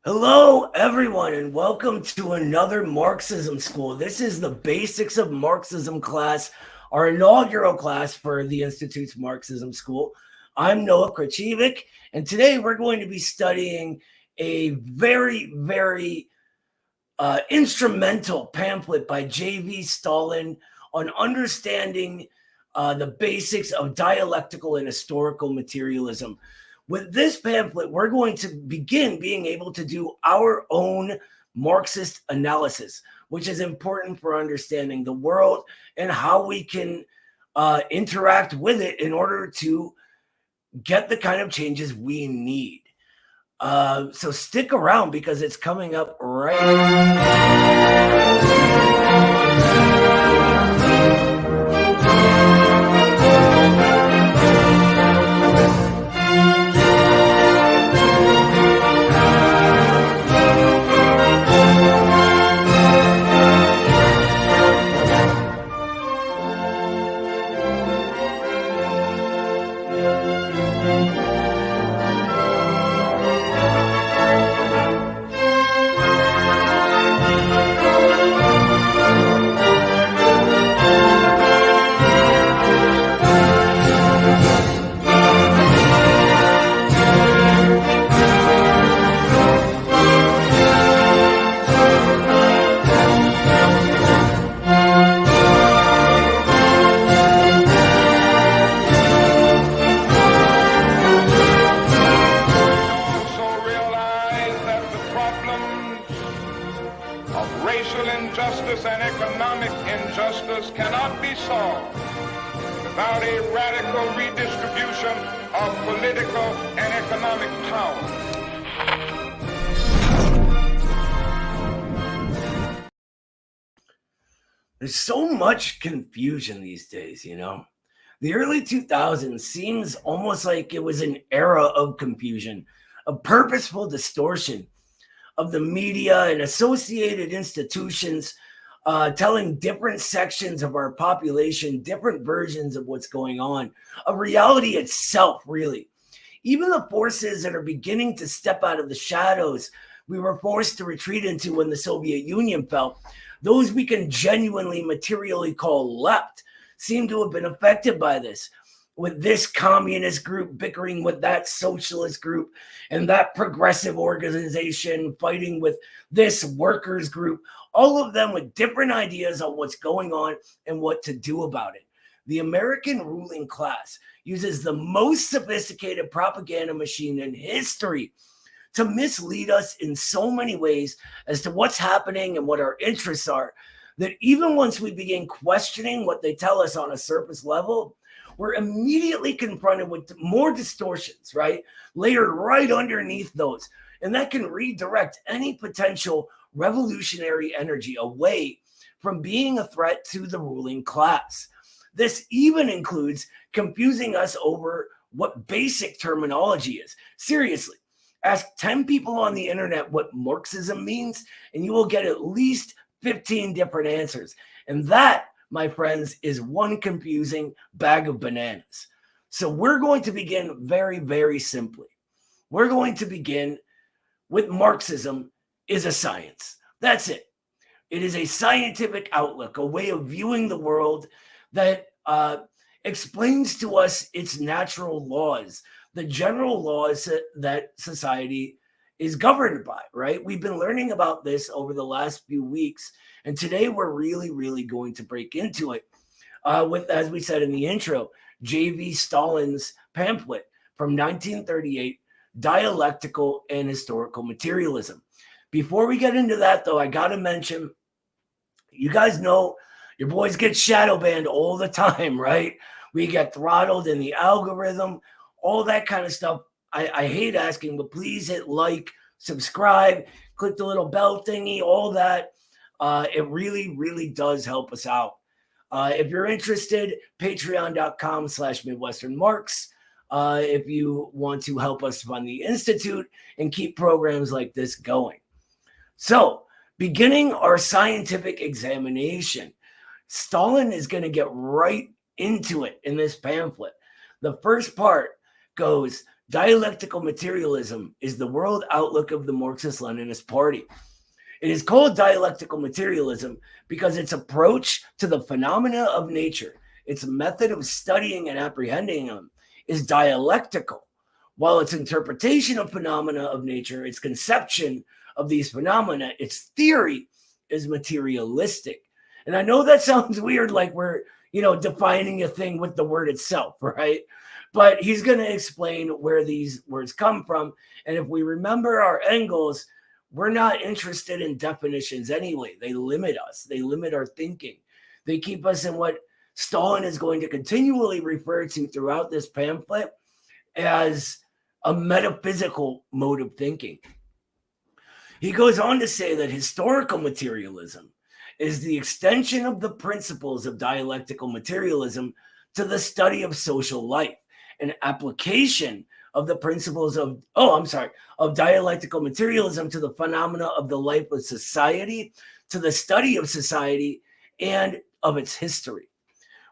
Hello, everyone, and welcome to another Marxism school. This is the Basics of Marxism class, our inaugural class for the Institute's Marxism School. I'm Noah Khrachvik, and today we're going to be studying a very instrumental pamphlet by J.V. Stalin on understanding the basics of dialectical and historical materialism. With this pamphlet, we're going to begin being able to do our own Marxist analysis, which is important for understanding the world and how we can interact with it in order to get the kind of changes we need. So stick around because it's coming up right without a radical redistribution of political and economic power. There's so much confusion these days, you know. The early 2000s seems almost like it was an era of confusion, a purposeful distortion of the media and associated institutions telling different sections of our population different versions of what's going on, of reality itself, really. Even the forces that are beginning to step out of the shadows we were forced to retreat into when the Soviet Union fell, those we can genuinely materially call left, seem to have been affected by this, with this communist group bickering with that socialist group and that progressive organization fighting with this workers group, all of them with different ideas on what's going on and what to do about it. The American ruling class uses the most sophisticated propaganda machine in history to mislead us in so many ways as to what's happening and what our interests are, that even once we begin questioning what they tell us on a surface level, we're immediately confronted with more distortions, right? Layered right underneath those. And that can redirect any potential revolutionary energy away from being a threat to the ruling class. This even includes confusing us over what basic terminology is. Seriously, ask 10 people on the internet what Marxism means, and you will get at least 15 different answers. And that, my friends, is one confusing bag of bananas. So we're going to begin very simply. We're going to begin with Marxism is a science. That's it. It is a scientific outlook, a way of viewing the world that explains to us its natural laws, the general laws that society is governed by, right? We've been learning about this over the last few weeks, and today we're really going to break into it with, as we said in the intro, J.V. Stalin's pamphlet from 1938, Dialectical and Historical Materialism. Before we get into that, though, I got to mention, you guys know your boys get shadow banned all the time, right? We get throttled in the algorithm, all that kind of stuff. I hate asking, but please hit like, subscribe, click the little bell thingy, all that. It really does help us out. If you're interested, patreon.com/MidwesternMarx. If you want to help us fund the Institute and keep programs like this going. So, beginning our scientific examination, Stalin is going to get right into it in this pamphlet. The first part goes, Dialectical materialism is the world outlook of the Marxist-Leninist Party. It is called dialectical materialism because its approach to the phenomena of nature, its method of studying and apprehending them, is dialectical, while its interpretation of phenomena of nature, its conception of these phenomena, its theory, is materialistic. And I know that sounds weird, like we're, defining a thing with the word itself, right? But he's going to explain where these words come from. And if we remember our Engels, we're not interested in definitions anyway. They limit us. They limit our thinking. They keep us in what Stalin is going to continually refer to throughout this pamphlet as a metaphysical mode of thinking. He goes on to say that historical materialism is the extension of the principles of dialectical materialism to the study of social life, an application of the principles of dialectical materialism to the phenomena of the life of society, to the study of society and of its history.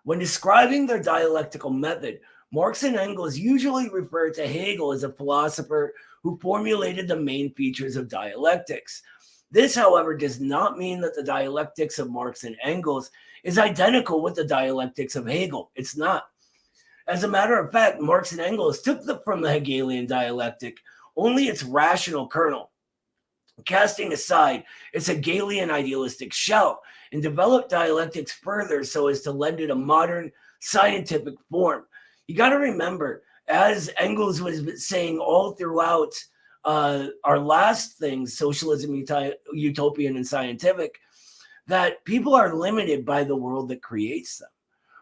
When describing their dialectical method, Marx and Engels usually refer to Hegel as a philosopher who formulated the main features of dialectics. This, however, does not mean that the dialectics of Marx and Engels is identical with the dialectics of Hegel. It's not. As a matter of fact, Marx and Engels took from the Hegelian dialectic only its rational kernel, casting aside its Hegelian idealistic shell, and developed dialectics further so as to lend it a modern scientific form. You got to remember, as Engels was saying all throughout our last things, socialism, utopian, and scientific, that people are limited by the world that creates them,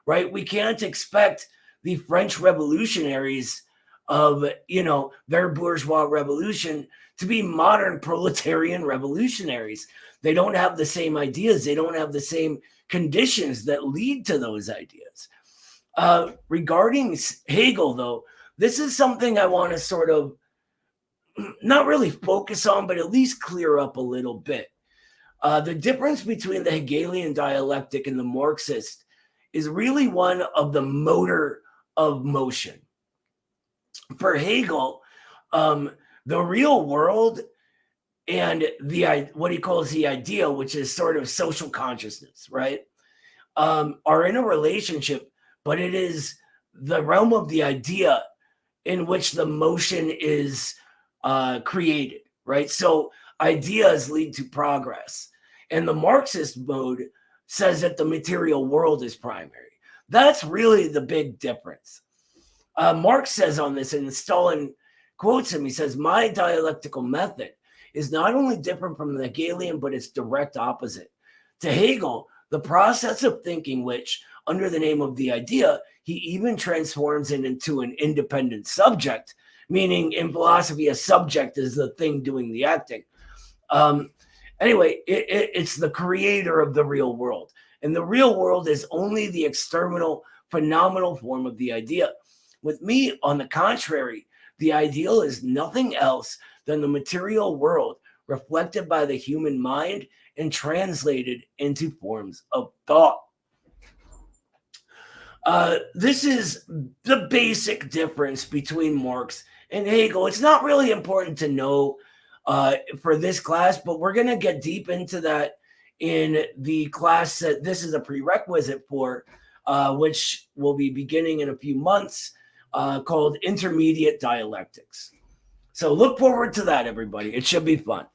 right? We can't expect the French revolutionaries of, their bourgeois revolution to be modern proletarian revolutionaries. They don't have the same ideas. They don't have the same conditions that lead to those ideas. Regarding Hegel, though, this is something I want to sort of not really focus on, but at least clear up a little bit. The difference between the Hegelian dialectic and the Marxist is really one of the motor of motion. For Hegel, the real world and what he calls the idea, which is sort of social consciousness, right, are in a relationship, but it is the realm of the idea in which the motion is created, right? So ideas lead to progress. And the Marxist mode says that the material world is primary. That's really the big difference. Marx says on this, and Stalin quotes him, he says, "My dialectical method is not only different from the Hegelian, but it's direct opposite. To Hegel, the process of thinking, which, under the name of the idea, he even transforms it into an independent subject," meaning in philosophy, a subject is the thing doing the acting. Anyway, it's the creator of the real world. And the real world is only the external, phenomenal form of the idea. With me, on the contrary, the ideal is nothing else than the material world reflected by the human mind and translated into forms of thought. This is the basic difference between Marx and Hegel. It's not really important to know for this class, but we're going to get deep into that in the class that this is a prerequisite for, which will be beginning in a few months, called Intermediate Dialectics. So look forward to that, everybody. It should be fun.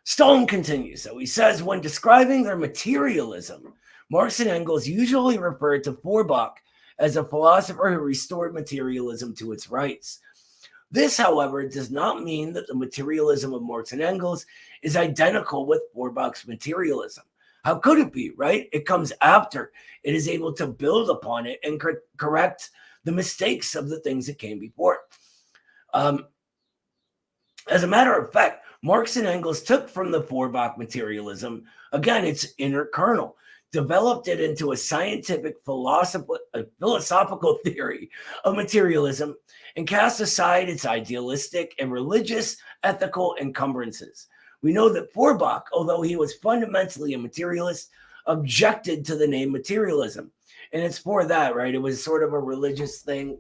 Stalin continues. So he says, when describing their materialism, Marx and Engels usually referred to Feuerbach as a philosopher who restored materialism to its rights. This, however, does not mean that the materialism of Marx and Engels is identical with Feuerbach's materialism. How could it be, right? It comes after. It is able to build upon it and correct the mistakes of the things that came before. As a matter of fact, Marx and Engels took from the Feuerbach materialism, again, its inner kernel, developed it into a scientific philosophical theory of materialism, and cast aside its idealistic and religious ethical encumbrances. We know that Feuerbach, although he was fundamentally a materialist, objected to the name materialism. And it's for that, right? It was sort of a religious thing.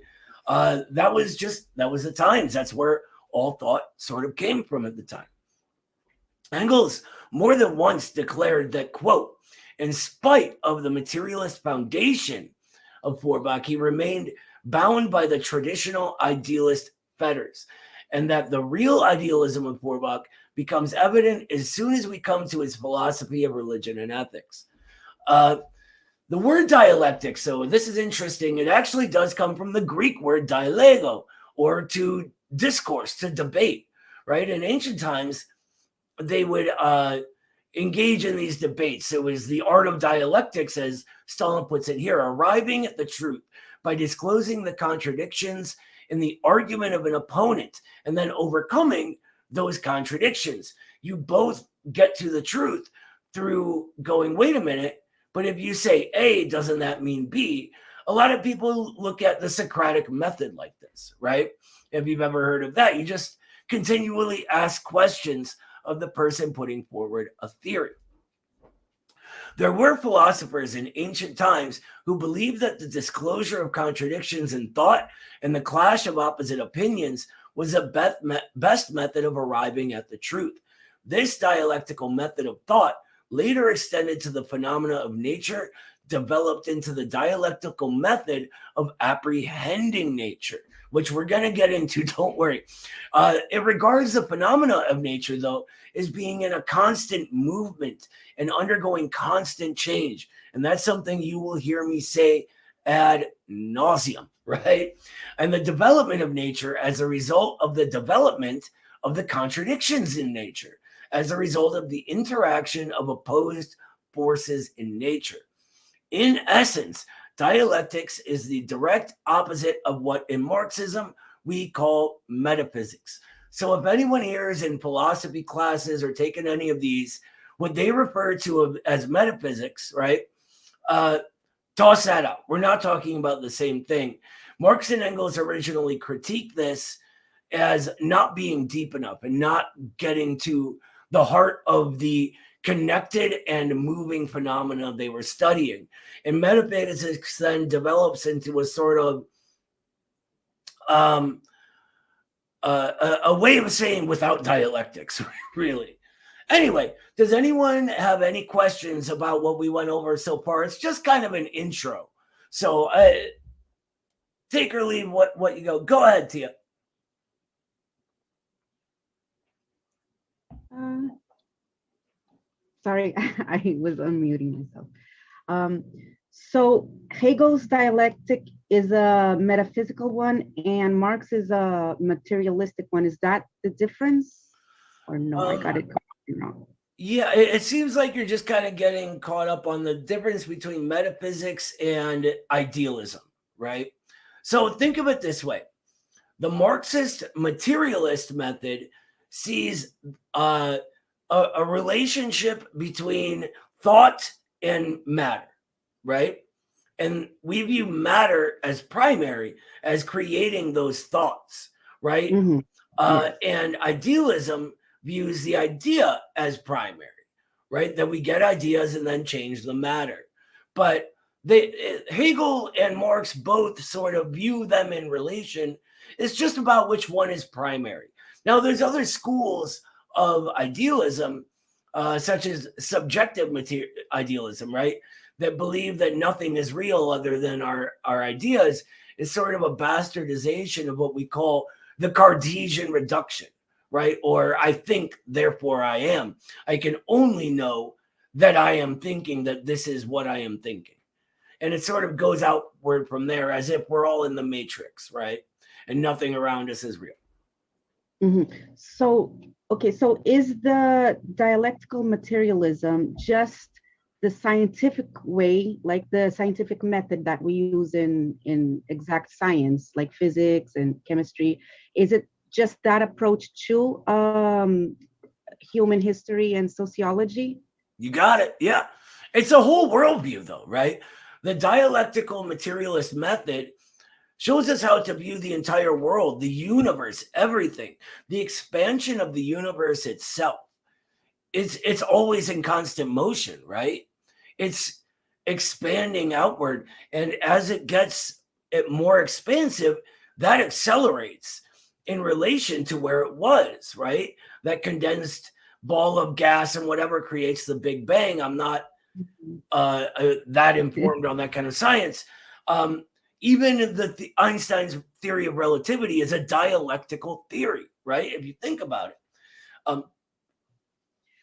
That was the times. That's where all thought sort of came from at the time. Engels more than once declared that, quote, in spite of the materialist foundation of Feuerbach, he remained bound by the traditional idealist fetters, and that the real idealism of Feuerbach becomes evident as soon as we come to his philosophy of religion and ethics. The word dialectic, so this is interesting, it actually does come from the Greek word dialego, or to discourse, to debate, right? In ancient times, they would engage in these debates. It was the art of dialectics, as Stalin puts it here, arriving at the truth by disclosing the contradictions in the argument of an opponent and then overcoming those contradictions. You both get to the truth through going, wait a minute, but if you say A, doesn't that mean B? A lot of people look at the Socratic method like this, right? If you've ever heard of that, you just continually ask questions of the person putting forward a theory. There were philosophers in ancient times who believed that the disclosure of contradictions in thought and the clash of opposite opinions was the best method of arriving at the truth. This dialectical method of thought later extended to the phenomena of nature, developed into the dialectical method of apprehending nature, which we're going to get into, don't worry. It regards the phenomena of nature, though, as being in a constant movement and undergoing constant change. And that's something you will hear me say ad nauseum, right? And the development of nature as a result of the development of the contradictions in nature, as a result of the interaction of opposed forces in nature. In essence, dialectics is the direct opposite of what in Marxism we call metaphysics. So if anyone here is in philosophy classes or taken any of these, what they refer to as metaphysics, right? Toss that out. We're not talking about the same thing. Marx and Engels originally critiqued this as not being deep enough and not getting to the heart of the connected and moving phenomena they were studying. And metaphysics then develops into a sort of a way of saying without dialectics, really. Anyway, does anyone have any questions about what we went over so far? It's just kind of an intro. So take or leave what you go. Go ahead, Tia. Sorry, I was unmuting myself. So Hegel's dialectic is a metaphysical one and Marx is a materialistic one. Is that the difference? Or no, I got it wrong. Yeah, it seems like you're just kind of getting caught up on the difference between metaphysics and idealism, right? So think of it this way. The Marxist materialist method sees a relationship between thought and matter, right? And we view matter as primary, as creating those thoughts, right? Mm-hmm. And idealism views the idea as primary, right? That we get ideas and then change the matter. But Hegel and Marx both sort of view them in relation. It's just about which one is primary. Now, there's other schools of idealism, such as subjective idealism, right? That believe that nothing is real other than our ideas. Is sort of a bastardization of what we call the Cartesian reduction, right? Or I think, therefore I am. I can only know that I am thinking that this is what I am thinking. And it sort of goes outward from there as if we're all in the matrix, right? And nothing around us is real. Mm-hmm. So is the dialectical materialism just the scientific way, like the scientific method that we use in exact science, like physics and chemistry? Is it just that approach to human history and sociology? You got it. Yeah. It's a whole worldview, though, right? The dialectical materialist method shows us how to view the entire world, the universe, everything, the expansion of the universe itself. It's always in constant motion, right? It's expanding outward. And as it gets more expansive, that accelerates in relation to where it was, right? That condensed ball of gas and whatever creates the Big Bang. I'm not that informed on that kind of science. Even Einstein's theory of relativity is a dialectical theory, right? If you think about it.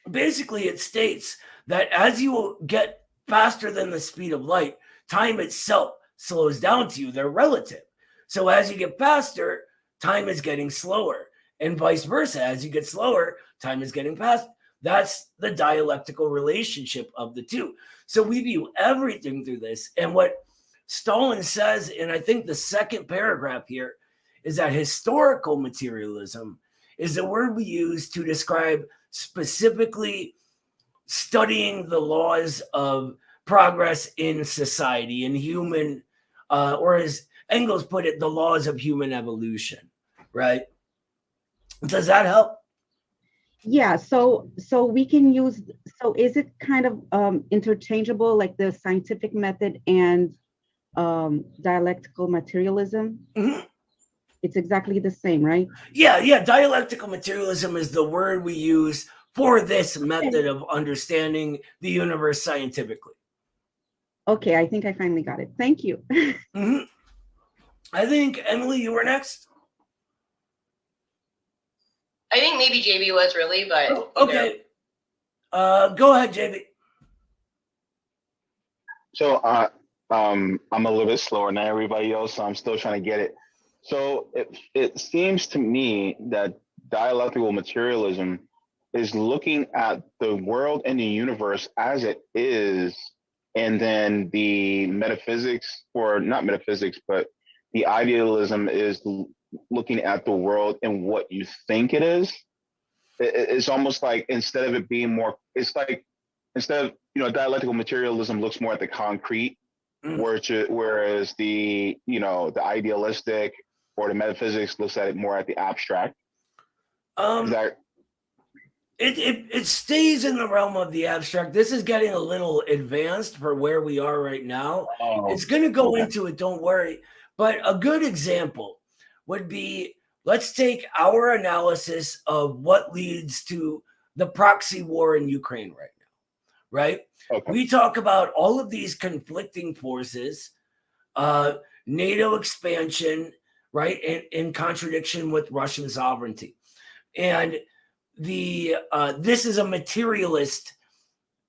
Basically, it states that as you get faster than the speed of light, time itself slows down to you. They're relative. So as you get faster, time is getting slower, and vice versa. As you get slower, time is getting faster. That's the dialectical relationship of the two. So we view everything through this. And what Stalin says, and I think the second paragraph here, is that historical materialism is the word we use to describe specifically studying the laws of progress in society and human, or as Engels put it, the laws of human evolution, right? Does that help? Yeah, so we can use, so is it kind of interchangeable, like the scientific method and dialectical materialism? Mm-hmm. It's exactly the same, right? Yeah. Dialectical materialism is the word we use for this method of understanding the universe scientifically. Okay, I think I finally got it. Thank you. Mm-hmm. I think, Emily, you were next. I think maybe JB was really, but okay. Go ahead, JB. So I'm a little bit slower than everybody else, so I'm still trying to get it. So it seems to me that dialectical materialism is looking at the world and the universe as it is, and then the metaphysics, or not metaphysics, but the idealism is looking at the world and what you think it is. It's almost like instead of it being more, it's like instead of, dialectical materialism looks more at the concrete, whereas the idealistic or the metaphysics looks at it more at the abstract. It stays in the realm of the abstract. This is getting a little advanced for where we are right now. It's going to go into it, don't worry. But a good example would be, let's take our analysis of what leads to the proxy war in Ukraine right now, right? Okay. We talk about all of these conflicting forces, NATO expansion, right, in contradiction with Russian sovereignty. And this is a materialist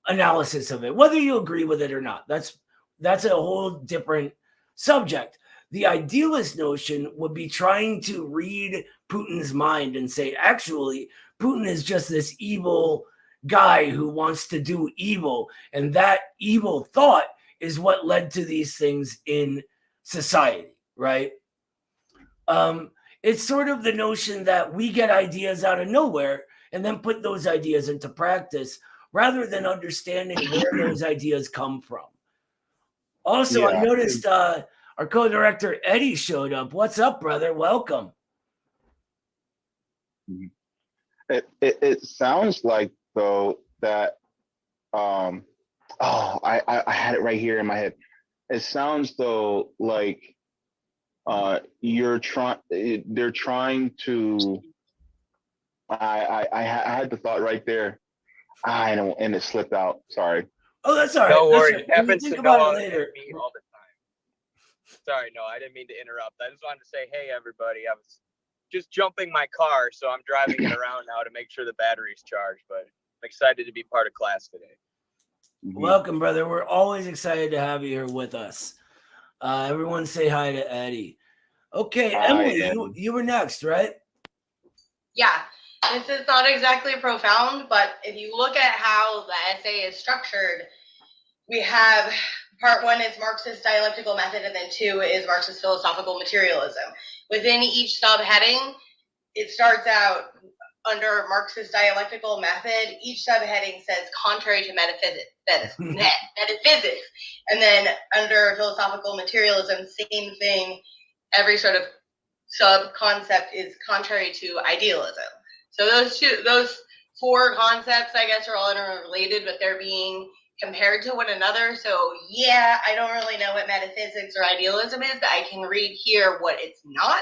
analysis of it, whether you agree with it or not. That's a whole different subject. The idealist notion would be trying to read Putin's mind and say, actually, Putin is just this evil guy who wants to do evil. And that evil thought is what led to these things in society, right? It's sort of the notion that we get ideas out of nowhere and then put those ideas into practice rather than understanding where those ideas come from. Also, I noticed our co-director Eddie showed up. What's up, brother? Welcome. It sounds like, though, that I had it right here in my head. It sounds though like they're trying to. I had the thought right there. I know, and it slipped out. Sorry. Oh, that's all right. Don't worry. Right. It happens to me later. all the time. Sorry, no, I didn't mean to interrupt. I just wanted to say, hey, everybody. I was just jumping my car, so I'm driving it around now to make sure the battery's charged. But I'm excited to be part of class today. Welcome, brother. We're always excited to have you here with us. Everyone say hi to Eddie. Okay, Emily, you were next, right? Yeah. This is not exactly profound, but if you look at how the essay is structured, we have part 1 is Marxist dialectical method, and then 2 is Marxist philosophical materialism. Within each subheading, it starts out under Marxist dialectical method. Each subheading says contrary to metaphysics. And then under philosophical materialism, same thing. Every sort of sub-concept is contrary to idealism. So those 4 concepts, I guess, are all interrelated, but they're being compared to one another. So yeah, I don't really know what metaphysics or idealism is, but I can read here what it's not.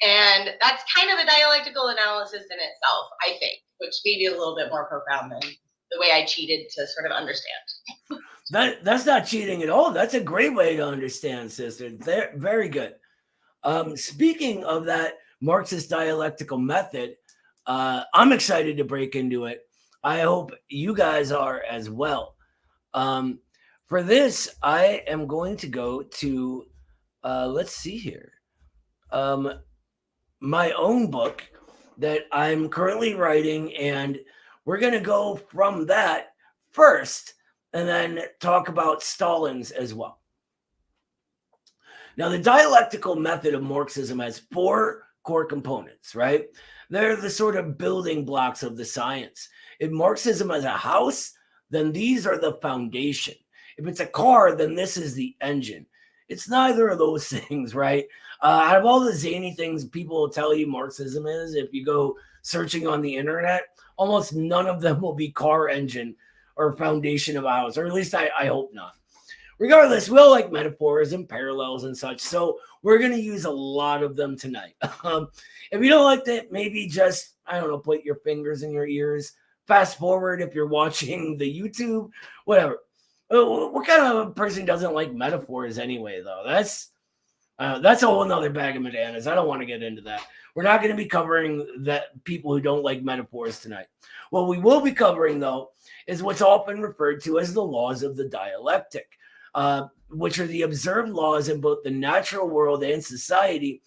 And that's kind of a dialectical analysis in itself, I think, which may be a little bit more profound than the way I cheated to sort of understand. That's not cheating at all. That's a great way to understand, sister. Very good. Speaking of that Marxist dialectical method, I'm excited to break into it. I hope you guys are as well. For this, I am going to go to, let's see here, my own book that I'm currently writing, and we're going to go from that first and then talk about Stalin's as well. Now, the dialectical method of Marxism has 4 core components, right? They're the sort of building blocks of the science. If Marxism is a house, then these are the foundation. If it's a car, then this is the engine. It's neither of those things, right? Out of all the zany things people will tell you Marxism is, if you go searching on the internet, almost none of them will be car engine or foundation of a house, or at least I hope not. Regardless, we all like metaphors and parallels and such, so we're going to use a lot of them tonight. If you don't like that, maybe just, I don't know, put your fingers in your ears, fast forward if you're watching the YouTube, whatever. What kind of person doesn't like metaphors anyway, though? That's a whole nother bag of bananas. I don't want to get into that. We're not going to be covering that people who don't like metaphors tonight. What we will be covering, though, is what's often referred to as the laws of the dialectic, which are the observed laws in both the natural world and society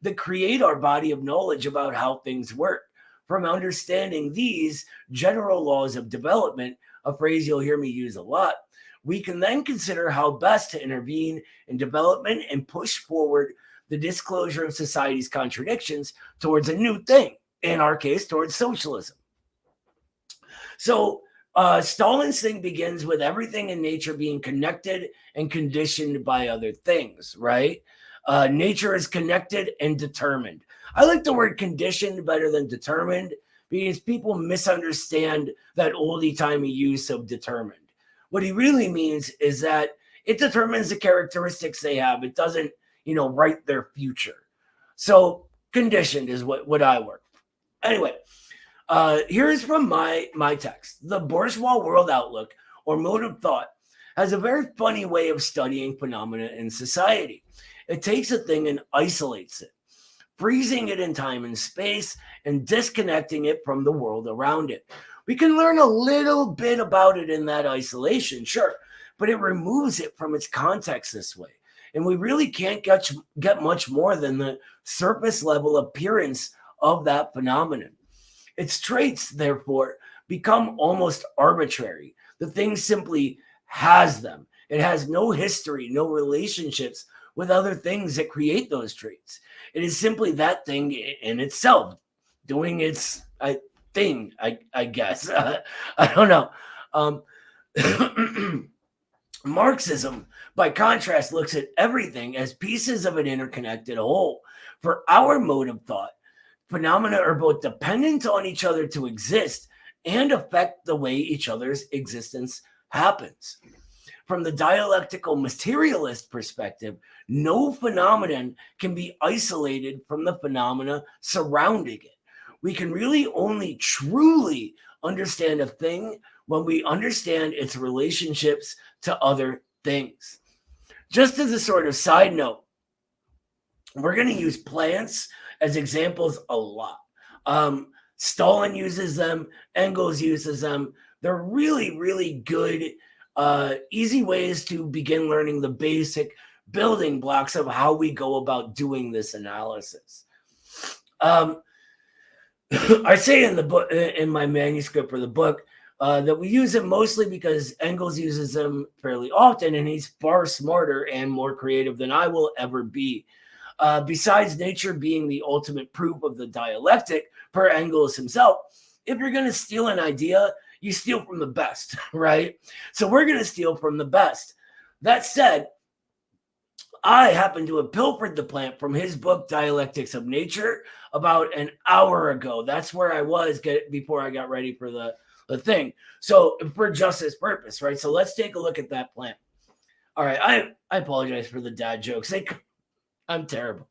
that create our body of knowledge about how things work. From understanding these general laws of development, a phrase you'll hear me use a lot, we can then consider how best to intervene in development and push forward the disclosure of society's contradictions towards a new thing, in our case, towards socialism. So Stalin's thing begins with everything in nature being connected and conditioned by other things, right? Nature is connected and determined. I like the word conditioned better than determined because people misunderstand that oldie-timey use of determined. What he really means is that it determines the characteristics they have. It doesn't, write their future. So conditioned is what I work. Anyway, here's from my text. The bourgeois world outlook or mode of thought has a very funny way of studying phenomena in society. It takes a thing and isolates it, freezing it in time and space and disconnecting it from the world around it. We can learn a little bit about it in that isolation, sure, but it removes it from its context this way. And we really can't get much more than the surface level appearance of that phenomenon. Its traits, therefore, become almost arbitrary. The thing simply has them. It has no history, no relationships with other things that create those traits. It is simply that thing in itself, doing its thing, I guess. I don't know. Marxism, by contrast, looks at everything as pieces of an interconnected whole. For our mode of thought, phenomena are both dependent on each other to exist and affect the way each other's existence happens. From the dialectical materialist perspective, no phenomenon can be isolated from the phenomena surrounding it. We can really only truly understand a thing when we understand its relationships to other things. Just as a sort of side note, we're going to use plants as examples a lot. Stalin uses them. Engels uses them. They're really, really good, easy ways to begin learning the basic building blocks of how we go about doing this analysis. I say in the book, in my manuscript for the book, that we use them mostly because Engels uses them fairly often, and he's far smarter and more creative than I will ever be. Besides nature being the ultimate proof of the dialectic, per Engels himself, if you're going to steal an idea, you steal from the best, right? So we're going to steal from the best. That said, I happen to have pilfered the plant from his book, Dialectics of Nature, about an hour ago. That's where I was before I got ready for the thing. So for just this purpose, right? So let's take a look at that plant. All right, I apologize for the dad jokes. I'm terrible.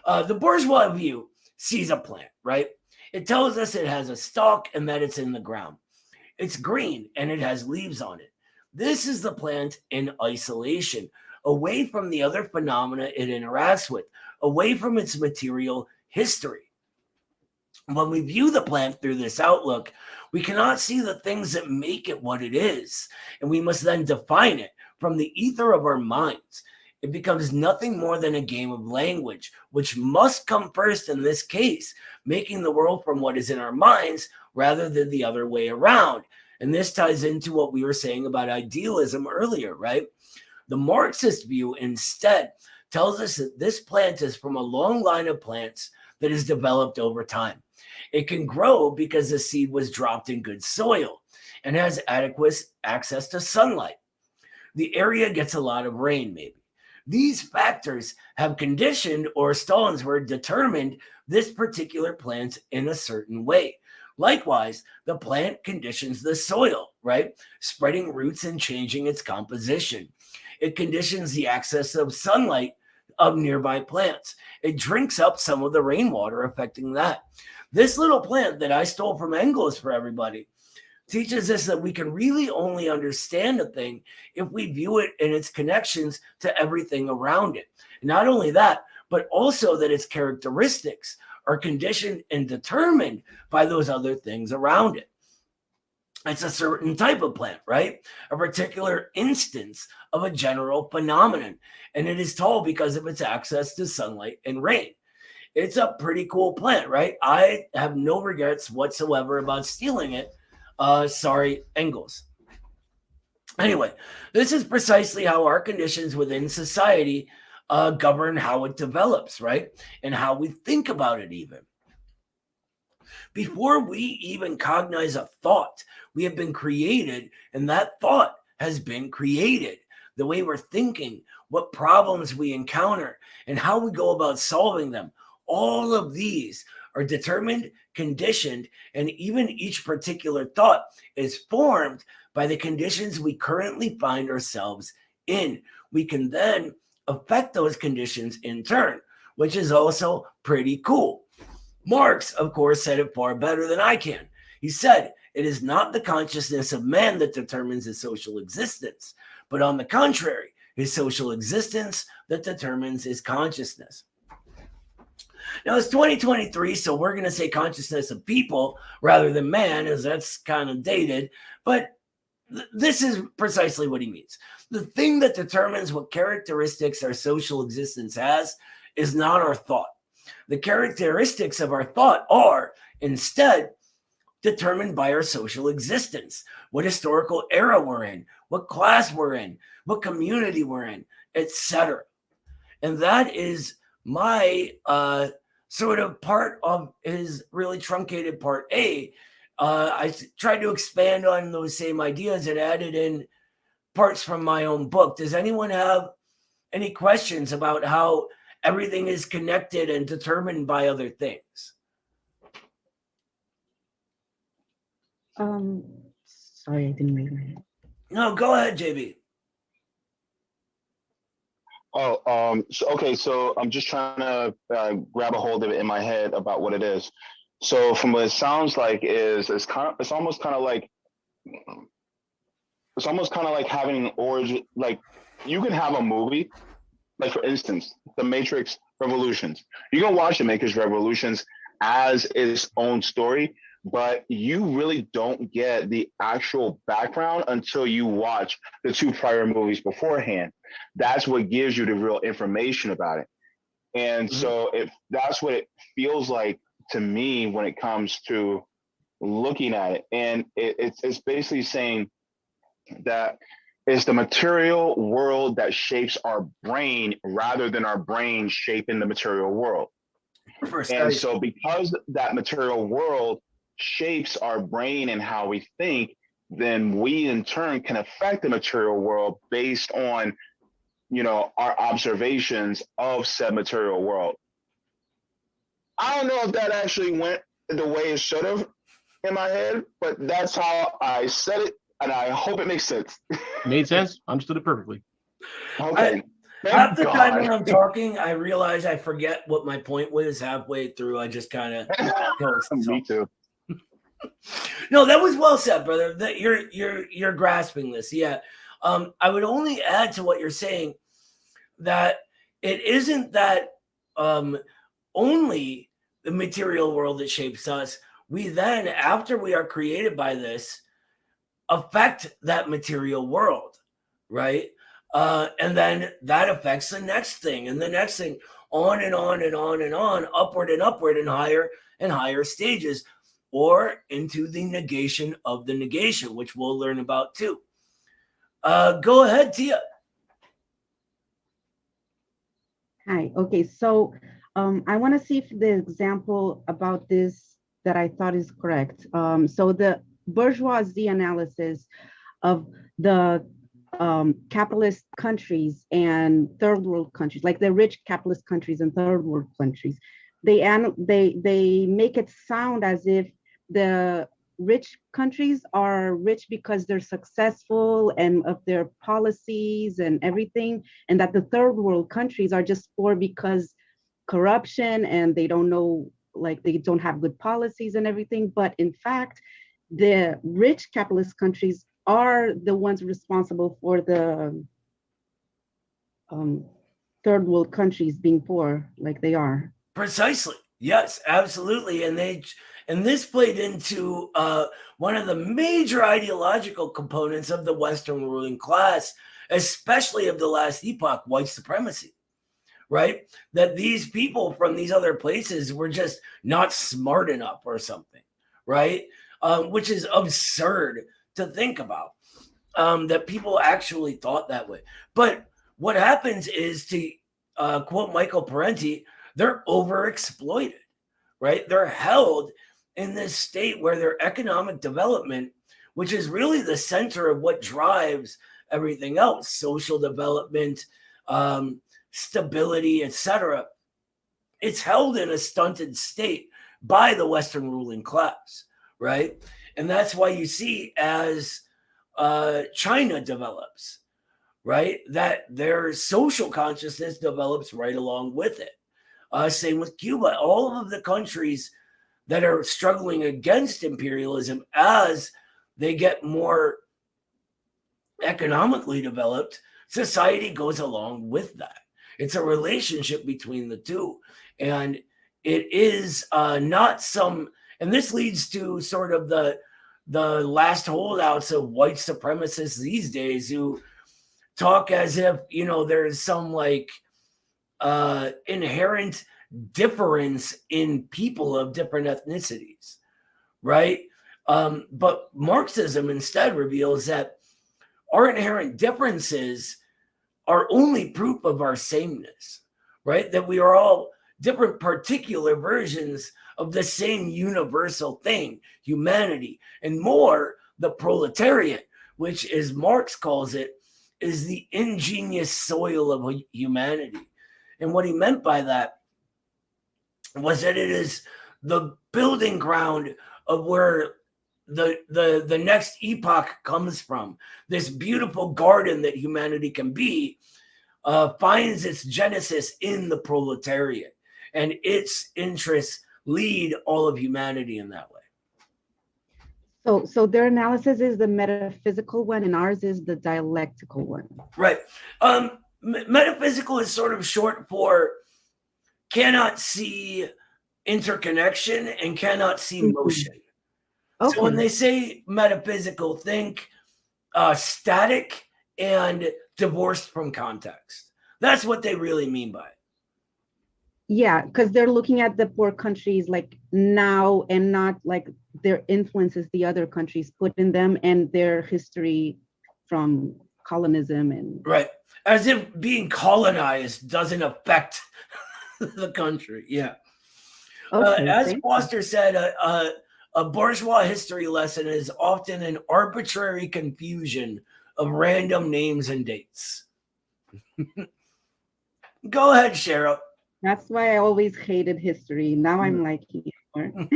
The bourgeois view sees a plant, right? It tells us it has a stalk and that it's in the ground. It's green and it has leaves on it. This is the plant in isolation, away from the other phenomena it interacts with, away from its material history. When we view the plant through this outlook, we cannot see the things that make it what it is, and we must then define it from the ether of our minds. It becomes nothing more than a game of language, which must come first in this case, making the world from what is in our minds rather than the other way around. And this ties into what we were saying about idealism earlier, right? The Marxist view instead tells us that this plant is from a long line of plants that is developed over time. It can grow because the seed was dropped in good soil and has adequate access to sunlight. The area gets a lot of rain, maybe. These factors have conditioned, or Stalin's word, determined this particular plant in a certain way. Likewise, the plant conditions the soil, right? Spreading roots and changing its composition. It conditions the access of sunlight of nearby plants. It drinks up some of the rainwater, affecting that. This little plant that I stole from Engels for everybody teaches us that we can really only understand a thing if we view it in its connections to everything around it. Not only that, but also that its characteristics are conditioned and determined by those other things around it. It's a certain type of plant, right? A particular instance of a general phenomenon. And it is tall because of its access to sunlight and rain. It's a pretty cool plant, right? I have no regrets whatsoever about stealing it. Sorry, Engels. Anyway, this is precisely how our conditions within society govern how it develops, right? And how we think about it even. Before we even cognize a thought, we have been created, and that thought has been created. The way we're thinking, what problems we encounter, and how we go about solving them. All of these are determined, conditioned, and even each particular thought is formed by the conditions we currently find ourselves in. We can then affect those conditions in turn, which is also pretty cool. Marx, of course, said it far better than I can. He said, it is not the consciousness of man that determines his social existence, but on the contrary, his social existence that determines his consciousness. Now it's 2023, so we're going to say consciousness of people rather than man, as that's kind of dated, but this is precisely what he means. The thing that determines what characteristics our social existence has is not our thought. The characteristics of our thought are, instead, determined by our social existence, what historical era we're in, what class we're in, what community we're in, etc. And that is my sort of part of his really truncated part A. I tried to expand on those same ideas and added in parts from my own book. Does anyone have any questions about how everything is connected and determined by other things? Sorry, I didn't raise my hand. No, go ahead, JB. So I'm just trying to grab a hold of it in my head about what it is. So from what it sounds like is it's almost kind of like having an origin. Like you can have a movie, like for instance, The Matrix Revolutions. You can watch The Matrix Revolutions as its own story, but you really don't get the actual background until you watch the two prior movies beforehand. That's what gives you the real information about it. And so that's what it feels like to me when it comes to looking at it. And it's basically saying that it's the material world that shapes our brain rather than our brain shaping the material world. And so because that material world shapes our brain and how we think, then we in turn can affect the material world based on, our observations of said material world. I don't know if that actually went the way it should have in my head, but that's how I said it, and I hope it makes sense. Made sense. Understood it perfectly. Okay. Half Thank the time when God. I'm talking, I realize I forget what my point was halfway through. I just kind of Me too. No, that was well said, brother. That you're grasping this. Yeah. I would only add to what you're saying that it isn't that only the material world that shapes us. We then, after we are created by this, affect that material world, right? And then that affects the next thing and the next thing, on and on and on and on, upward and higher stages, or into the negation of the negation, which we'll learn about too. Go ahead, Tia. Hi. Okay. So I want to see if the example about this that I thought is correct. So the bourgeoisie analysis of the capitalist countries and third world countries, like the rich capitalist countries and third world countries, they make it sound as if the rich countries are rich because they're successful and of their policies and everything, and that the third world countries are just poor because corruption and they don't know, like they don't have good policies and everything. But in fact, the rich capitalist countries are the ones responsible for the third world countries being poor like they are. Precisely. Yes, absolutely. And this played into one of the major ideological components of the Western ruling class, especially of the last epoch, white supremacy, right? That these people from these other places were just not smart enough or something, right? Which is absurd to think about, that people actually thought that way. But what happens is, to quote Michael Parenti, they're overexploited, right? They're held in this state where their economic development, which is really the center of what drives everything else, social development, stability, etc., it's held in a stunted state by the Western ruling class, right? And that's why you see, as China develops, right, that their social consciousness develops right along with it. Same with Cuba. All of the countries that are struggling against imperialism, as they get more economically developed, society goes along with that. It's a relationship between the two. And it is not some, and this leads to sort of the last holdouts of white supremacists these days, who talk as if, there's some like inherent difference in people of different ethnicities, right? But Marxism instead reveals that our inherent differences are only proof of our sameness, right? That we are all different particular versions of the same universal thing, humanity, and more, the proletariat, which, as Marx calls it, is the ingenious soil of humanity. And what he meant by that was that it is the building ground of where the next epoch comes from. This beautiful garden that humanity can be finds its genesis in the proletariat, and its interests lead all of humanity in that way. So their analysis is the metaphysical one, and ours is the dialectical one. Right. Metaphysical is sort of short for cannot see interconnection and cannot see motion. Okay. So when they say metaphysical, think static and divorced from context. That's what they really mean by it. Yeah, because they're looking at the poor countries like now, and not like their influences the other countries put in them, and their history from colonism and right, as if being colonized doesn't affect the country. Yeah. Okay, as Foster said, a bourgeois history lesson is often an arbitrary confusion of random names and dates. Go ahead, Cheryl. That's why I always hated history. Now I'm liking it more.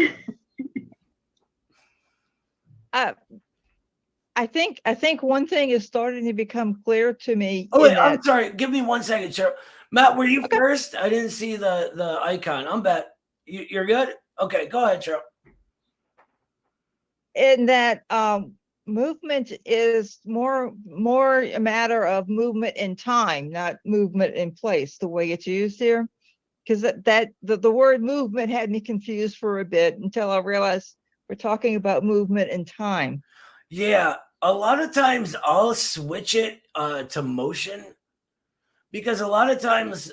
I I think one thing is starting to become clear to me. Oh wait, in that, I'm sorry. Give me 1 second, Cheryl. Matt, were you Okay. first? I didn't see the icon. I'm bet. You're good. Okay, go ahead, Cheryl. in that movement is more a matter of movement in time, not movement in place, the way it's used here. Because the word movement had me confused for a bit until I realized we're talking about movement in time. Yeah, a lot of times I'll switch it to motion because a lot of times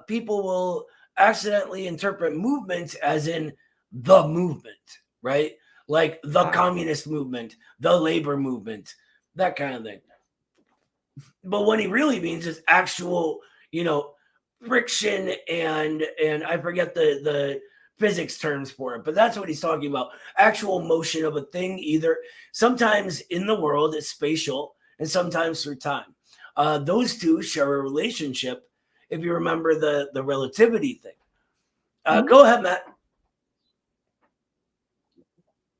people will accidentally interpret movement as in the movement, right? Like the communist movement, the labor movement, that kind of thing. But what he really means is actual, friction and I forget the physics terms for it, but that's what he's talking about. Actual motion of a thing, either sometimes in the world it's spatial and sometimes through time. Those two share a relationship if you remember the relativity thing. Go ahead, Matt.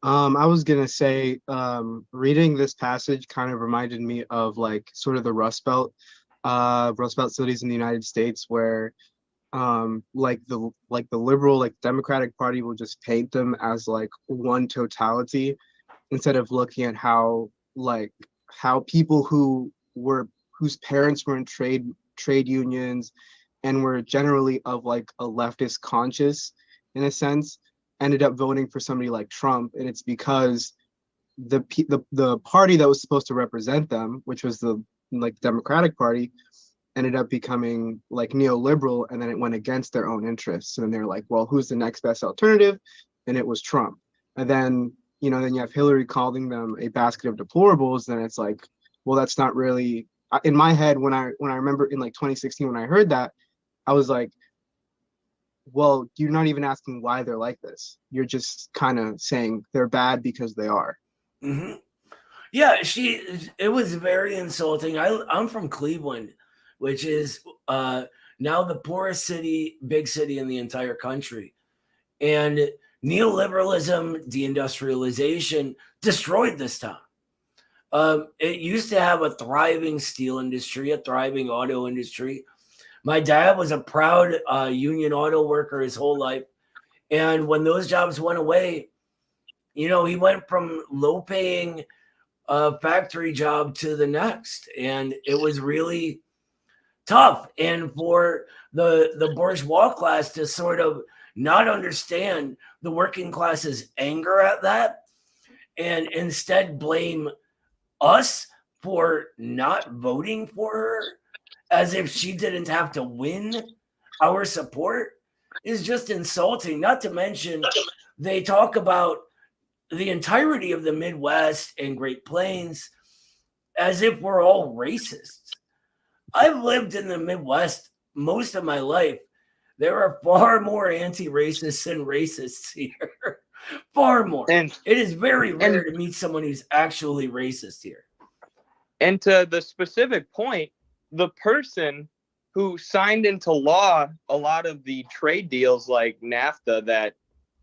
I was gonna say, reading this passage kind of reminded me of like sort of the Rust Belt cities in the United States, where like the liberal, like Democratic Party will just paint them as like one totality instead of looking at how people whose parents were in trade unions and were generally of like a leftist conscious in a sense ended up voting for somebody like Trump. And it's because the party that was supposed to represent them, which was the Democratic Party, ended up becoming like neoliberal, and then it went against their own interests. And they're like, well, who's the next best alternative? And it was Trump. And then then you have Hillary calling them a basket of deplorables. Then it's like, well, that's not really in my head. When I remember in like 2016 when I heard that, I was like, well, you're not even asking why they're like this. You're just kind of saying they're bad because they are. Mm-hmm. Yeah, it was very insulting. I'm from Cleveland, which is now the poorest big city in the entire country. And neoliberalism, deindustrialization destroyed this town. It used to have a thriving steel industry, a thriving auto industry. My dad was a proud union auto worker his whole life. And when those jobs went away, he went from low-paying factory job to the next. And it was really tough. And for the bourgeois class to sort of not understand the working class's anger at that and instead blame us for not voting for her as if she didn't have to win our support is just insulting. Not to mention, they talk about the entirety of the Midwest and Great Plains as if we're all racists. I've lived in the Midwest most of my life. There are far more anti-racists than racists here. Far more. And it is very rare to meet someone who's actually racist here. And to the specific point, the person who signed into law a lot of the trade deals like NAFTA that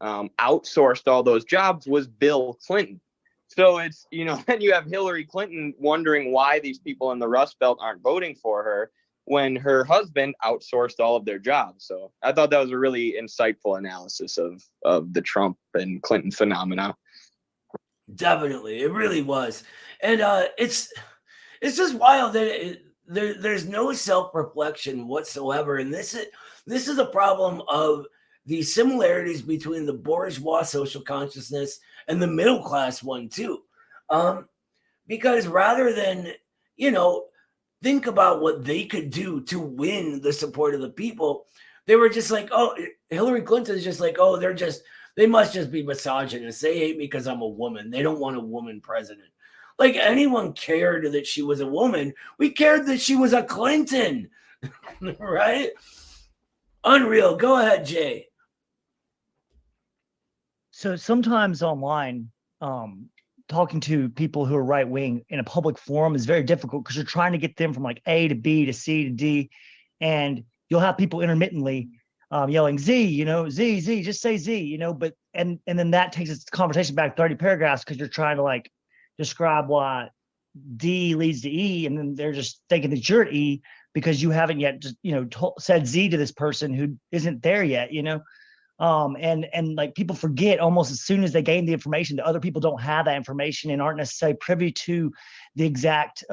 outsourced all those jobs was Bill Clinton. So it's, then you have Hillary Clinton wondering why these people in the Rust Belt aren't voting for her when her husband outsourced all of their jobs. So I thought that was a really insightful analysis of the Trump and Clinton phenomena. Definitely. It really was. And it's just wild that there's no self-reflection whatsoever. And this is a problem of the similarities between the bourgeois social consciousness and the middle class one too. Because rather than, think about what they could do to win the support of the people, they were just like, oh, Hillary Clinton's just like, oh, they must just be misogynist. They hate me because I'm a woman. They don't want a woman president. Like anyone cared that she was a woman. We cared that she was a Clinton, right? Unreal. Go ahead, Jay. So sometimes online, talking to people who are right wing in a public forum is very difficult because you're trying to get them from like A to B to C to D, and you'll have people intermittently yelling Z, Z, just say Z, but and then that takes its conversation back 30 paragraphs because you're trying to like describe why D leads to E, and then they're just thinking that you're at E because you haven't yet just, said Z to this person who isn't there yet, and like people forget almost as soon as they gain the information that other people don't have that information and aren't necessarily privy to the exact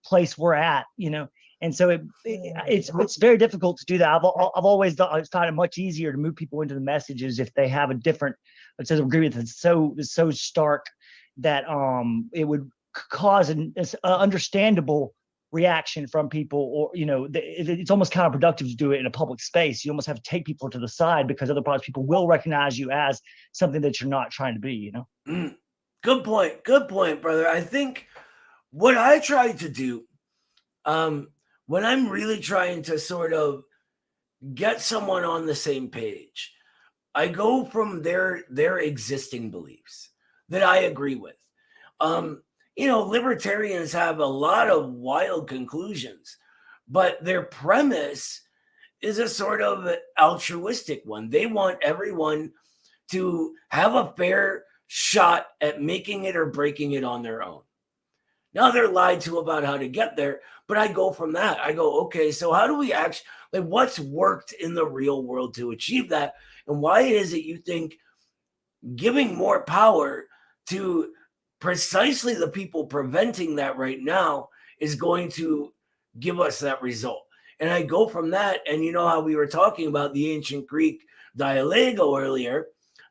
place we're at, and so it's very difficult to do that. I've always thought it's found it much easier to move people into the messages if they have a different, let's say, agreement that's so stark that it would cause an understandable reaction from people, or it's almost counterproductive to do it in a public space. You almost have to take people to the side because otherwise people will recognize you as something that you're not trying to be. Good point, brother. I think what I try to do when I'm really trying to sort of get someone on the same page, I go from their existing beliefs that I agree with. Libertarians have a lot of wild conclusions, but their premise is a sort of altruistic one. They want everyone to have a fair shot at making it or breaking it on their own. Now they're lied to about how to get there, but I go from that. I go, okay, so how do we actually, what's worked in the real world to achieve that? And why is it you think giving more power to precisely the people preventing that right now is going to give us that result? And I go from that, and you know how we were talking about the ancient Greek Dialectical earlier,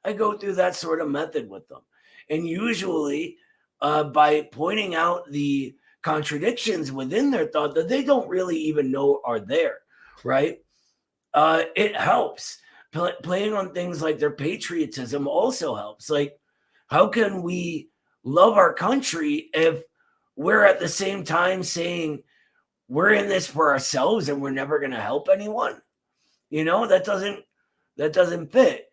I go through that sort of method with them. And usually by pointing out the contradictions within their thought that they don't really even know are there, right? It helps. Playing on things like their patriotism also helps. Like, how can we love our country if we're at the same time saying we're in this for ourselves and we're never going to help anyone? That doesn't fit.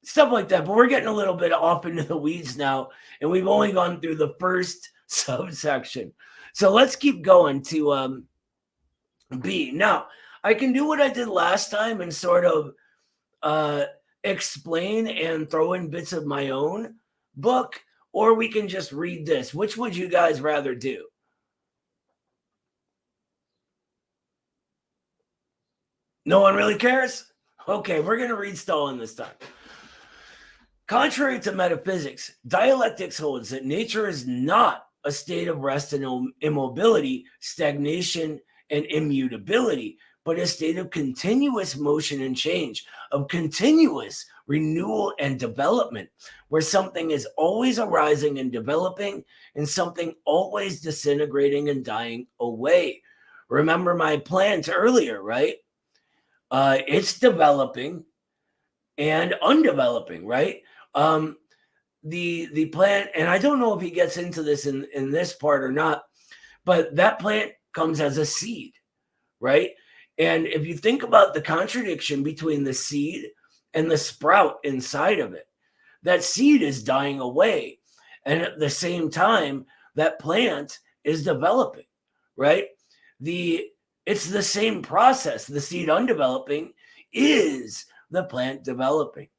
Stuff like that. But we're getting a little bit off into the weeds now, and we've only gone through the first subsection. So let's keep going to B. Now, I can do what I did last time and sort of explain and throw in bits of my own book, or we can just read this. Which would you guys rather do? No one really cares? Okay, we're going to read Stalin this time. Contrary to metaphysics, dialectics holds that nature is not a state of rest and immobility, stagnation, and immutability, but a state of continuous motion and change, of continuous renewal and development, where something is always arising and developing, and something always disintegrating and dying away. Remember my plans earlier, right? It's developing and undeveloping, right? The plant, and I don't know if he gets into this in this part or not, but that plant comes as a seed, right? And if you think about the contradiction between the seed and the sprout inside of it, that seed is dying away. And at the same time, that plant is developing, right? It's the same process. The seed undeveloping is the plant developing.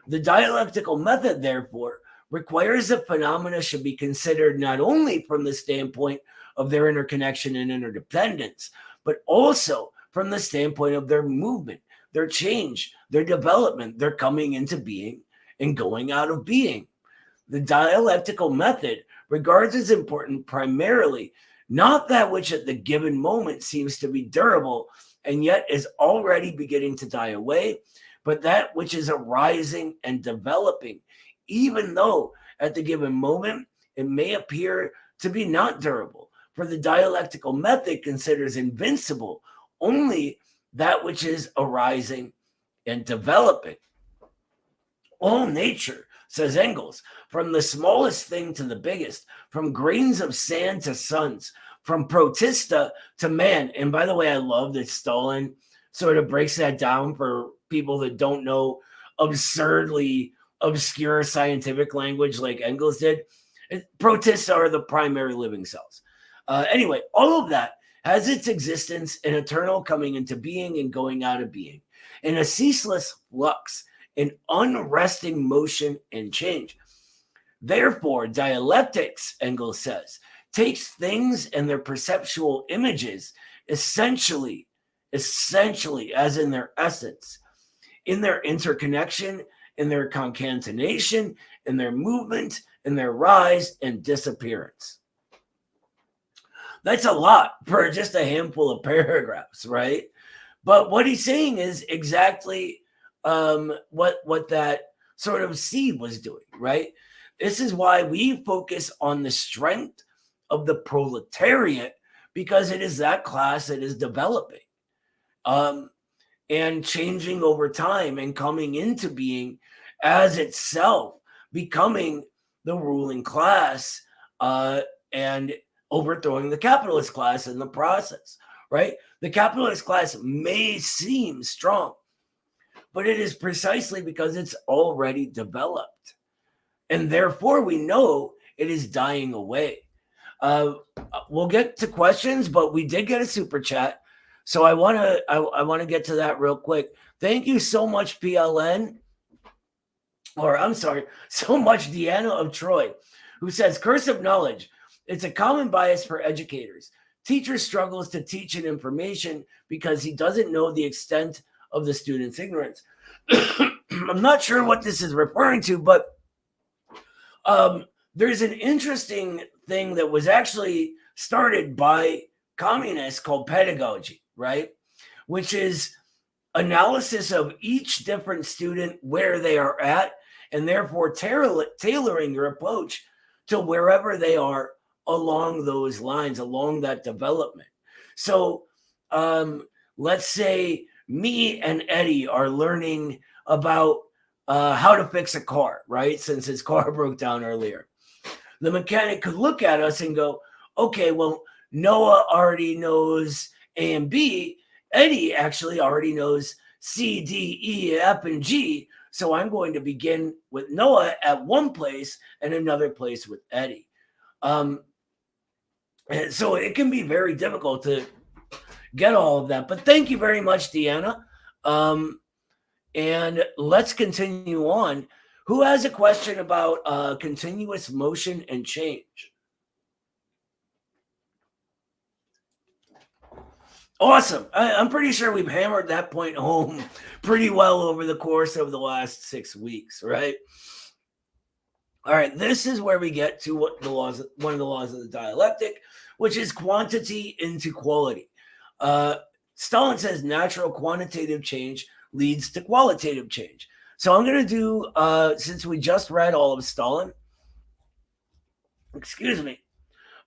The dialectical method, therefore, requires that phenomena should be considered not only from the standpoint of their interconnection and interdependence, but also from the standpoint of their movement, their change, their development, their coming into being and going out of being. The dialectical method regards as important primarily not that which at the given moment seems to be durable and yet is already beginning to die away, but that which is arising and developing, even though at the given moment it may appear to be not durable. For the dialectical method considers invincible only that which is arising and developing. All nature, says Engels, from the smallest thing to the biggest, from grains of sand to suns, from protista to man. And by the way, I love that Stalin sort of breaks that down for people that don't know absurdly obscure scientific language like Engels did. Protista are the primary living cells. Anyway, all of that has its existence in eternal coming into being and going out of being, in a ceaseless flux, in unresting motion and change. Therefore, dialectics, Engels says, takes things and their perceptual images essentially as in their essence, in their interconnection, in their concatenation, in their movement, in their rise and disappearance. That's a lot for just a handful of paragraphs, right? But what he's saying is exactly what that sort of seed was doing, right? This is why we focus on the strength of the proletariat, because it is that class that is developing and changing over time and coming into being as itself, becoming the ruling class and overthrowing the capitalist class in the process, right? The capitalist class may seem strong, but it is precisely because it's already developed. And therefore, we know it is dying away. We'll get to questions, but we did get a super chat. So I want to get to that real quick. Thank you so much, PLN. Or I'm sorry, so much Deanna of Troy, who says, curse of knowledge. It's a common bias for educators. Teacher struggles to teach an information because he doesn't know the extent of the student's ignorance. I'm not sure what this is referring to, but there's an interesting thing that was actually started by communists called pedagogy, right? Which is analysis of each different student, where they are at, and therefore tailoring your approach to wherever they are along those lines, along that development. So let's say me and Eddie are learning about how to fix a car, right? Since his car broke down earlier. The mechanic could look at us and go, okay, well, Noah already knows A and B. Eddie actually already knows C, D, E, F, and G. So I'm going to begin with Noah at one place and another place with Eddie. And so it can be very difficult to get all of that. But thank you very much, Deanna. And let's continue on. Who has a question about continuous motion and change? Awesome. I'm pretty sure we've hammered that point home pretty well over the course of the last 6 weeks, right? All right, this is where we get to one of the laws of the dialectic, which is quantity into quality. Stalin says natural quantitative change leads to qualitative change. So I'm going to do, since we just read all of Stalin, excuse me,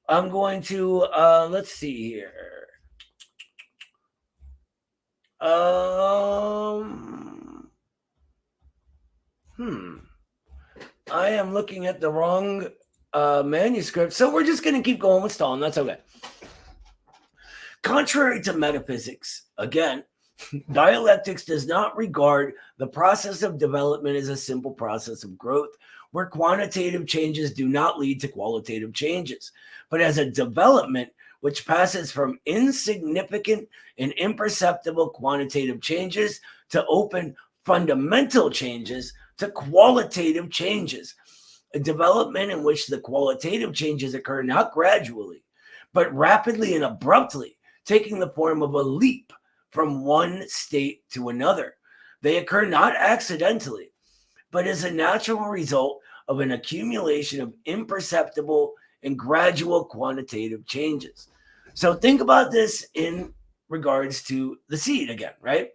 I'm going to, let's see here. I am looking at the wrong manuscript. So we're just going to keep going with Stalin. That's okay. Contrary to metaphysics, again, dialectics does not regard the process of development as a simple process of growth, where quantitative changes do not lead to qualitative changes, but as a development which passes from insignificant and imperceptible quantitative changes to open fundamental changes to qualitative changes. A development in which the qualitative changes occur not gradually, but rapidly and abruptly, taking the form of a leap from one state to another. They occur not accidentally, but as a natural result of an accumulation of imperceptible and gradual quantitative changes. So think about this in regards to the seed again, right?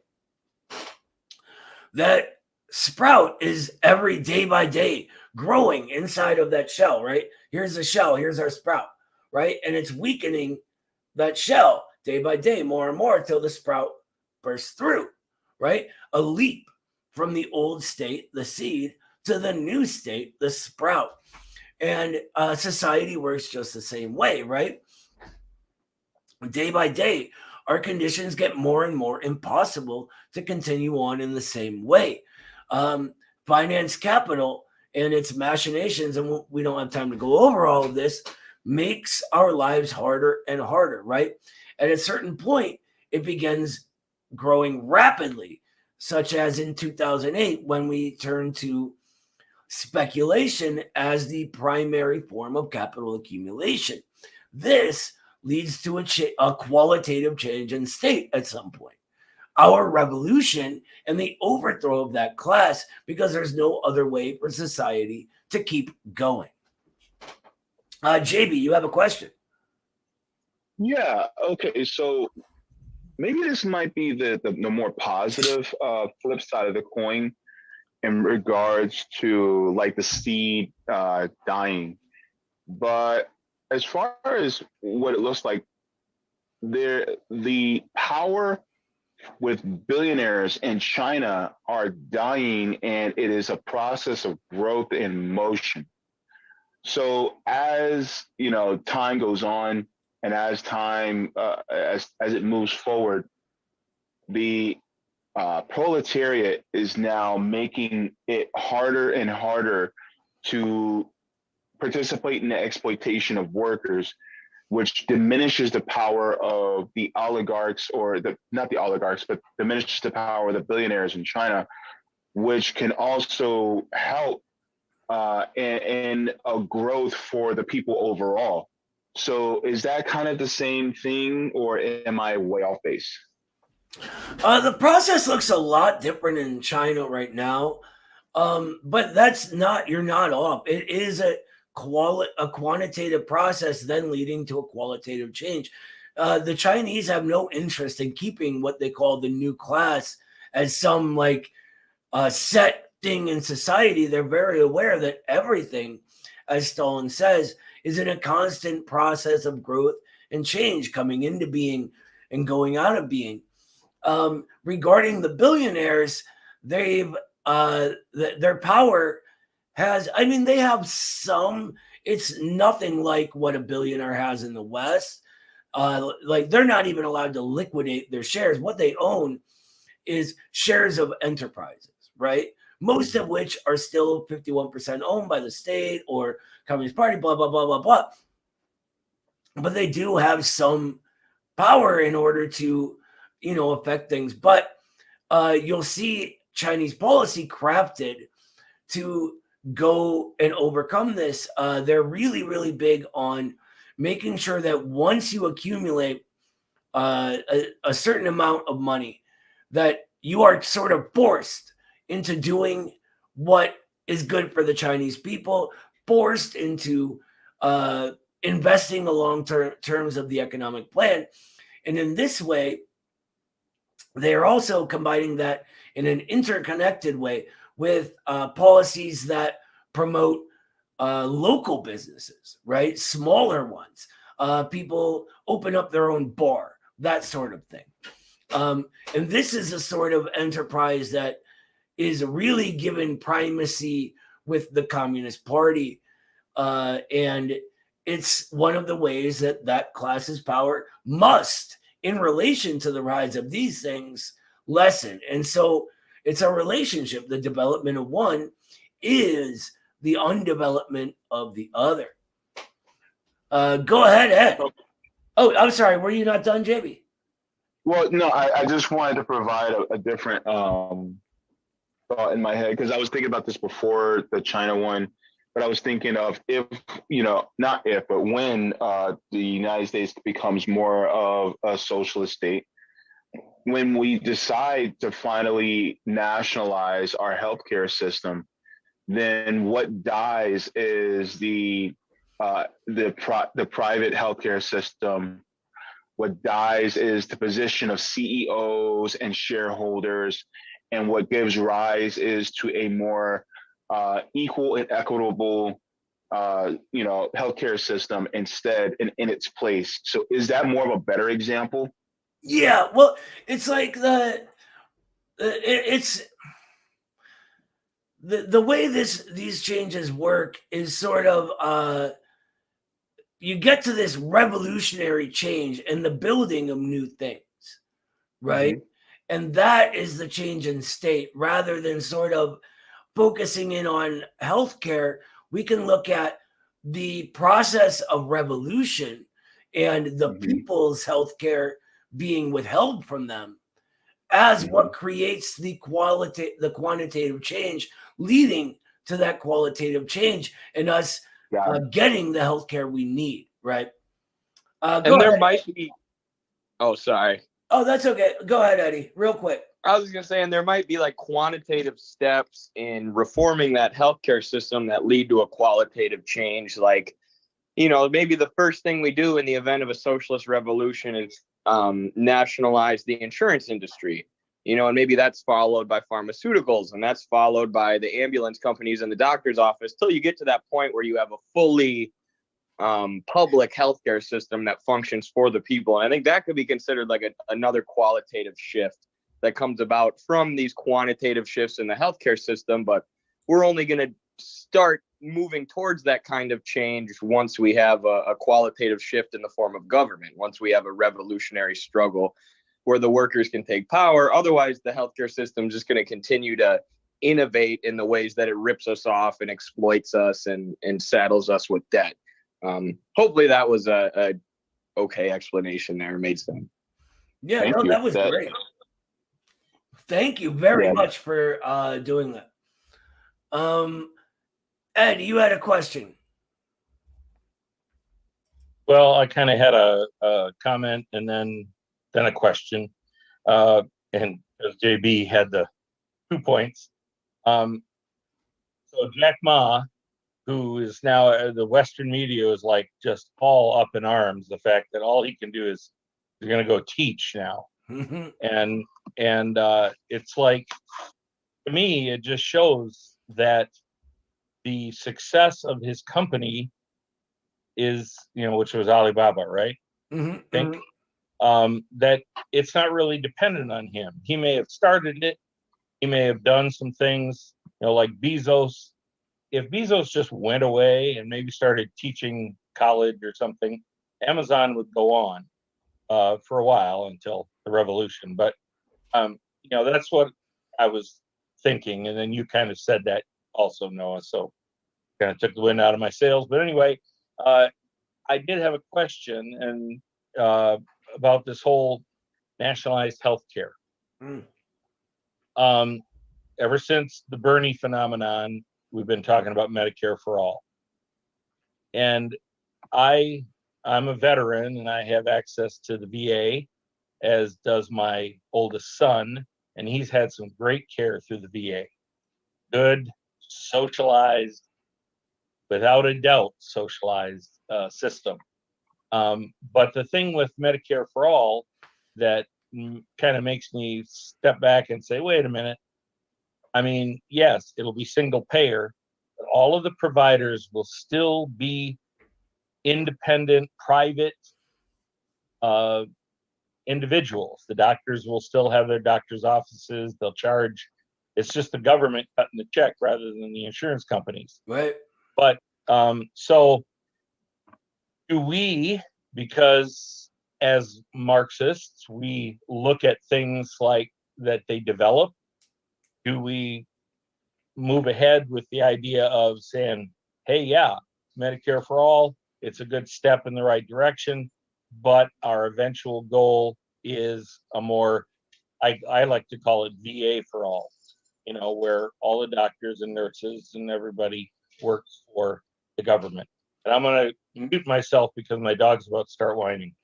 That sprout is every day by day growing inside of that shell, right? Here's the shell, here's our sprout, right? And it's weakening that shell day by day more and more until the sprout bursts through, right? A leap from the old state, the seed, to the new state, the sprout. And society works just the same way, right? Day by day, our conditions get more and more impossible to continue on in the same way. Finance capital and its machinations, and we don't have time to go over all of this, makes our lives harder and harder, right? At a certain point, it begins growing rapidly, such as in 2008 when we turned to speculation as the primary form of capital accumulation. This leads to a qualitative change in state at some point. Our revolution and the overthrow of that class, because there's no other way for society to keep going. JB, you have a question? Yeah. Okay. So maybe this might be the more positive flip side of the coin in regards to like the seed dying. But as far as what it looks like, the power with billionaires in China are dying, and it is a process of growth in motion. So as you know, time goes on, and as time as it moves forward, the proletariat is now making it harder and harder to participate in the exploitation of workers, which diminishes the power of the oligarchs, or the not the oligarchs, but diminishes the power of the billionaires in China, which can also help in a growth for the people overall. So is that kind of the same thing, or am I way off base? The process looks a lot different in China right now, but you're not off. It is a quantitative process, then leading to a qualitative change. The Chinese have no interest in keeping what they call the new class as some like set thing in society. They're very aware that everything, as Stalin says, is in a constant process of growth and change, coming into being and going out of being. Regarding the billionaires, their power they have some. It's nothing like what a billionaire has in the West. Like they're not even allowed to liquidate their shares. What they own is shares of enterprises, right? Most of which are still 51% owned by the state or Communist Party, blah, blah, blah, blah, blah. But they do have some power in order to, affect things. But you'll see Chinese policy crafted to go and overcome this. They're really, really big on making sure that once you accumulate a certain amount of money, that you are sort of forced into doing what is good for the Chinese people, forced into investing along terms of the economic plan. And in this way, they are also combining that in an interconnected way with policies that promote local businesses, right? Smaller ones. People open up their own bar, that sort of thing. And this is a sort of enterprise that is really given primacy with the Communist Party. And it's one of the ways that class's power must, in relation to the rise of these things, lessen. And so it's a relationship. The development of one is the undevelopment of the other. Go ahead, Ed. Oh, I'm sorry. Were you not done, JB? Well, no, I just wanted to provide a different thought in my head, because I was thinking about this before the China one, but I was thinking of if, not if, but when the United States becomes more of a socialist state, when we decide to finally nationalize our healthcare system, then what dies is the private healthcare system. What dies is the position of CEOs and shareholders, and what gives rise is to a more equal and equitable, healthcare system instead in its place. So, is that more of a better example? Yeah, well, it's like it's the way these changes work is sort of you get to this revolutionary change and the building of new things, right? Mm-hmm. And that is the change in state, rather than sort of focusing in on healthcare. We can look at the process of revolution and the people's healthcare being withheld from them as what creates the quantitative change leading to that qualitative change and us getting the healthcare we need, right? And there might be, oh, sorry. Oh, that's okay. Go ahead, Eddie, real quick. I was going to say, and there might be like quantitative steps in reforming that healthcare system that lead to a qualitative change. Like, you know, maybe the first thing we do in the event of a socialist revolution is nationalize the insurance industry, you know, and maybe that's followed by pharmaceuticals, and that's followed by the ambulance companies and the doctor's office, till you get to that point where you have a fully public healthcare system that functions for the people. And I think that could be considered like another qualitative shift that comes about from these quantitative shifts in the healthcare system. But we're only going to start moving towards that kind of change once we have a qualitative shift in the form of government, once we have a revolutionary struggle where the workers can take power. Otherwise, the healthcare system is just going to continue to innovate in the ways that it rips us off and exploits us and saddles us with debt. Hopefully that was a okay explanation there. Made sense. Yeah, no, that was great. Thank you very much for doing that. Ed, you had a question. Well, I kind of had a comment and then a question. And as JB had the 2 points. So Jack Ma, who is now the Western media is like just all up in arms. The fact that all he can do is he's going to go teach now. And it's like, to me, it just shows that the success of his company is, you know, which was Alibaba, right? I think that it's not really dependent on him. He may have started it. He may have done some things, you know, like Bezos. If Bezos just went away and maybe started teaching college or something, Amazon would go on for a while until the revolution. But, you know, that's what I was thinking. And then you kind of said that also, Noah. So kind of took the wind out of my sails. But anyway, I did have a question and about this whole nationalized healthcare. Ever since the Bernie phenomenon, we've been talking about Medicare for all. And I'm a veteran and I have access to the VA, as does my oldest son, and he's had some great care through the VA. Good, socialized, without a doubt, socialized system. But the thing with Medicare for all that kind of makes me step back and say, wait a minute. I mean, yes, it'll be single payer, but all of the providers will still be independent, private individuals. The doctors will still have their doctor's offices. They'll charge. It's just the government cutting the check rather than the insurance companies. Right. But so do we, because as Marxists, we look at things like that they develop. Do we move ahead with the idea of saying, hey, yeah, Medicare for all, it's a good step in the right direction, but our eventual goal is a more, I like to call it VA for all, you know, where all the doctors and nurses and everybody works for the government. And I'm going to mute myself because my dog's about to start whining.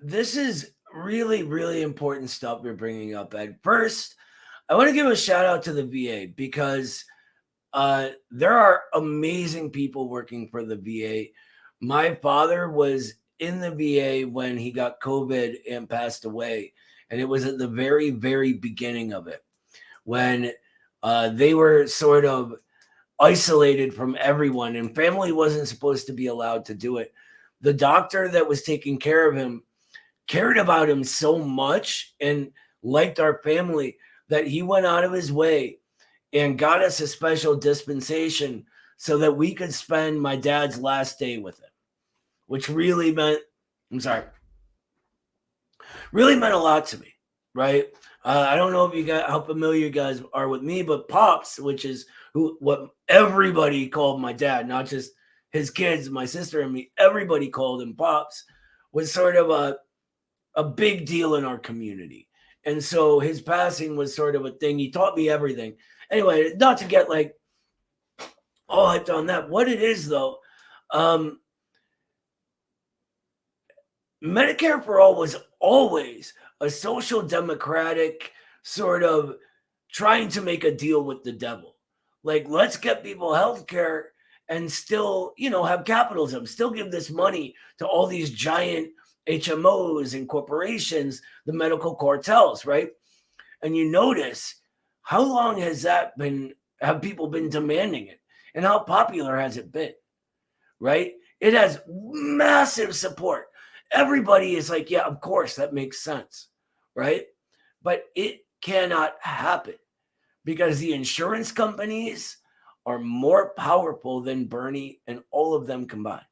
This is really, really important stuff you're bringing up, Ed. First, I want to give a shout out to the VA because there are amazing people working for the VA. My father was in the VA when he got COVID and passed away. And it was at the very, very beginning of it when they were sort of isolated from everyone and family wasn't supposed to be allowed to do it. The doctor that was taking care of him cared about him so much and liked our family that he went out of his way and got us a special dispensation so that we could spend my dad's last day with him, which really meant, really meant a lot to me, right? I don't know if you guys, how familiar you guys are with me, but Pops, which is what everybody called my dad, not just his kids, my sister and me, everybody called him Pops, was sort of a big deal in our community. And so his passing was sort of a thing. He taught me everything. Anyway, not to get like all hyped on that. What it is, though, Medicare for All was always a social democratic sort of trying to make a deal with the devil. Like, let's get people health care and still, have capitalism, still give this money to all these giant HMOs and corporations, the medical cartels, right? And you notice, how long have people been demanding it? And how popular has it been, right? It has massive support. Everybody is like, yeah, of course, that makes sense, right? But it cannot happen because the insurance companies are more powerful than Bernie and all of them combined.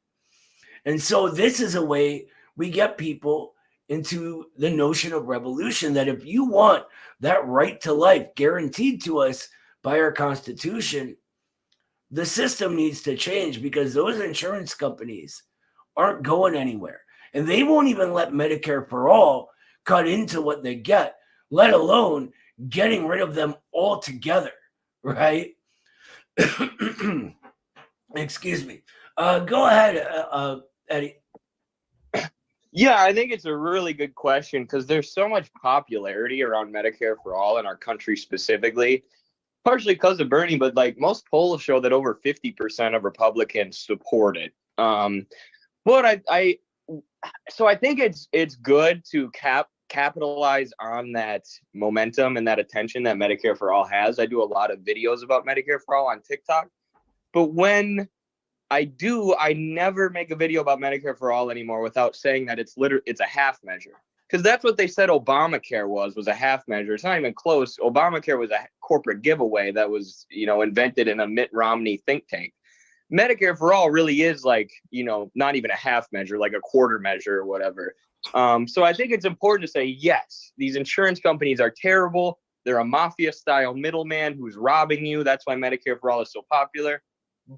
And so this is a way we get people into the notion of revolution, that if you want that right to life guaranteed to us by our Constitution, the system needs to change, because those insurance companies aren't going anywhere. And they won't even let Medicare for All cut into what they get, let alone getting rid of them altogether, right? Excuse me. Go ahead, Eddie. Yeah, I think it's a really good question because there's so much popularity around Medicare for All in our country specifically, partially because of Bernie, but like most polls show that over 50% of Republicans support it. But so I think it's good to capitalize on that momentum and that attention that Medicare for All has. I do a lot of videos about Medicare for All on TikTok, but when I never make a video about Medicare for All anymore without saying that it's a half measure. Because that's what they said Obamacare was a half measure. It's not even close. Obamacare was a corporate giveaway that was, invented in a Mitt Romney think tank. Medicare for All really is like, not even a half measure, like a quarter measure or whatever. So I think it's important to say, yes, these insurance companies are terrible. They're a mafia style middleman who's robbing you. That's why Medicare for All is so popular.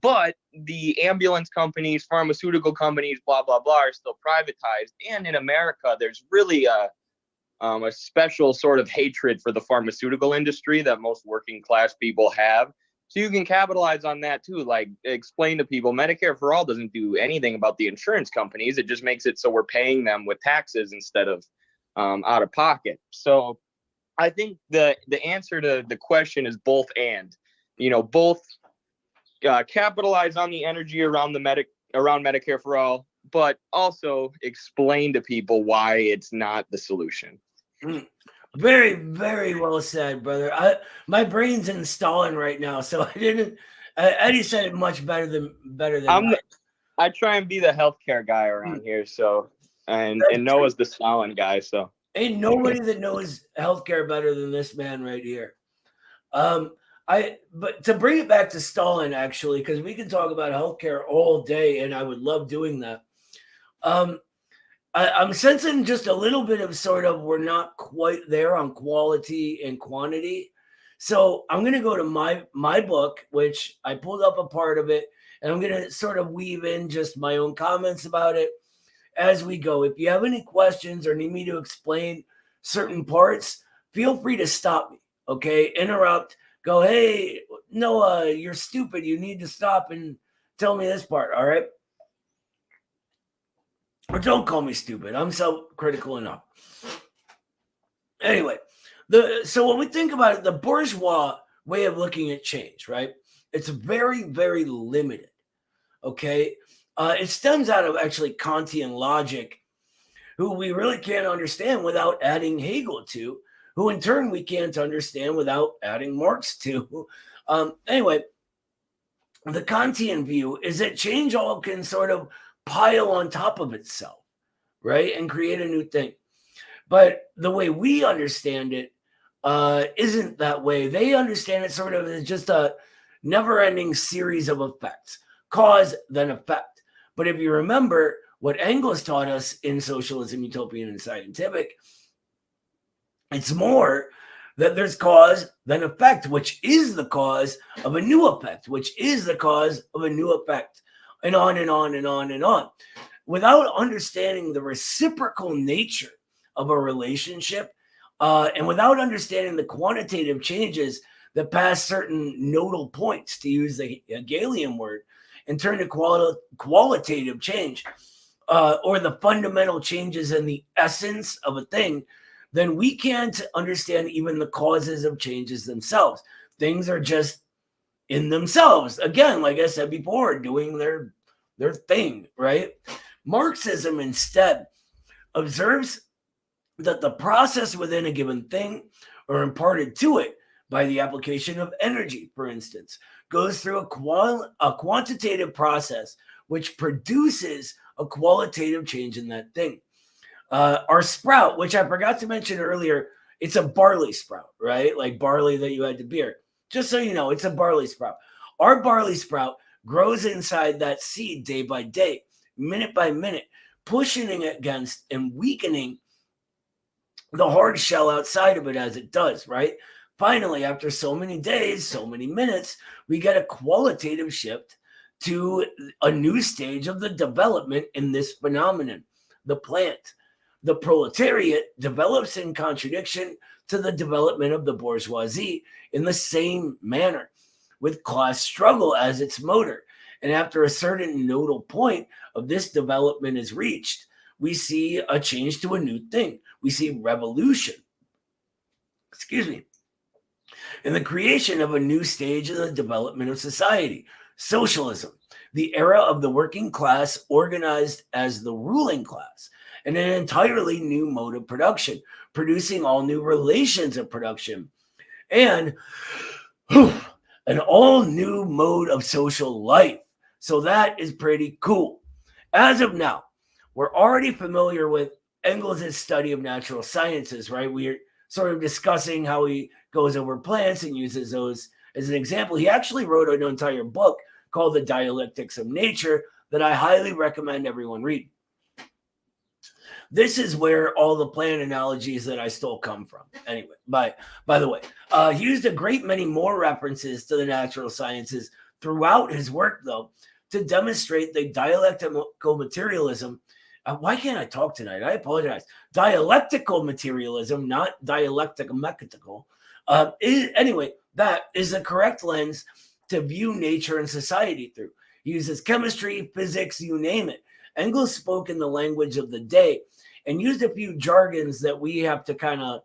But the ambulance companies, pharmaceutical companies, blah, blah, blah, are still privatized. And in America, there's really a special sort of hatred for the pharmaceutical industry that most working class people have. So you can capitalize on that too. Like, explain to people, Medicare for All doesn't do anything about the insurance companies. It just makes it so we're paying them with taxes instead of out of pocket. So I think the answer to the question is both and. Both capitalize on the energy around Medicare for All, but also explain to people why it's not the solution. Very, very well said, brother. My brain's in Stalin right now, so I didn't. Eddie said it much better than I try and be the healthcare guy around here, so and Noah's the Stalin guy, so ain't nobody that knows healthcare better than this man right here. But to bring it back to Stalin, actually, because we can talk about healthcare all day, and I would love doing that. I'm sensing just a little bit of sort of we're not quite there on quality and quantity. So I'm going to go to my book, which I pulled up a part of it, and I'm going to sort of weave in just my own comments about it as we go. If you have any questions or need me to explain certain parts, feel free to stop me, okay? Interrupt. Go, hey, Noah, you're stupid. You need to stop and tell me this part, all right? Or don't call me stupid. I'm self-critical enough. Anyway, so when we think about it, the bourgeois way of looking at change, right? It's very, very limited, okay? It stems out of actually Kantian logic, who we really can't understand without adding Hegel to, who in turn we can't understand without adding Marx to. Anyway, the Kantian view is that change all can sort of pile on top of itself, right? And create a new thing. But the way we understand it isn't that way. They understand it sort of as just a never-ending series of effects, cause then effect. But if you remember what Engels taught us in Socialism, Utopian, and Scientific, it's more that there's cause then effect, which is the cause of a new effect, which is the cause of a new effect, and on and on and on and on. Without understanding the reciprocal nature of a relationship, and without understanding the quantitative changes that pass certain nodal points, to use the Hegelian word, and turn to qualitative change, or the fundamental changes in the essence of a thing, then we can't understand even the causes of changes themselves. Things are just in themselves, again, like I said before, doing their thing, right? Marxism instead observes that the process within a given thing, or imparted to it by the application of energy, for instance, goes through a quantitative process which produces a qualitative change in that thing. Our sprout, which I forgot to mention earlier, it's a barley sprout, right? Like barley that you had to beer. Just so you know, it's a barley sprout. Our barley sprout grows inside that seed day by day, minute by minute, pushing against and weakening the hard shell outside of it as it does, right? Finally, after so many days, so many minutes, we get a qualitative shift to a new stage of the development in this phenomenon, the plant. The proletariat develops in contradiction to the development of the bourgeoisie in the same manner, with class struggle as its motor. And after a certain nodal point of this development is reached, we see a change to a new thing. We see revolution. In the creation of a new stage in the development of society, socialism, the era of the working class organized as the ruling class, and an entirely new mode of production, producing all new relations of production, and an all new mode of social life. So that is pretty cool. As of now, we're already familiar with Engels' study of natural sciences, right? We're sort of discussing how he goes over plants and uses those as an example. He actually wrote an entire book called The Dialectics of Nature that I highly recommend everyone read. This is where all the plant analogies that I stole come from. Anyway, by the way, he used a great many more references to the natural sciences throughout his work, though, to demonstrate the dialectical materialism. Why can't I talk tonight? I apologize. Dialectical materialism, not dialectical. Anyway, that is the correct lens to view nature and society through. He uses chemistry, physics, you name it. Engels spoke in the language of the day and used a few jargons that we have to kind of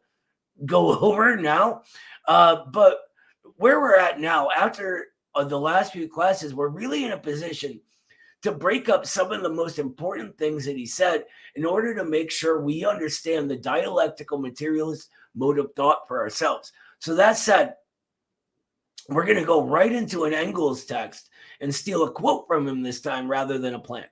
go over now. But where we're at now, after the last few classes, we're really in a position to break up some of the most important things that he said in order to make sure we understand the dialectical materialist mode of thought for ourselves. So that said, we're going to go right into an Engels text and steal a quote from him this time rather than a plant.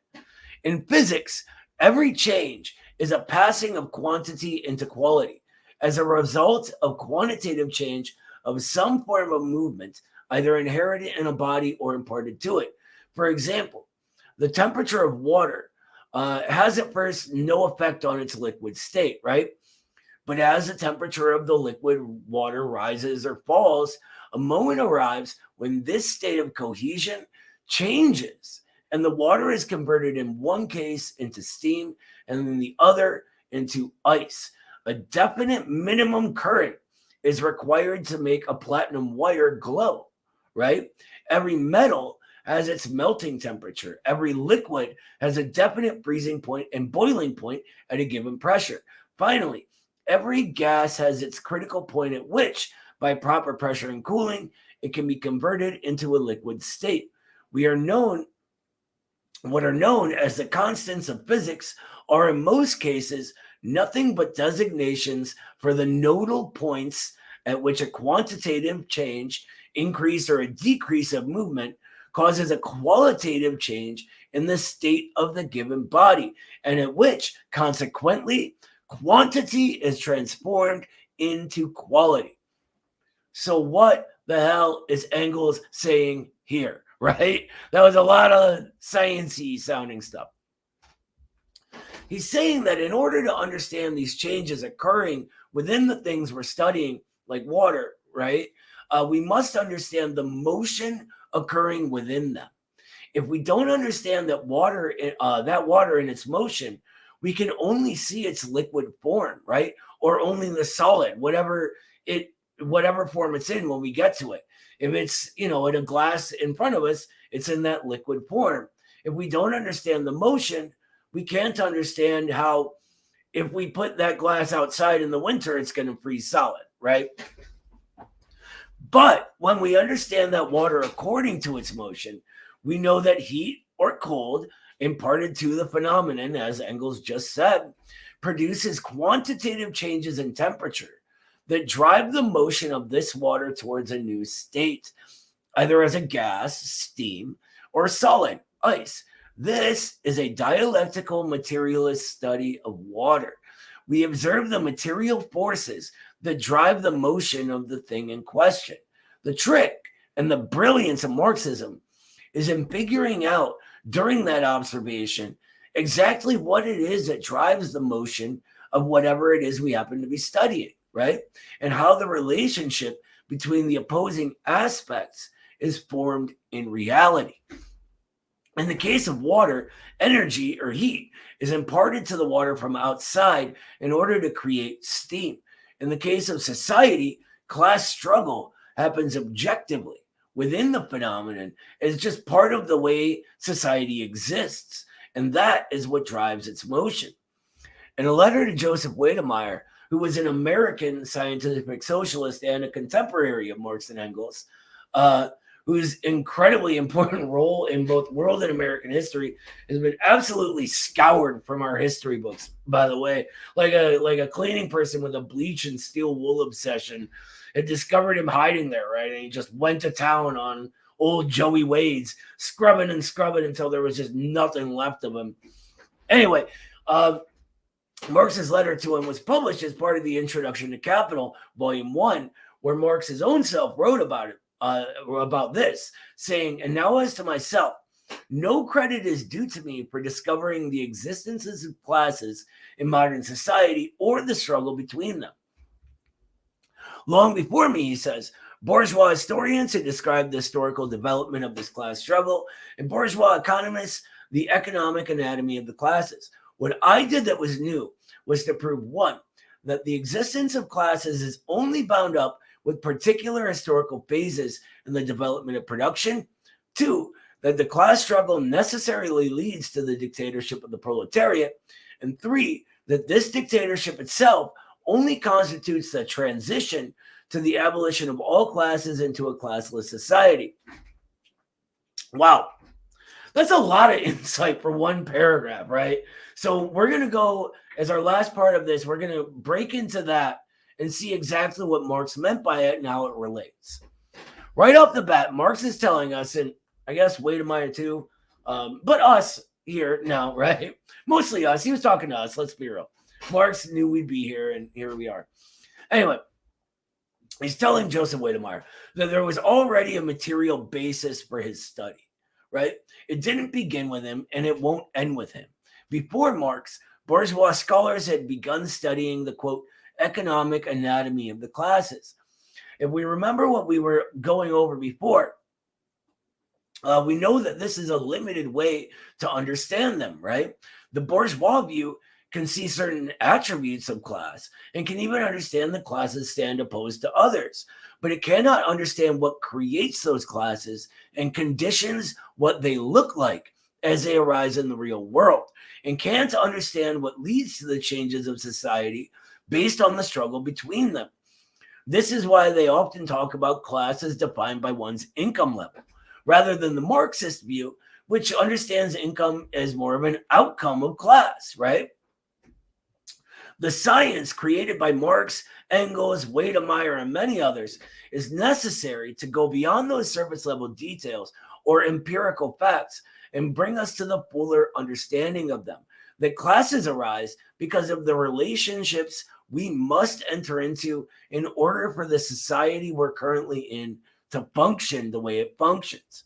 In physics, every change is a passing of quantity into quality as a result of quantitative change of some form of movement, either inherited in a body or imparted to it. For example, the temperature of water has at first no effect on its liquid state, right? But as the temperature of the liquid water rises or falls, a moment arrives when this state of cohesion changes and the water is converted in one case into steam and in the other into ice. A definite minimum current is required to make a platinum wire glow, right? Every metal has its melting temperature. Every liquid has a definite freezing point and boiling point at a given pressure. Finally, every gas has its critical point at which, by proper pressure and cooling, it can be converted into a liquid state. What are known as the constants of physics are in most cases nothing but designations for the nodal points at which a quantitative change, increase or a decrease of movement, causes a qualitative change in the state of the given body, and at which, consequently, quantity is transformed into quality. So what the hell is Engels saying here, right? That was a lot of sciencey sounding stuff. He's saying that in order to understand these changes occurring within the things we're studying, like water, right, we must understand the motion occurring within them. If we don't understand that water in its motion, we can only see its liquid form, right? Or only the solid, whatever it whatever form it's in when we get to it. If it's, in a glass in front of us, it's in that liquid form. If we don't understand the motion, we can't understand how, if we put that glass outside in the winter, it's going to freeze solid, right? But when we understand that water according to its motion, we know that heat or cold imparted to the phenomenon, as Engels just said, produces quantitative changes in temperature that drive the motion of this water towards a new state, either as a gas, steam, or solid, ice. This is a dialectical materialist study of water. We observe the material forces that drive the motion of the thing in question. The trick and the brilliance of Marxism is in figuring out during that observation exactly what it is that drives the motion of whatever it is we happen to be studying, right? And how the relationship between the opposing aspects is formed in reality. In the case of water, energy or heat is imparted to the water from outside in order to create steam. In the case of society, class struggle happens objectively within the phenomenon. It's just part of the way society exists, and that is what drives its motion. In a letter to Joseph Wedemeyer, who was an American scientific socialist and a contemporary of Marx and Engels, whose incredibly important role in both world and American history has been absolutely scoured from our history books, by the way. Like a cleaning person with a bleach and steel wool obsession had discovered him hiding there, right? And he just went to town on old Joey Wade's, scrubbing and scrubbing until there was just nothing left of him. Anyway, Marx's letter to him was published as part of the Introduction to Capital, Volume 1, where Marx's own self wrote about it. About this, saying, "And now as to myself, no credit is due to me for discovering the existences of classes in modern society or the struggle between them. Long before me," he says, "bourgeois historians had described the historical development of this class struggle, and bourgeois economists the economic anatomy of the classes. What I did that was new was to prove, one, that the existence of classes is only bound up with particular historical phases in the development of production. Two, that the class struggle necessarily leads to the dictatorship of the proletariat. And three, that this dictatorship itself only constitutes the transition to the abolition of all classes into a classless society." Wow. That's a lot of insight for one paragraph, right? So we're going to go, as our last part of this, we're going to break into that and see exactly what Marx meant by it and how it relates. Right off the bat, Marx is telling us, and I guess Wedemeyer too, but us here now, right? Mostly us. He was talking to us, let's be real. Marx knew we'd be here, and here we are. Anyway, he's telling Joseph Wedemeyer that there was already a material basis for his study, right? It didn't begin with him, and it won't end with him. Before Marx, bourgeois scholars had begun studying the, quote, economic anatomy of the classes. If we remember what we were going over before, we know that this is a limited way to understand them, right? The bourgeois view can see certain attributes of class and can even understand the classes stand opposed to others, but it cannot understand what creates those classes and conditions what they look like as they arise in the real world, and can't understand what leads to the changes of society based on the struggle between them. This is why they often talk about class as defined by one's income level, rather than the Marxist view, which understands income as more of an outcome of class, right? The science created by Marx, Engels, Wedemeyer, and many others is necessary to go beyond those surface level details or empirical facts and bring us to the fuller understanding of them. That classes arise because of the relationships we must enter into in order for the society we're currently in to function the way it functions.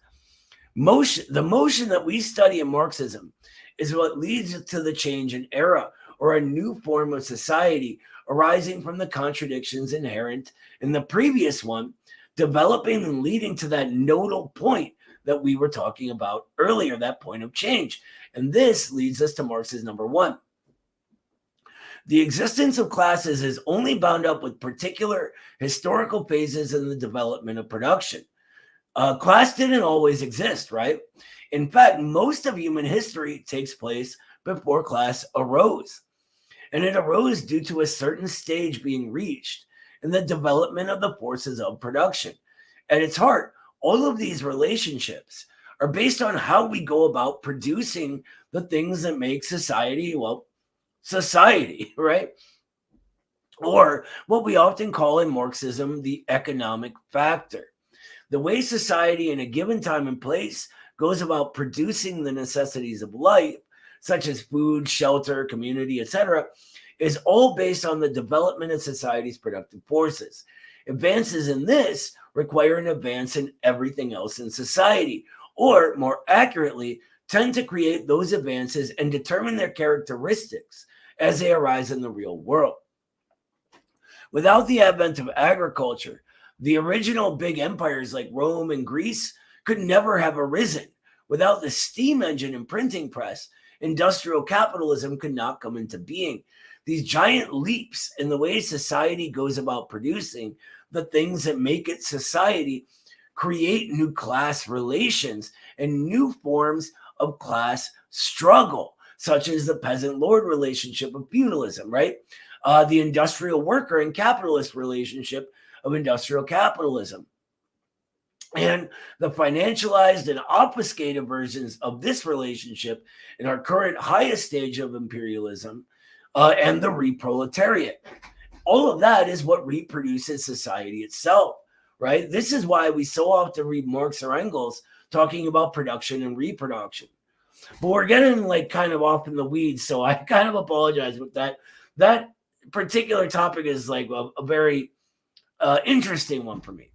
The motion that we study in Marxism is what leads to the change in era or a new form of society arising from the contradictions inherent in the previous one, developing and leading to that nodal point that we were talking about earlier, that point of change. And this leads us to Marx's number one. The existence of classes is only bound up with particular historical phases in the development of production. Class didn't always exist, right? In fact, most of human history takes place before class arose. And it arose due to a certain stage being reached in the development of the forces of production. At its heart, all of these relationships are based on how we go about producing the things that make society, well, society, right? Or what we often call in Marxism the economic factor. The way society in a given time and place goes about producing the necessities of life, such as food, shelter, community, etc., is all based on the development of society's productive forces. Advances in this require an advance in everything else in society, or more accurately, tend to create those advances and determine their characteristics as they arise in the real world. Without the advent of agriculture, the original big empires like Rome and Greece could never have arisen. Without the steam engine and printing press, industrial capitalism could not come into being. These giant leaps in the way society goes about producing the things that make it society create new class relations and new forms of class struggle, such as the peasant-lord relationship of feudalism, right? The industrial worker and capitalist relationship of industrial capitalism. And the financialized and obfuscated versions of this relationship in our current highest stage of imperialism and the reproletariat. All of that is what reproduces society itself, right? This is why we so often read Marx or Engels talking about production and reproduction. But we're getting like kind of off in the weeds, so I kind of apologize with that. That particular topic is like a very interesting one for me.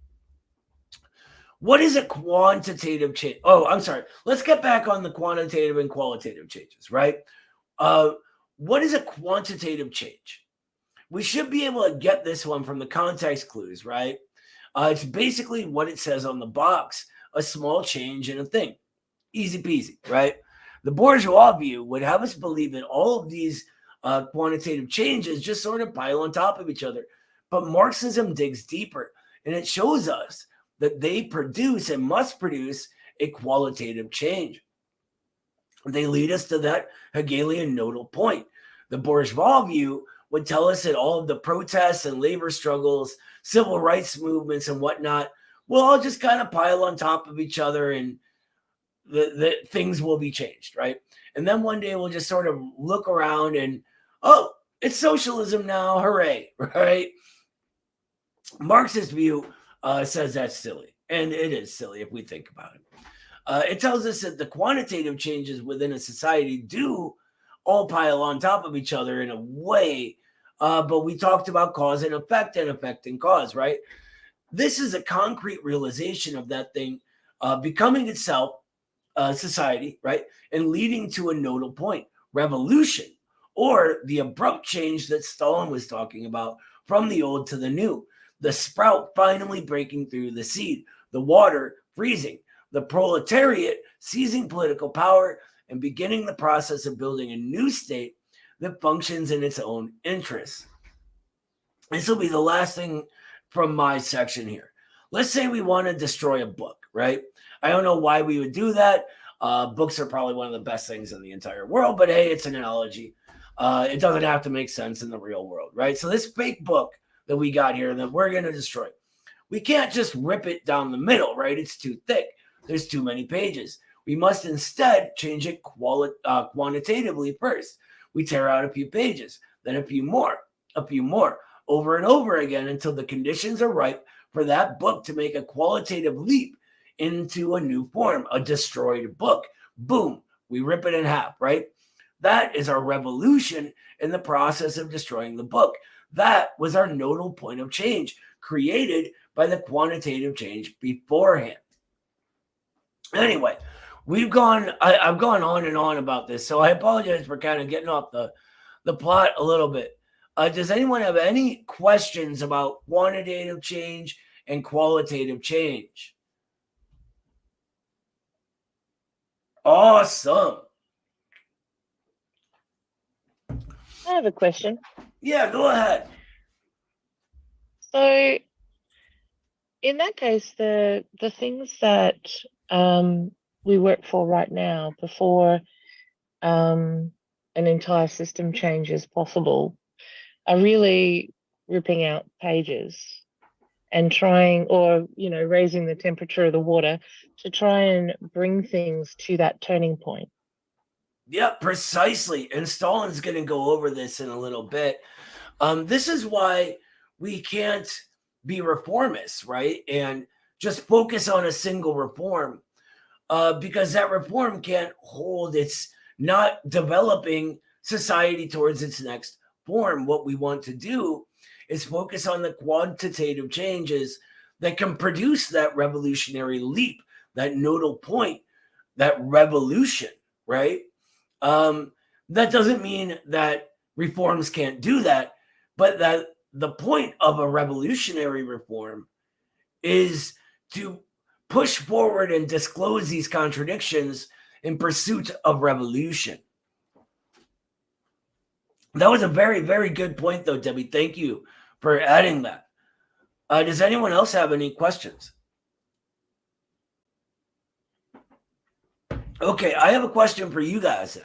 What is a quantitative change? Oh, I'm sorry. Let's get back on the quantitative and qualitative changes, right? What is a quantitative change? We should be able to get this one from the context clues, right? It's basically what it says on the box, a small change in a thing. Easy peasy, right? The bourgeois view would have us believe that all of these quantitative changes just sort of pile on top of each other. But Marxism digs deeper, and it shows us that they produce and must produce a qualitative change. They lead us to that Hegelian nodal point. The bourgeois view would tell us that all of the protests and labor struggles, civil rights movements and whatnot will all just kind of pile on top of each other and the things will be changed, right? And then one day we'll just sort of look around and, oh, it's socialism now, hooray, right? Marxist view says that's silly, and it is silly if we think about it. It tells us that the quantitative changes within a society do all pile on top of each other in a way, but we talked about cause and effect and cause, right? This is a concrete realization of that thing becoming itself society, right? And leading to a nodal point, revolution, or the abrupt change that Stalin was talking about from the old to the new. The sprout finally breaking through the seed, the water freezing, the proletariat seizing political power and beginning the process of building a new state that functions in its own interests. This will be the last thing from my section here. Let's say we want to destroy a book, right? I don't know why we would do that. Books are probably one of the best things in the entire world, but hey, it's an analogy. It doesn't have to make sense in the real world, right? So this fake book that we got here that we're going to destroy, we can't just rip it down the middle, right? It's too thick. There's too many pages. We must instead change it quantitatively first. We tear out a few pages, then a few more, over and over again until the conditions are ripe for that book to make a qualitative leap into a new form, a destroyed book. Boom, we rip it in half, right? That is our revolution in the process of destroying the book. That was our nodal point of change created by the quantitative change beforehand. Anyway, I've gone on and on about this, so I apologize for kind of getting off the plot a little bit. Does anyone have any questions about quantitative change and qualitative change? Awesome. I have a question. Yeah, go ahead. So, in that case, the things that we work for right now, before an entire system change is possible, are really ripping out pages and trying, or raising the temperature of the water to try and bring things to that turning point. Yeah, precisely. And Stalin's going to go over this in a little bit. This is why we can't be reformists, right? And just focus on a single reform, because that reform can't hold. It's not developing society towards its next form. What we want to do is focus on the quantitative changes that can produce that revolutionary leap, that nodal point, that revolution, right? That doesn't mean that reforms can't do that, but that the point of a revolutionary reform is to push forward and disclose these contradictions in pursuit of revolution. That was a very, very good point, though, Debbie. Thank you for adding that. Does anyone else have any questions? Okay, I have a question for you guys then.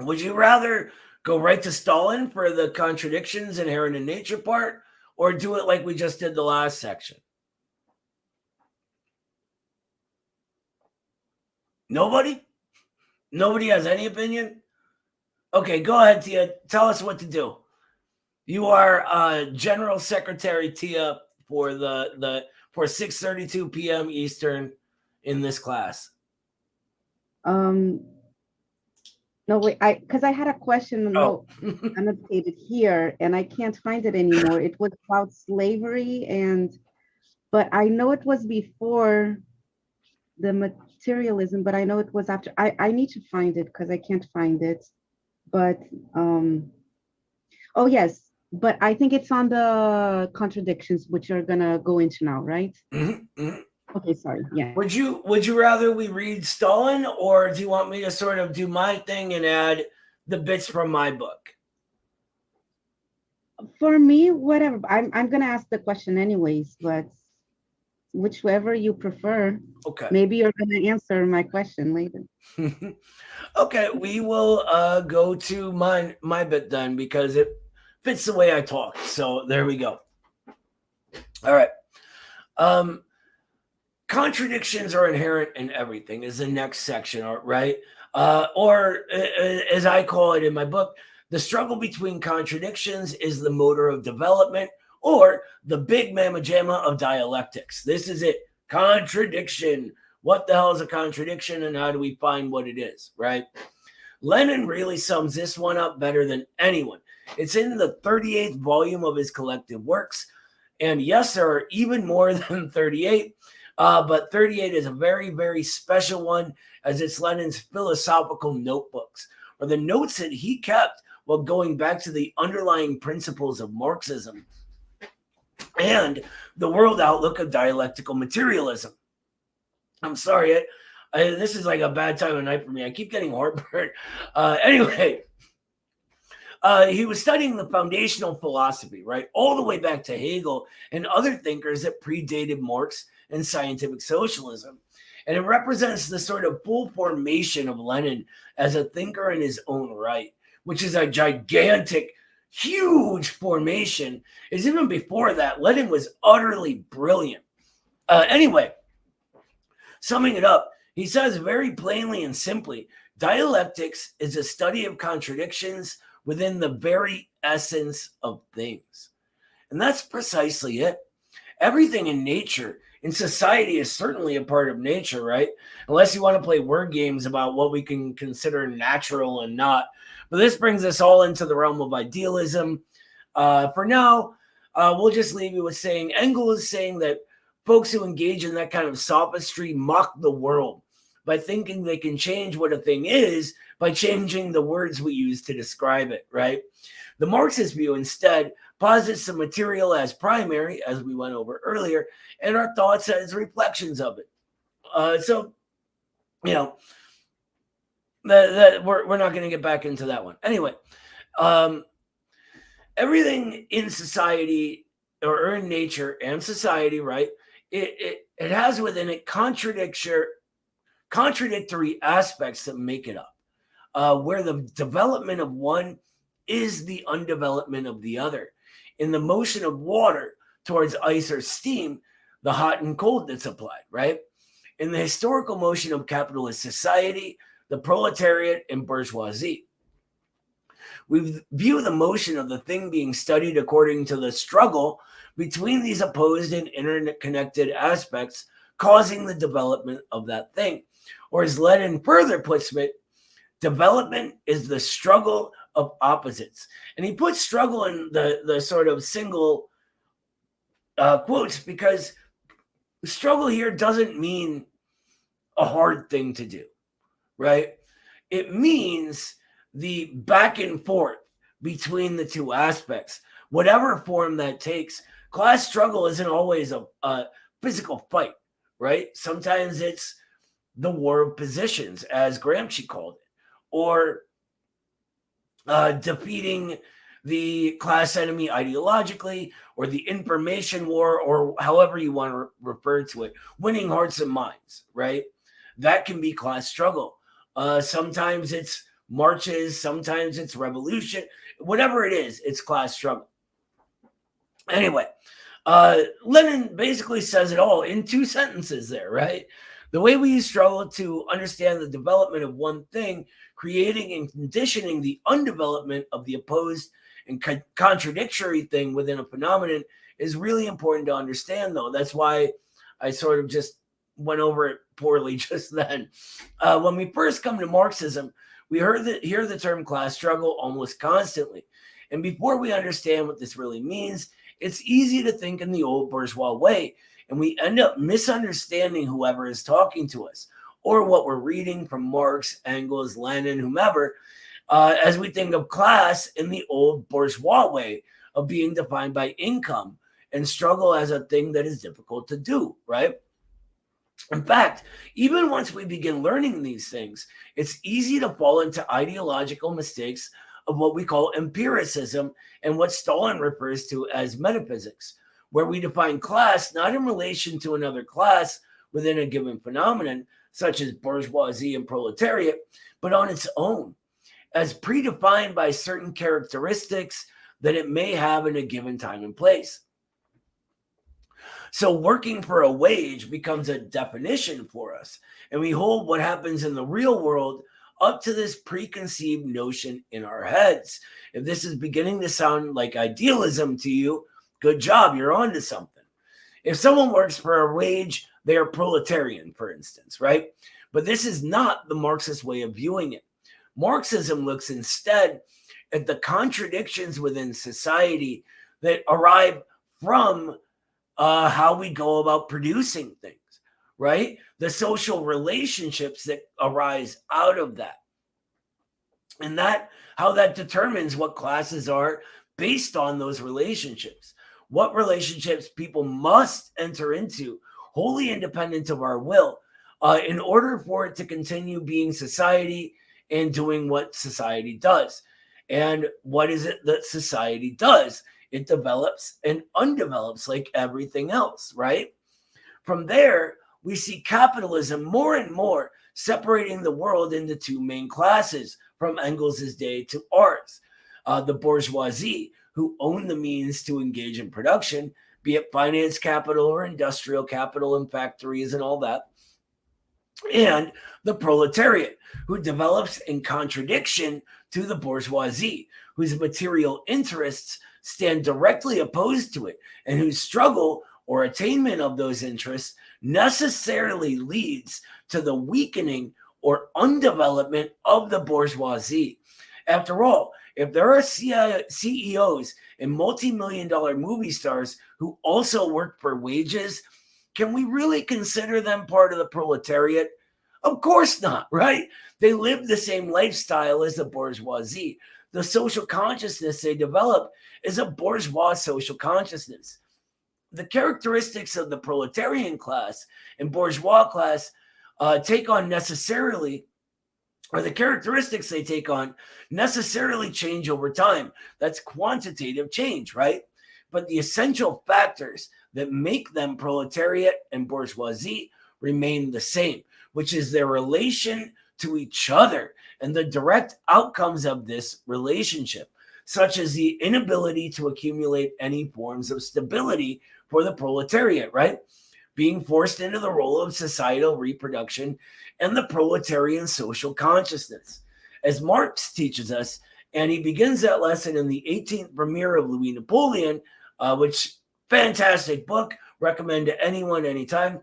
Would you rather go right to Stalin for the contradictions inherent in nature part, or do it like we just did the last section? Nobody? Nobody has any opinion? Okay, go ahead, Tia. Tell us what to do. You are General Secretary, Tia, for for 6:32 p.m. Eastern in this class. No, wait, because I had a question annotated here and I can't find it anymore. It was about slavery, but I know it was before the materialism, but I know it was after. I need to find it because I can't find it. But oh yes, but I think it's on the contradictions, which you're gonna go into now, right? Okay, sorry. Yeah. Would you rather we read Stalin, or do you want me to sort of do my thing and add the bits from my book? For me, whatever. I'm gonna ask the question anyways, but whichever you prefer. Okay. Maybe you're gonna answer my question later. Okay, we will go to my bit then, because it fits the way I talk. So there we go. All right. Contradictions are inherent in everything is the next section, right? Or as I call it in my book, the struggle between contradictions is the motor of development, or the big mamma jamma of dialectics. This is it. Contradiction. What the hell is a contradiction, and how do we find what it is, right? Lenin really sums this one up better than anyone. It's in the 38th volume of his collected works. And yes, there are even more than 38. But 38 is a very, very special one, as it's Lenin's philosophical notebooks, or the notes that he kept while going back to the underlying principles of Marxism and the world outlook of dialectical materialism. I'm sorry, this is like a bad time of night for me. I keep getting heartburn. Anyway, he was studying the foundational philosophy, right, all the way back to Hegel and other thinkers that predated Marx and scientific socialism. And it represents the sort of full formation of Lenin as a thinker in his own right, which is a gigantic, huge formation. Is even before that, Lenin was utterly brilliant. Anyway, summing it up, he says very plainly and simply, dialectics is a study of contradictions within the very essence of things. And that's precisely it. Everything in nature, in society, is certainly a part of nature, right? Unless you want to play word games about what we can consider natural and not. But this brings us all into the realm of idealism. For now, we'll just leave you with saying, Engels is saying that folks who engage in that kind of sophistry mock the world by thinking they can change what a thing is by changing the words we use to describe it, right? The Marxist view instead posits the material as primary, as we went over earlier, and our thoughts as reflections of it. So, you know, we're not going to get back into that one. Anyway, Everything in society or in nature and society, right? It has within it contradictory aspects that make it up, where the development of one is the undevelopment of the other. In the motion of water towards ice or steam, the hot and cold that's applied, right? In the historical motion of capitalist society, the proletariat and bourgeoisie. We view the motion of the thing being studied according to the struggle between these opposed and interconnected aspects causing the development of that thing. Or as Lenin further puts it, development is the struggle of opposites. And he puts struggle in the sort of single quotes because struggle here doesn't mean a hard thing to do, right? It means the back and forth between the two aspects, whatever form that takes. Class struggle isn't always a physical fight, right? Sometimes it's the war of positions, as Gramsci called it, or defeating the class enemy ideologically, or the information war, or however you want to refer to it, winning hearts and minds, right? That can be class struggle. Sometimes it's marches, sometimes it's revolution, whatever it is, it's class struggle. Anyway, Lenin basically says it all in 2 sentences there, right? The way we struggle to understand the development of one thing, creating and conditioning the undevelopment of the opposed and contradictory thing within a phenomenon is really important to understand, though. That's why I sort of just went over it poorly just then. When we first come to Marxism, we hear the term class struggle almost constantly. And before we understand what this really means, it's easy to think in the old bourgeois way, and we end up misunderstanding whoever is talking to us or what we're reading from Marx, Engels, Lenin, whomever, as we think of class in the old bourgeois way of being defined by income and struggle as a thing that is difficult to do, right? In fact, even once we begin learning these things, it's easy to fall into ideological mistakes of what we call empiricism and what Stalin refers to as metaphysics, where we define class not in relation to another class within a given phenomenon, such as bourgeoisie and proletariat, but on its own, as predefined by certain characteristics that it may have in a given time and place. So working for a wage becomes a definition for us, and we hold what happens in the real world up to this preconceived notion in our heads. If this is beginning to sound like idealism to you, good job, you're onto something. If someone works for a wage, they are proletarian, for instance, right? But this is not the Marxist way of viewing it. Marxism looks instead at the contradictions within society that arrive from how we go about producing things, right? The social relationships that arise out of that. And that how that determines what classes are based on those relationships. What relationships people must enter into, wholly independent of our will, in order for it to continue being society and doing what society does. And what is it that society does? It develops and undevelops like everything else, right? From there, we see capitalism more and more separating the world into 2 main classes from Engels' day to ours. The bourgeoisie, who own the means to engage in production, be it finance capital or industrial capital and factories and all that. And the proletariat, who develops in contradiction to the bourgeoisie, whose material interests stand directly opposed to it, and whose struggle or attainment of those interests necessarily leads to the weakening or undevelopment of the bourgeoisie. After all, if there are CEOs and multi-million-dollar movie stars who also work for wages, can we really consider them part of the proletariat? Of course not, right? They live the same lifestyle as the bourgeoisie. The social consciousness they develop is a bourgeois social consciousness. The characteristics of the proletarian class and bourgeois class take on necessarily or the characteristics they take on necessarily change over time. That's quantitative change, right? But the essential factors that make them proletariat and bourgeoisie remain the same, which is their relation to each other and the direct outcomes of this relationship, such as the inability to accumulate any forms of stability for the proletariat, right? Being forced into the role of societal reproduction and the proletarian social consciousness. As Marx teaches us, and he begins that lesson in the 18th premiere of Louis Napoleon, which fantastic book, recommend to anyone, anytime.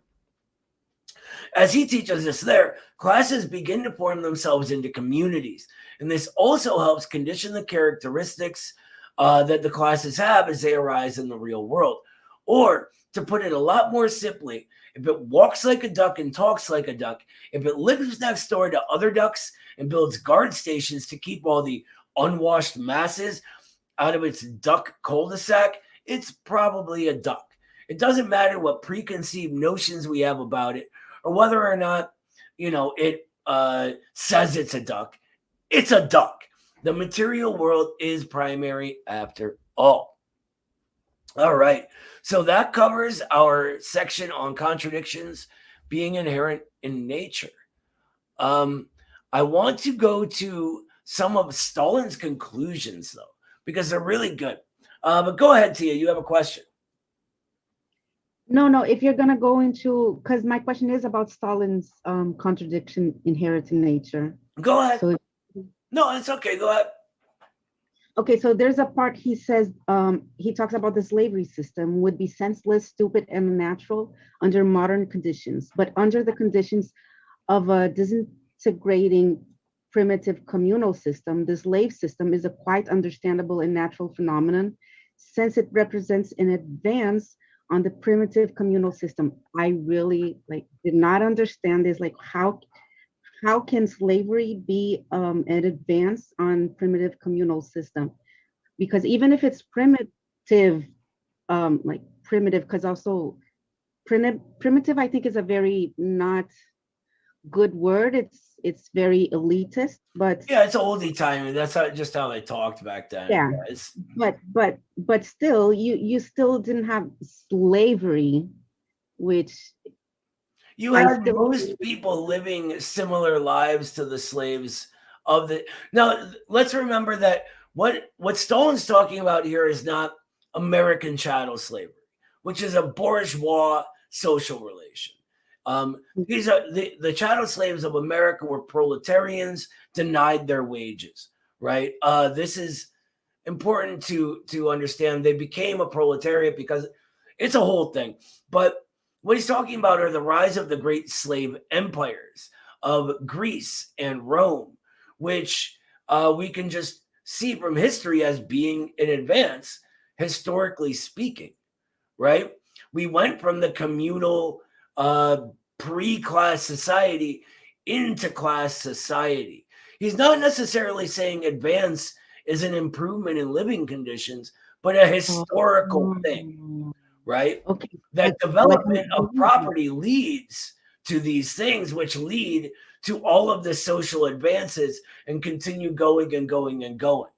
As he teaches us there, classes begin to form themselves into communities. And this also helps condition the characteristics that the classes have as they arise in the real world. Or, to put it a lot more simply, if it walks like a duck and talks like a duck, if it lives next door to other ducks and builds guard stations to keep all the unwashed masses out of its duck cul-de-sac, it's probably a duck. It doesn't matter what preconceived notions we have about it, or whether or not, it says it's a duck. It's a duck. The material world is primary after all. All right. So that covers our section on contradictions being inherent in nature. I want to go to some of Stalin's conclusions, though, because they're really good. But go ahead, Tia. You have a question. No, if you're going to go into, because my question is about Stalin's contradiction inherent in nature. Go ahead. So, no, it's okay. Go ahead. Okay, so there's a part he says, he talks about the slavery system would be senseless, stupid, and unnatural under modern conditions, but under the conditions of a disintegrating primitive communal system, the slave system is a quite understandable and natural phenomenon, since it represents an advance on the primitive communal system. I really did not understand this, how can slavery be an advance on primitive communal system? Because even if it's primitive, primitive, because also primitive, I think is a very not good word. It's very elitist, but yeah, it's oldie timey. That's just how they talked back then. Yeah, but still, you still didn't have slavery, which you had most people living similar lives to the slaves of the. Now, let's remember that what Stalin's talking about here is not American chattel slavery, which is a bourgeois social relation. These are the chattel slaves of America were proletarians denied their wages, right? This is important to understand. They became a proletariat because it's a whole thing. But what he's talking about are the rise of the great slave empires of Greece and Rome, which we can just see from history as being an advance, historically speaking, right? We went from the communal pre-class society into class society. He's not necessarily saying advance is an improvement in living conditions, but a historical thing, right? Okay. That development of property leads to these things, which lead to all of the social advances and continue going and going and going.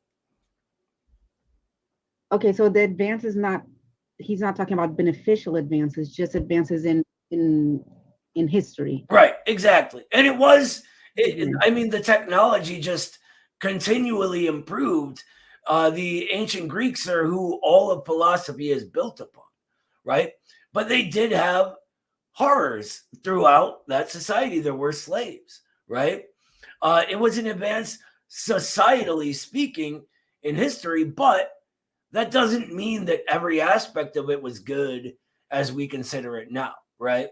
Okay, so the advance is not, he's not talking about beneficial advances, just advances in history. Right, exactly. And it was, I mean, the technology just continually improved. The ancient Greeks are who all of philosophy is built upon, right? But they did have horrors throughout that society. There were slaves, right? It was an advance, societally speaking, in history, but that doesn't mean that every aspect of it was good as we consider it now, right?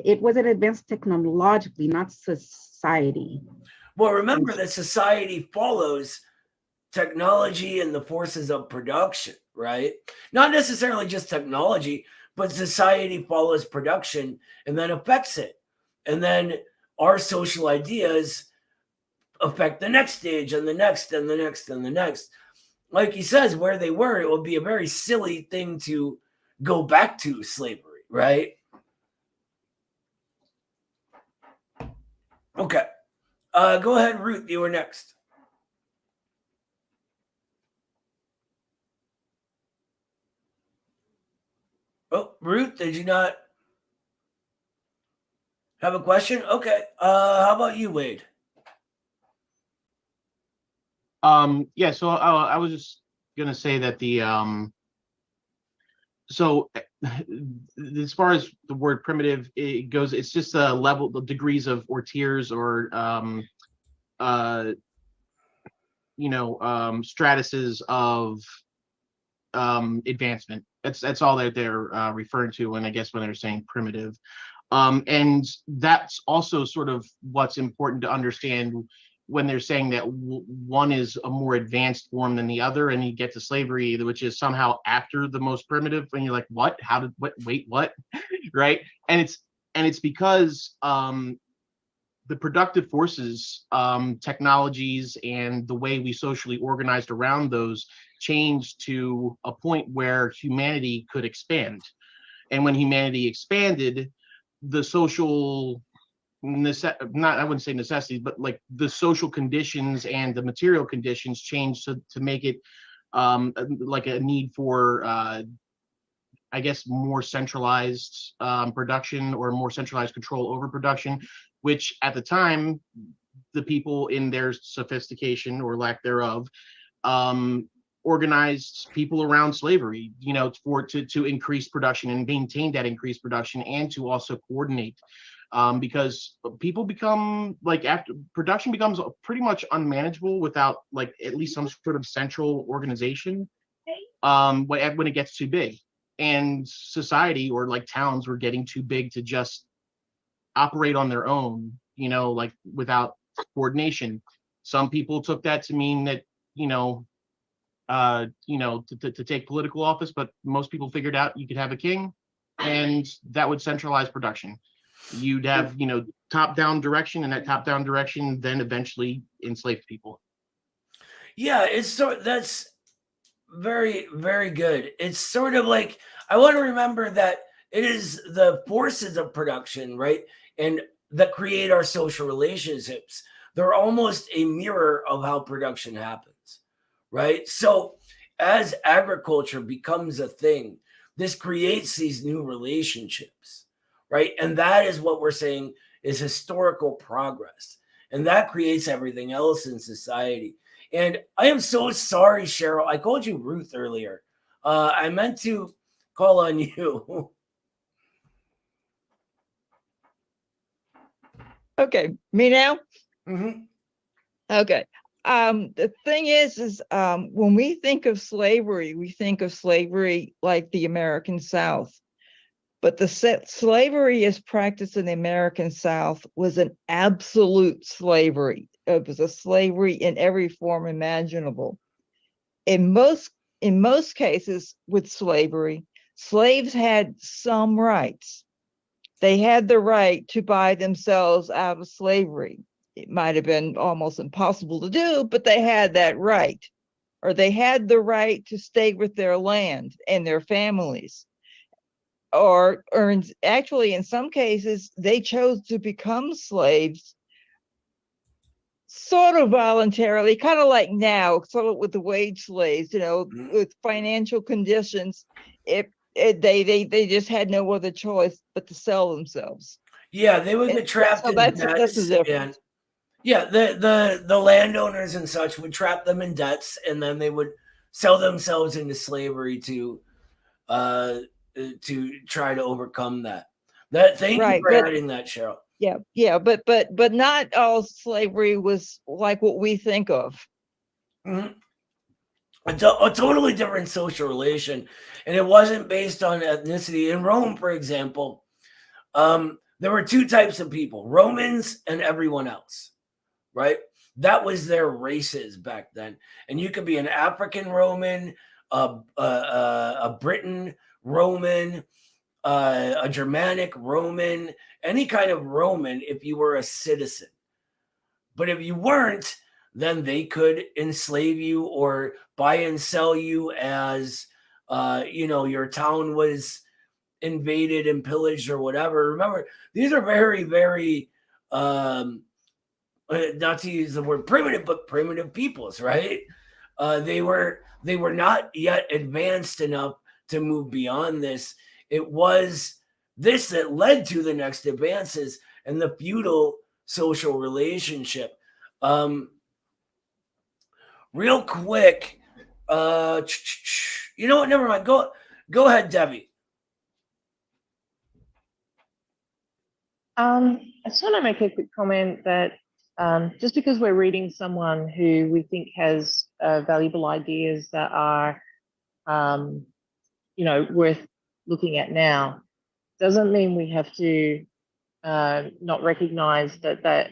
It was an advance technologically, not society. Well, remember that society follows technology and the forces of production, right? Not necessarily just technology, but society follows production and then affects it. And then our social ideas affect the next stage and the next and the next and the next. Like he says, where they were, it would be a very silly thing to go back to slavery, right? Okay. Go ahead, Ruth. You were next. Oh, Ruth, did you not have a question? Okay. How about you, Wade? Yeah, so I was just gonna say that so as far as the word primitive it goes, it's just a level, the degrees of or tiers or stratuses of advancement. That's all that they're referring to when, I guess, when they're saying primitive. And that's also sort of what's important to understand when they're saying that one is a more advanced form than the other, and you get to slavery, which is somehow after the most primitive, and you're like, what? How did what? Wait, what? Right? And it's because the productive forces, technologies, and the way we socially organized around those changed to a point where humanity could expand. And when humanity expanded, the social not, I wouldn't say necessities, but like the social conditions and the material conditions changed to make it like a need for I guess more centralized production or more centralized control over production, which at the time the people in their sophistication or lack thereof organized people around slavery, to increase production and maintain that increased production, and to also coordinate, because people become like, after production becomes pretty much unmanageable without like at least some sort of central organization, when it gets too big, and society or like towns were getting too big to just operate on their own, like without coordination. Some people took that to mean that, to take political office, but most people figured out you could have a king, and that would centralize production. You'd have, top-down direction, and that top-down direction then eventually enslaved people. Yeah, that's very, very good. It's sort of like, I want to remember that it is the forces of production, right? And that create our social relationships. They're almost a mirror of how production happens, right? So as agriculture becomes a thing, this creates these new relationships, right? And that is what we're saying is historical progress. And that creates everything else in society. And I am so sorry, Cheryl. I called you Ruth earlier. I meant to call on you. Okay, me now? Mm-hmm. Okay. The thing is when we think of slavery, we think of slavery like the American South. But the slavery as practiced in the American South was an absolute slavery. It was a slavery in every form imaginable. In most cases with slavery, slaves had some rights. They had the right to buy themselves out of slavery. It might have been almost impossible to do, but they had that right. Or they had the right to stay with their land and their families. Or actually, in some cases, they chose to become slaves sort of voluntarily, kind of like now, sort of with the wage slaves, with financial conditions. They just had no other choice but to sell themselves. Yeah, they would get trapped in that's debts. the difference. Yeah, the landowners and such would trap them in debts, and then they would sell themselves into slavery to try to overcome that. Thank you for adding that, Cheryl. Yeah, but not all slavery was like what we think of. Mm-hmm. A totally different social relation, and it wasn't based on ethnicity. In Rome, for example, there were two types of people: Romans and everyone else, right? That was their races back then. And you could be an African Roman, a Briton Roman, a Germanic Roman, any kind of Roman if you were a citizen. But if you weren't, then they could enslave you or buy and sell you as, your town was invaded and pillaged or whatever. Remember, these are very, very not to use the word primitive, but primitive peoples, right? They were not yet advanced enough to move beyond this. It was this that led to the next advances and the feudal social relationship. Real quick, you know what? Never mind. Go ahead, Debbie. I just want to make a quick comment that just because we're reading someone who we think has valuable ideas that are, worth looking at now, doesn't mean we have to not recognize that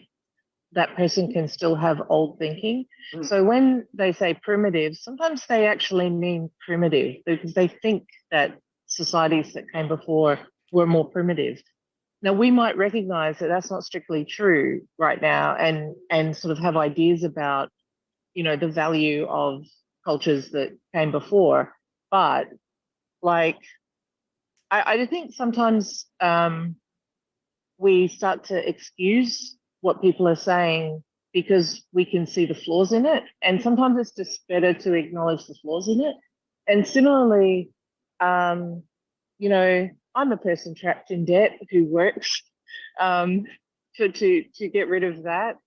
person can still have old thinking. So when they say primitive, sometimes they actually mean primitive because they think that societies that came before were more primitive. Now, we might recognize that that's not strictly true right now and sort of have ideas about, the value of cultures that came before. But like, I think sometimes we start to excuse what people are saying because we can see the flaws in it. And sometimes it's just better to acknowledge the flaws in it. And similarly, I'm a person trapped in debt who works to get rid of that.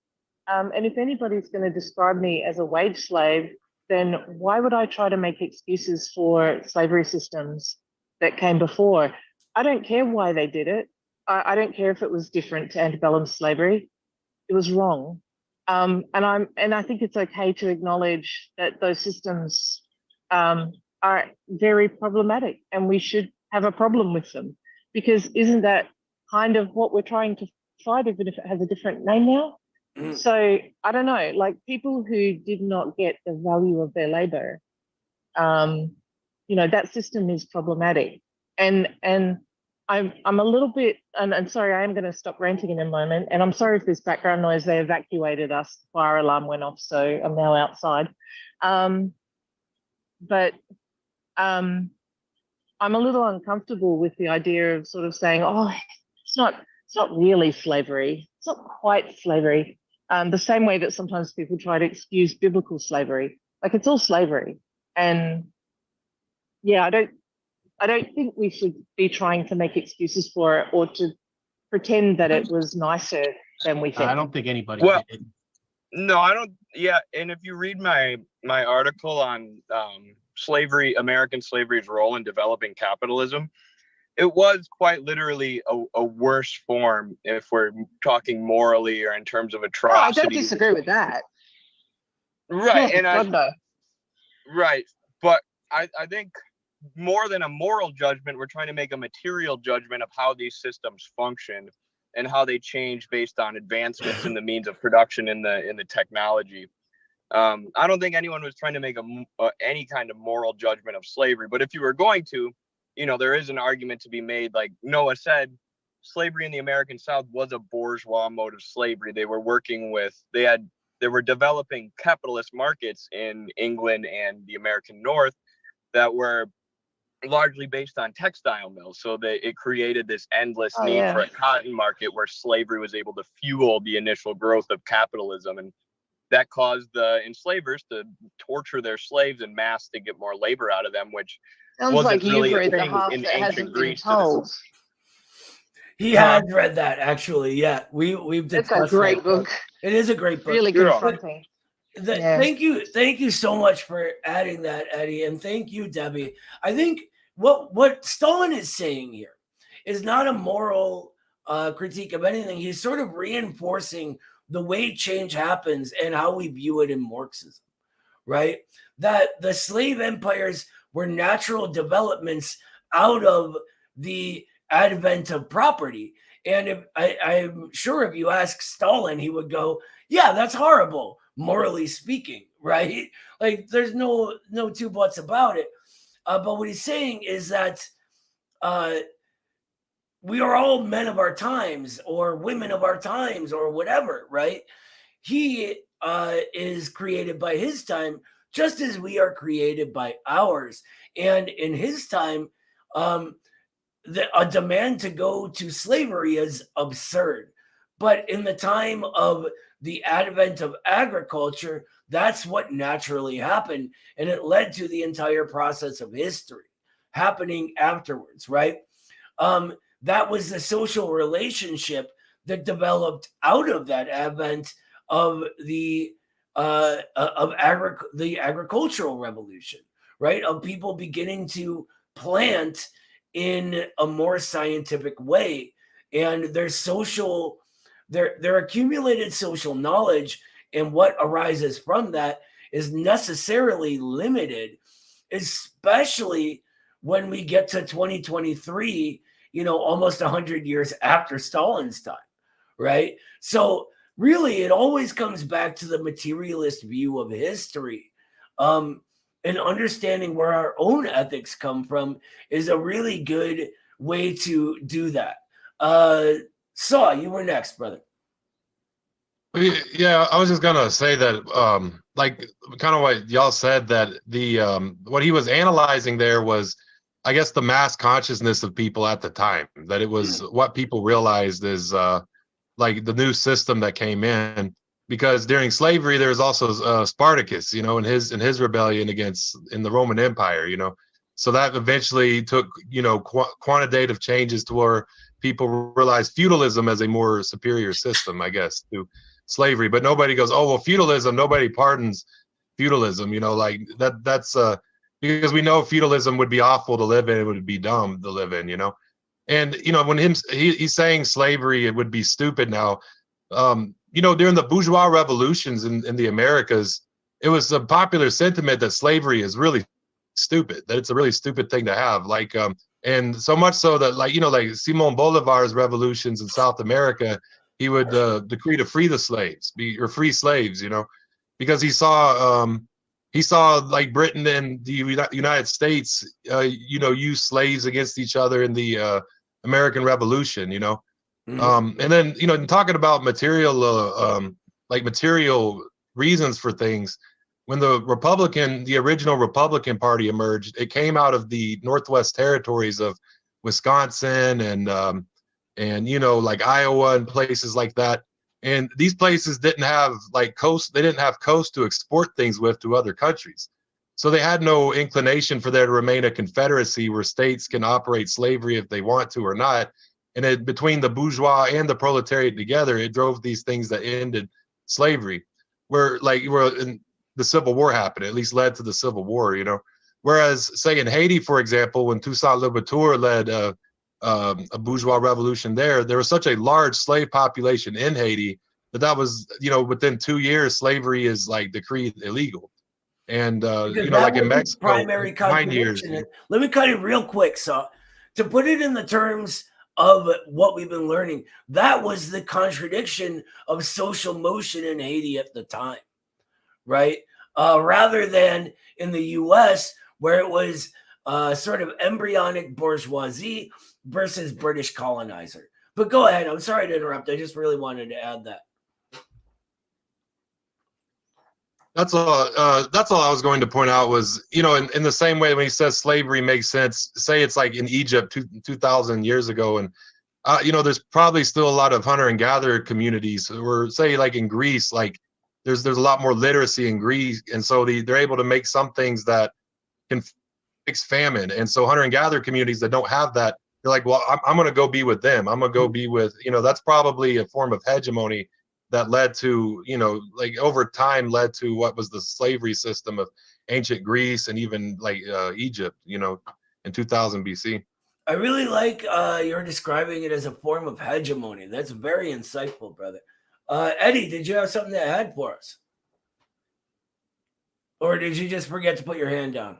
And if anybody's going to describe me as a wage slave, then why would I try to make excuses for slavery systems that came before? I don't care why they did it. I don't care if it was different to antebellum slavery. It was wrong. And I think it's okay to acknowledge that those systems are very problematic and we should have a problem with them, because isn't that kind of what we're trying to fight, even if it has a different name now? So I don't know, like people who did not get the value of their labor, that system is problematic. And I'm a little bit, and sorry, I am going to stop ranting in a moment. And I'm sorry if there's background noise. They evacuated us. The fire alarm went off, so I'm now outside. But I'm a little uncomfortable with the idea of sort of saying, oh, it's not really slavery. It's not quite slavery. The same way that sometimes people try to excuse biblical slavery. Like, it's all slavery. And yeah, I don't think we should be trying to make excuses for it or to pretend that it was nicer than we think. I don't think anybody did. No, I don't. Yeah, and if you read my article on slavery, American slavery's role in developing capitalism, it was quite literally a worse form if we're talking morally or in terms of atrocity. I don't disagree with that. Right, yeah, and right, but I think more than a moral judgment, we're trying to make a material judgment of how these systems function and how they change based on advancements in the means of production in the technology. I don't think anyone was trying to make any kind of moral judgment of slavery, but if you were going to, there is an argument to be made. Like Noah said, slavery in the American South was a bourgeois mode of slavery. They were they were developing capitalist markets in England and the American North that were largely based on textile mills. So it created this endless need for a cotton market where slavery was able to fuel the initial growth of capitalism. And that caused the enslavers to torture their slaves en masse to get more labor out of them, which sounds wasn't like you've really a read the thing half in that ancient hasn't been Greece. told. He had read that, actually. Yeah, we've discussed It's a great that. book. It is a great book. Really confronting. Thank you so much for adding that, Eddie, and thank you, Debbie. I think what Stalin is saying here is not a moral critique of anything. He's sort of reinforcing the way change happens and how we view it in Marxism, right? That the slave empires were natural developments out of the advent of property. And I'm sure if you ask Stalin, he would go, yeah, that's horrible, morally speaking, right? Like there's no two buts about it. But what he's saying is that we are all men of our times or women of our times or whatever, right? He is created by his time just as we are created by ours. And in his time, a demand to go to slavery is absurd. But in the time of the advent of agriculture, that's what naturally happened. And it led to the entire process of history happening afterwards, right? That was the social relationship that developed out of that advent of the agricultural revolution, right? Of people beginning to plant in a more scientific way, and their accumulated social knowledge and what arises from that is necessarily limited, especially when we get to 2023, almost 100 years after Stalin's time, right? So really, it always comes back to the materialist view of history. And understanding where our own ethics come from is a really good way to do that. Saw, you were next, brother. Yeah, I was just gonna say that, like, kind of what y'all said, that the what he was analyzing there was, I guess, the mass consciousness of people at the time. That it was what people realized is like the new system that came in, because during slavery there was also Spartacus, in his rebellion in the Roman Empire, so that eventually took quantitative changes to where people realized feudalism as a more superior system, I guess, to slavery. But nobody goes, oh well, feudalism, nobody pardons feudalism, like that's because we know feudalism would be awful to live in, it would be dumb to live in, and when he's saying slavery, it would be stupid now. During the bourgeois revolutions in the Americas, it was a popular sentiment that slavery is really stupid, that it's a really stupid thing to have. And so much so that, like Simon Bolivar's revolutions in South America, he would decree to free the slaves, free slaves, because he saw like Britain and the United States, use slaves against each other in the American Revolution, and then talking about material reasons for things. When the original Republican Party emerged, it came out of the Northwest Territories of Wisconsin and like Iowa and places like that. And these places didn't have coast. They didn't have coast to export things with to other countries. So they had no inclination for there to remain a confederacy where states can operate slavery if they want to or not. And between the bourgeois and the proletariat together, it drove these things that ended slavery. Where the Civil War happened, at least led to the Civil War, Whereas, say in Haiti, for example, when Toussaint Louverture led a bourgeois revolution there was such a large slave population in Haiti that was, within 2 years, slavery is decreed illegal. And like in Mexico, primary 9 years. Let me cut it real quick. So to put it in the terms of what we've been learning, that was the contradiction of social motion in Haiti at the time, right? Rather than in the US, where it was sort of embryonic bourgeoisie versus British colonizer. But go ahead. I'm sorry to interrupt. I just really wanted to add that. That's all I was going to point out was, in the same way when he says slavery makes sense, say it's like in Egypt 2,000 years ago, and there's probably still a lot of hunter and gatherer communities, or say like in Greece, there's a lot more literacy in Greece, and so they're able to make some things that can fix famine. And so hunter and gatherer communities that don't have that, they're like, well, I'm going to go be with them. I'm going to go be with, that's probably a form of hegemony that led to, over time led to what was the slavery system of ancient Greece and even Egypt, in 2000 BC. I really like you're describing it as a form of hegemony. That's very insightful, brother. Eddie, did you have something to add for us? Or did you just forget to put your hand down?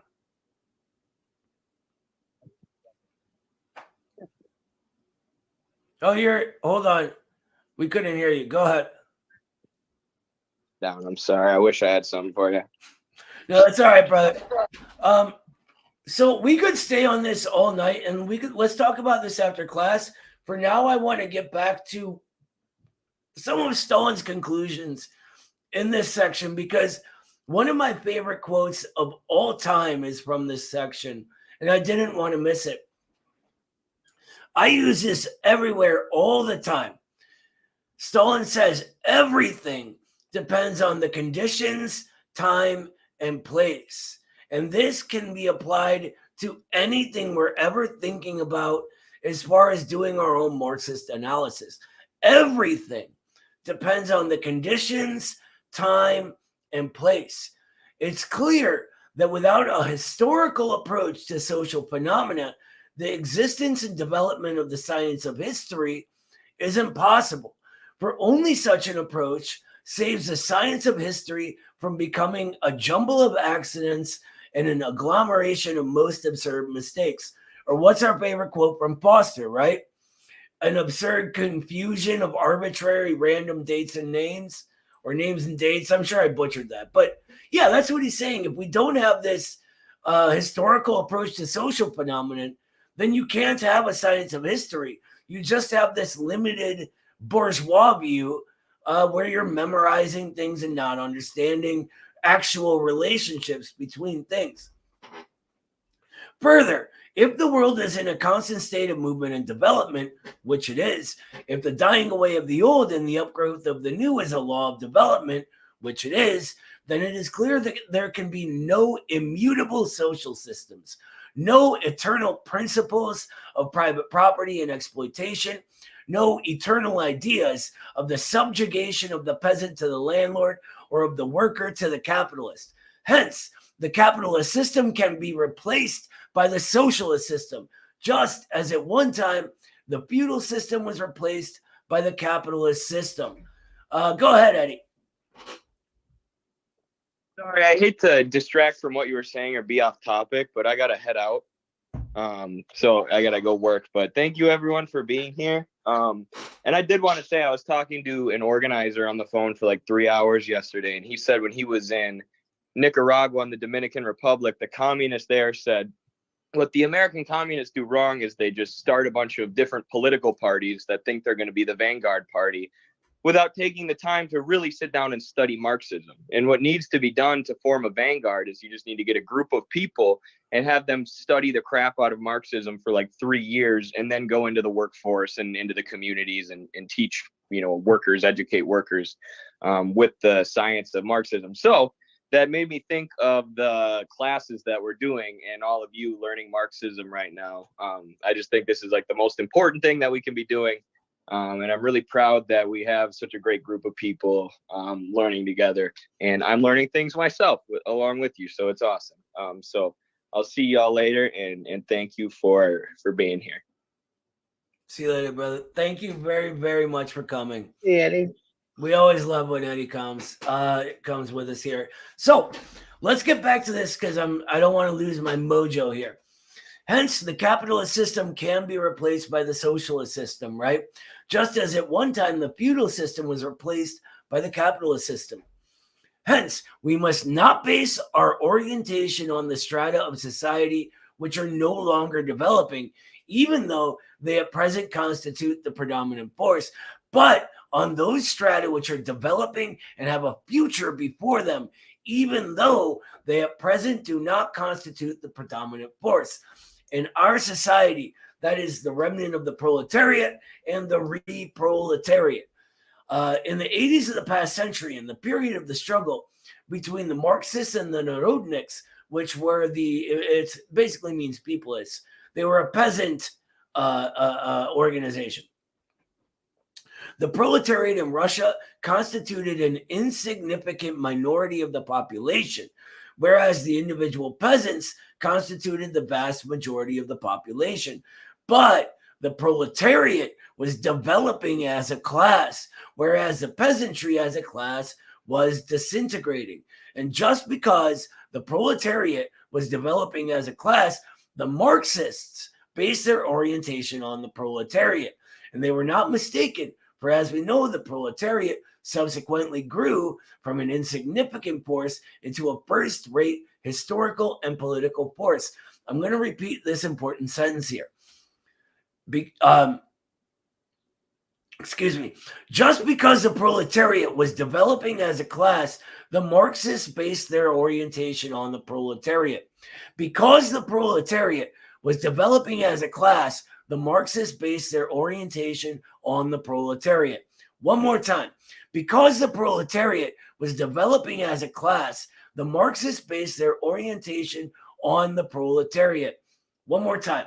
Oh, hold on. We couldn't hear you. Go ahead. Down. I'm sorry. I wish I had something for you. No, that's all right, brother. So we could stay on this all night, and let's talk about this after class. For now, I want to get back to some of Stalin's conclusions in this section, because one of my favorite quotes of all time is from this section, and I didn't want to miss it. I use this everywhere all the time. Stalin says everything depends on the conditions, time, and place. And this can be applied to anything we're ever thinking about as far as doing our own Marxist analysis. Everything depends on the conditions, time, and place. It's clear that without a historical approach to social phenomena, the existence and development of the science of history is impossible. For only such an approach saves the science of history from becoming a jumble of accidents and an agglomeration of most absurd mistakes. Or what's our favorite quote from Foster, right? An absurd confusion of arbitrary random dates and names, or names and dates. I'm sure I butchered that. But yeah, that's what he's saying. If we don't have this historical approach to social phenomenon, then you can't have a science of history. You just have this limited bourgeois view where you're memorizing things and not understanding actual relationships between things. Further, if the world is in a constant state of movement and development, which it is, if the dying away of the old and the upgrowth of the new is a law of development, which it is, then it is clear that there can be no immutable social systems, no eternal principles of private property and exploitation, no eternal ideas of the subjugation of the peasant to the landlord or of the worker to the capitalist. Hence, the capitalist system can be replaced by the socialist system, just as at one time the feudal system was replaced by the capitalist system. Go ahead, Eddie. Sorry, I hate to distract from what you were saying or be off topic, but I got to head out. So I got to go work. But thank you, everyone, for being here. And I did want to say I was talking to an organizer on the phone for like 3 hours yesterday, and he said when he was in Nicaragua and the Dominican Republic, the communists there said, what the American communists do wrong is they just start a bunch of different political parties that think they're going to be the vanguard party without taking the time to really sit down and study Marxism. And what needs to be done to form a vanguard is you just need to get a group of people and have them study the crap out of Marxism for like 3 years and then go into the workforce and into the communities and teach, workers, educate workers with the science of Marxism. So that made me think of the classes that we're doing and all of you learning Marxism right now. I just think this is like the most important thing that we can be doing. And I'm really proud that we have such a great group of people learning together. And I'm learning things myself along with you. So it's awesome. So I'll see y'all later and thank you for being here. See you later, brother. Thank you very, very much for coming. Yeah, Eddie. We always love when Eddie comes with us here. So let's get back to this because I don't want to lose my mojo here. Hence, the capitalist system can be replaced by the socialist system, right? Just as at one time the feudal system was replaced by the capitalist system. Hence, we must not base our orientation on the strata of society which are no longer developing, even though they at present constitute the predominant force, but on those strata which are developing and have a future before them, even though they at present do not constitute the predominant force. In our society, that is the remnant of the proletariat and the re-proletariat. In the 80s of the past century, in the period of the struggle between the Marxists and the Narodniks, which were it basically means peopleists, they were a peasant organization. The proletariat in Russia constituted an insignificant minority of the population, whereas the individual peasants constituted the vast majority of the population. But the proletariat was developing as a class, whereas the peasantry as a class was disintegrating. And just because the proletariat was developing as a class, the Marxists based their orientation on the proletariat. And they were not mistaken, for as we know, the proletariat subsequently grew from an insignificant force into a first-rate historical and political force. I'm going to repeat this important sentence here. Just because the proletariat was developing as a class, the Marxists based their orientation on the proletariat. Because the proletariat was developing as a class, the Marxists based their orientation on the proletariat. One more time. Because the proletariat was developing as a class, the Marxists based their orientation on the proletariat. One more time.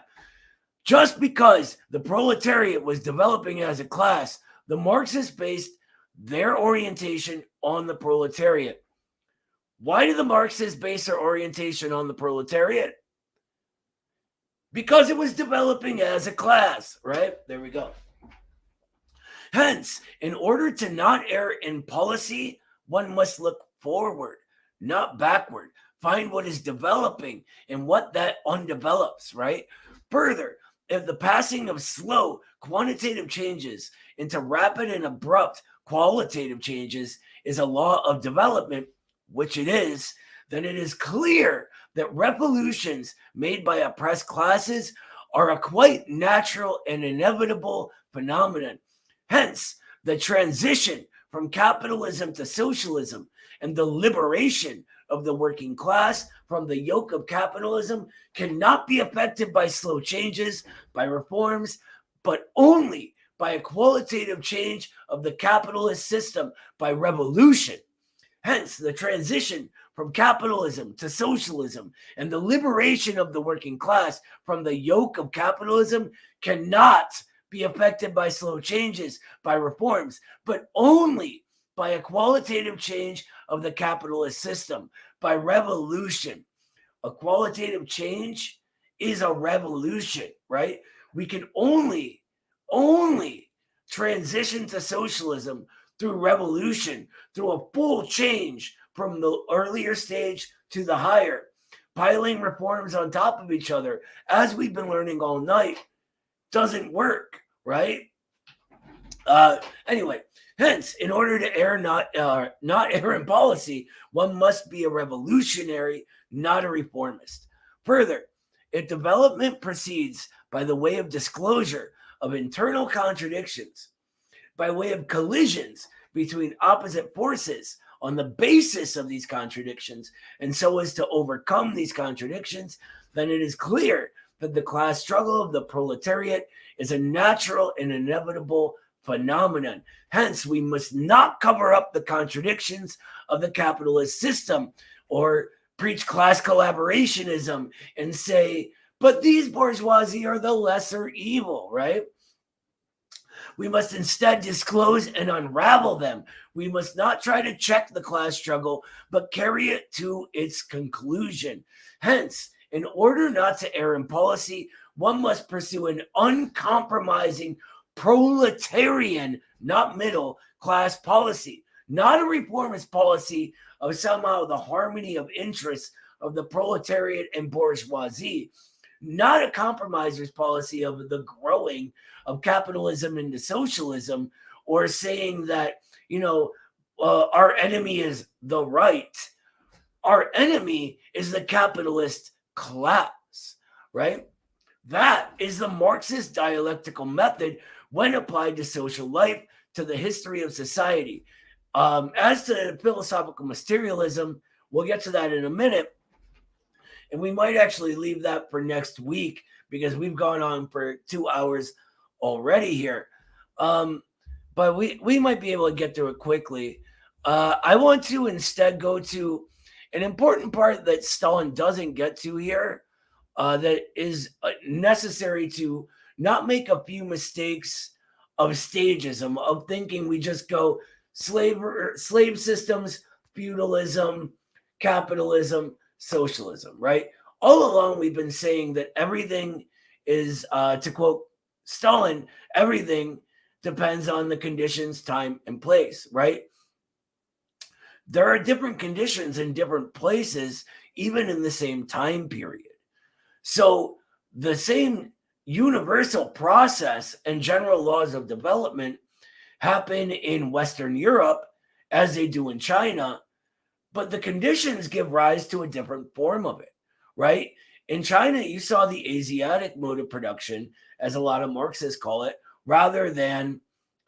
Just because the proletariat was developing as a class, the Marxists based their orientation on the proletariat. Why do the Marxists base their orientation on the proletariat? Because it was developing as a class, right? There we go. Hence, in order to not err in policy, one must look forward, not backward. Find what is developing and what that undevelops, right? Further, if the passing of slow quantitative changes into rapid and abrupt qualitative changes is a law of development, which it is, then it is clear that revolutions made by oppressed classes are a quite natural and inevitable phenomenon. Hence, the transition from capitalism to socialism and the liberation of the working class from the yoke of capitalism cannot be affected by slow changes, by reforms, but only by a qualitative change of the capitalist system, by revolution. Hence, the transition from capitalism to socialism and the liberation of the working class from the yoke of capitalism cannot be affected by slow changes, by reforms, but only by a qualitative change of the capitalist system, by revolution. A qualitative change is a revolution, right? We can only transition to socialism through revolution, through a full change from the earlier stage to the higher, piling reforms on top of each other, as we've been learning all night, doesn't work, right? Anyway, hence, in order to err not err in policy, one must be a revolutionary, not a reformist. Further, if development proceeds by the way of disclosure of internal contradictions, by way of collisions between opposite forces on the basis of these contradictions, and so as to overcome these contradictions, then it is clear that the class struggle of the proletariat is a natural and inevitable phenomenon. Hence, we must not cover up the contradictions of the capitalist system or preach class collaborationism and say, but these bourgeoisie are the lesser evil, right? We must instead disclose and unravel them. We must not try to check the class struggle, but carry it to its conclusion. Hence, in order not to err in policy, one must pursue an uncompromising proletarian, not middle class policy, not a reformist policy of somehow the harmony of interests of the proletariat and bourgeoisie, not a compromiser's policy of the growing of capitalism into socialism, or saying that, our enemy is the right. Our enemy is the capitalist class, right? That is the Marxist dialectical method when applied to social life, to the history of society. As to philosophical materialism, we'll get to that in a minute. And we might actually leave that for next week because we've gone on for 2 hours already here. But we might be able to get through it quickly. I want to instead go to an important part that Stalin doesn't get to here, that is necessary to not make a few mistakes of stagism, of thinking we just go slave systems, feudalism, capitalism, socialism, right? All along, we've been saying that everything is, to quote Stalin, everything depends on the conditions, time, and place, right? There are different conditions in different places, even in the same time period. So the same universal process and general laws of development happen in Western Europe as they do in China, but the conditions give rise to a different form of it, right? In China, you saw the Asiatic mode of production, as a lot of Marxists call it, rather than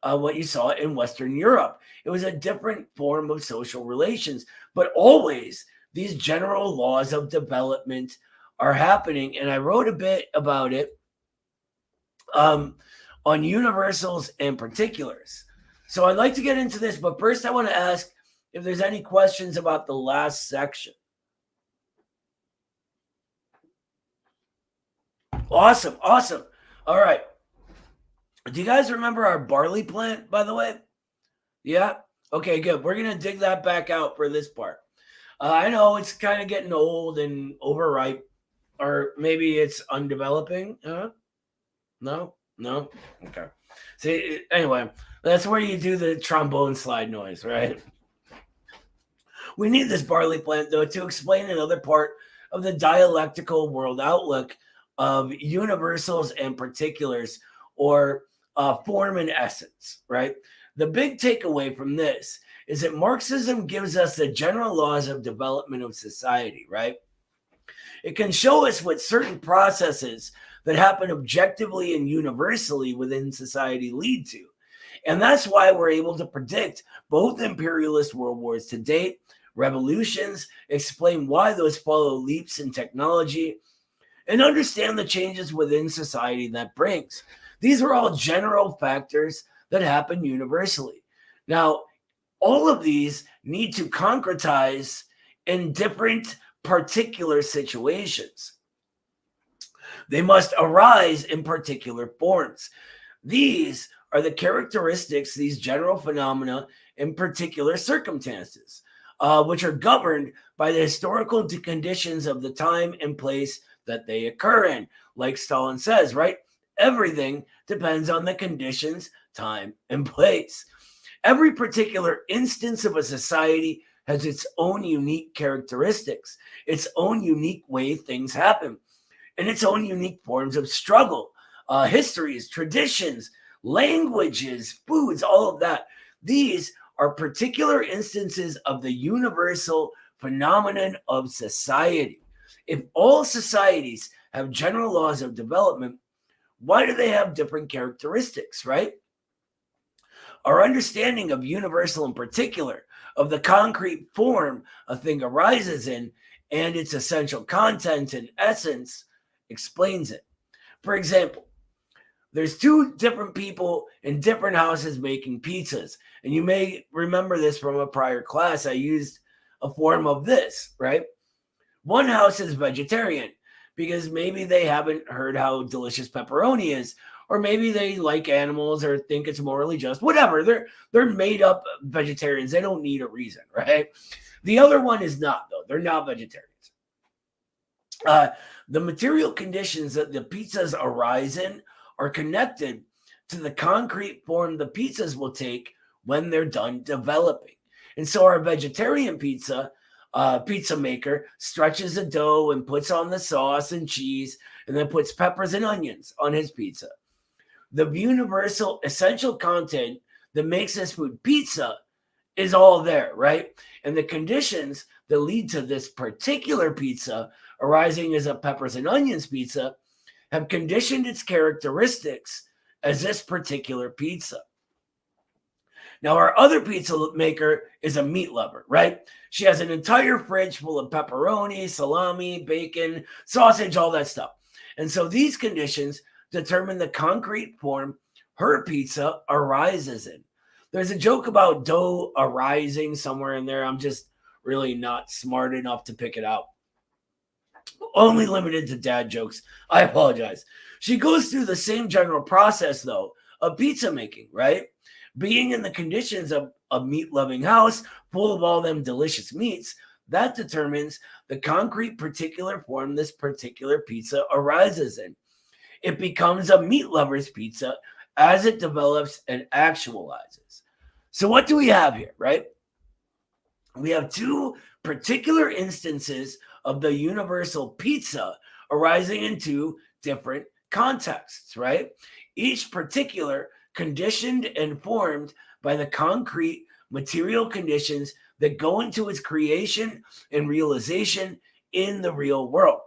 what you saw in Western Europe. It was a different form of social relations, but always these general laws of development are happening. And I wrote a bit about it on universals and particulars. So I'd like to get into this, but first I want to ask if there's any questions about the last section. Awesome. All right. Do you guys remember our barley plant, by the way? Yeah? Okay, good. We're going to dig that back out for this part. I know it's kind of getting old and overripe, or maybe it's undeveloping. No? Okay. See, anyway, that's where you do the trombone slide noise, right? We need this barley plant, though, to explain another part of the dialectical world outlook of universals and particulars, or form and essence, right? The big takeaway from this is that Marxism gives us the general laws of development of society, right? It can show us what certain processes that happen objectively and universally within society lead to. And that's why we're able to predict both imperialist world wars to date, revolutions, explain why those follow leaps in technology, and understand the changes within society that brings. These are all general factors that happen universally. Now, all of these need to concretize in different particular situations. They must arise in particular forms. These are the characteristics, these general phenomena in particular circumstances, which are governed by the historical conditions of the time and place that they occur in. Like Stalin says, right? Everything depends on the conditions, time, and place. Every particular instance of a society has its own unique characteristics, its own unique way things happen, and its own unique forms of struggle, histories, traditions, languages, foods, all of that. These are particular instances of the universal phenomenon of society. If all societies have general laws of development, why do they have different characteristics, right? Our understanding of universal in particular, of the concrete form a thing arises in, and its essential content and essence explains it. For example, there's two different people in different houses making pizzas. And you may remember this from a prior class. I used a form of this, right? One house is vegetarian because maybe they haven't heard how delicious pepperoni is, or maybe they like animals or think it's morally just, whatever. They're made up vegetarians. They don't need a reason, right? The other one is not, though. They're not vegetarians. The material conditions that the pizzas arise in are connected to the concrete form the pizzas will take when they're done developing. And so our vegetarian pizza maker stretches the dough and puts on the sauce and cheese and then puts peppers and onions on his pizza. The universal essential content that makes this food pizza is all there, right? And the conditions that lead to this particular pizza arising as a peppers and onions pizza have conditioned its characteristics as this particular pizza. Now, our other pizza maker is a meat lover, right? She has an entire fridge full of pepperoni, salami, bacon, sausage, all that stuff. And so these conditions determine the concrete form her pizza arises in. There's a joke about dough arising somewhere in there. I'm just really not smart enough to pick it out. Only limited to dad jokes. I apologize. She goes through the same general process, though, of pizza making, right? Being in the conditions of a meat-loving house full of all them delicious meats, that determines the concrete particular form this particular pizza arises in. It becomes a meat lover's pizza as it develops and actualizes. So what do we have here, right? We have two particular instances of the universal pizza arising in two different contexts, right? Each particular conditioned and formed by the concrete material conditions that go into its creation and realization in the real world.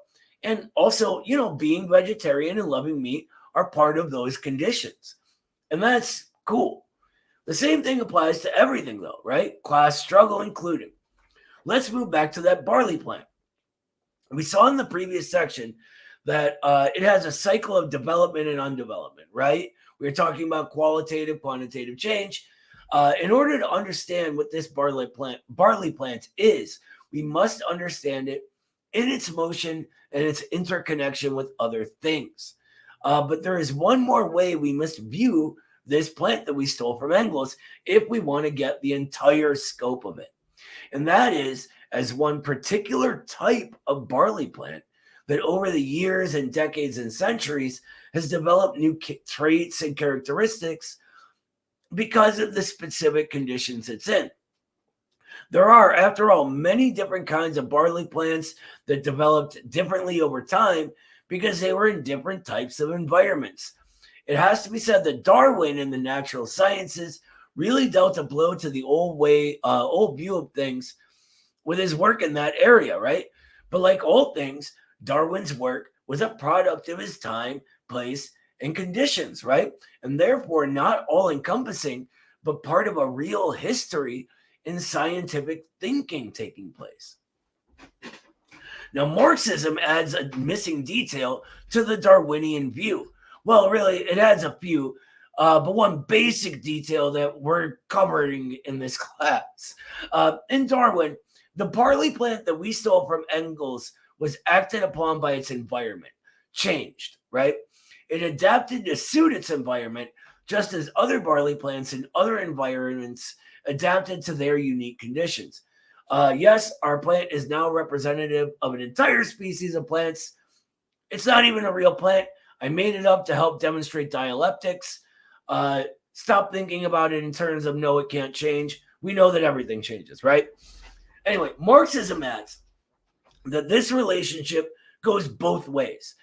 And also, being vegetarian and loving meat are part of those conditions. And that's cool. The same thing applies to everything, though, right? Class struggle included. Let's move back to that barley plant. We saw in the previous section that it has a cycle of development and undevelopment, right? We were talking about qualitative, quantitative change. In order to understand what this barley plant is, we must understand it in its motion and its interconnection with other things. But there is one more way we must view this plant that we stole from Engels if we want to get the entire scope of it. And that is as one particular type of barley plant that over the years and decades and centuries has developed new traits and characteristics because of the specific conditions it's in. There are, after all, many different kinds of barley plants that developed differently over time because they were in different types of environments. It has to be said that Darwin in the natural sciences really dealt a blow to the old view of things with his work in that area, right? But like all things, Darwin's work was a product of his time, place, and conditions, right? And therefore not all encompassing, but part of a real history in scientific thinking taking place. Now, Marxism adds a missing detail to the Darwinian view. Well, really, it adds a few, but one basic detail that we're covering in this class. In Darwin, the barley plant that we stole from Engels was acted upon by its environment, changed, right? It adapted to suit its environment, just as other barley plants in other environments adapted to their unique conditions. Yes, our plant is now representative of an entire species of plants. It's not even a real plant. I made it up to help demonstrate dialectics. Stop thinking about it in terms of no, it can't change. We know that everything changes, right? Anyway, Marxism adds that this relationship goes both ways.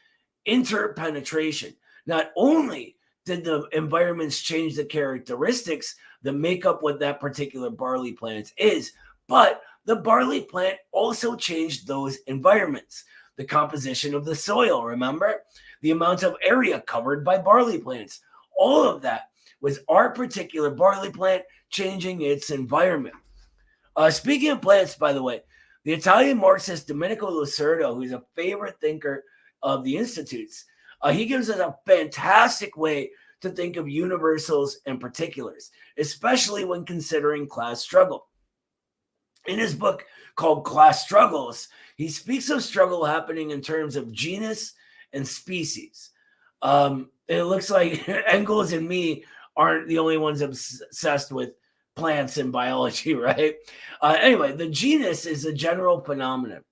Interpenetration. Not only did the environments change the characteristics that make up what that particular barley plant is, but the barley plant also changed those environments. The composition of the soil, remember? The amount of area covered by barley plants. All of that was our particular barley plant changing its environment. Speaking of plants, by the way, the Italian Marxist Domenico Lucerdo, who's a favorite thinker of the Institutes, he gives us a fantastic way to think of universals and particulars, especially when considering class struggle. In his book called Class Struggles, he speaks of struggle happening in terms of genus and species. It looks like Engels and me aren't the only ones obsessed with plants and biology, right? Anyway, the genus is a general phenomenon,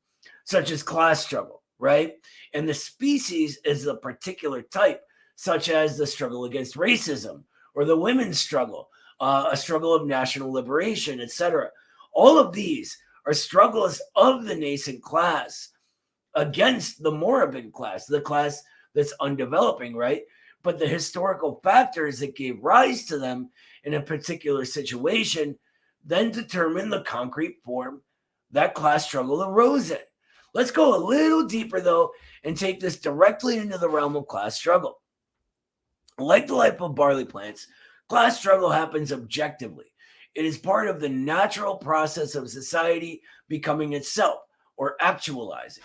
such as class struggle, right? And the species is a particular type, such as the struggle against racism or the women's struggle, a struggle of national liberation, etc. All of these are struggles of the nascent class against the moribund class, the class that's undeveloping, right? But the historical factors that gave rise to them in a particular situation then determine the concrete form that class struggle arose in. Let's go a little deeper, though, and take this directly into the realm of class struggle. Like the life of barley plants, class struggle happens objectively. It is part of the natural process of society becoming itself or actualizing.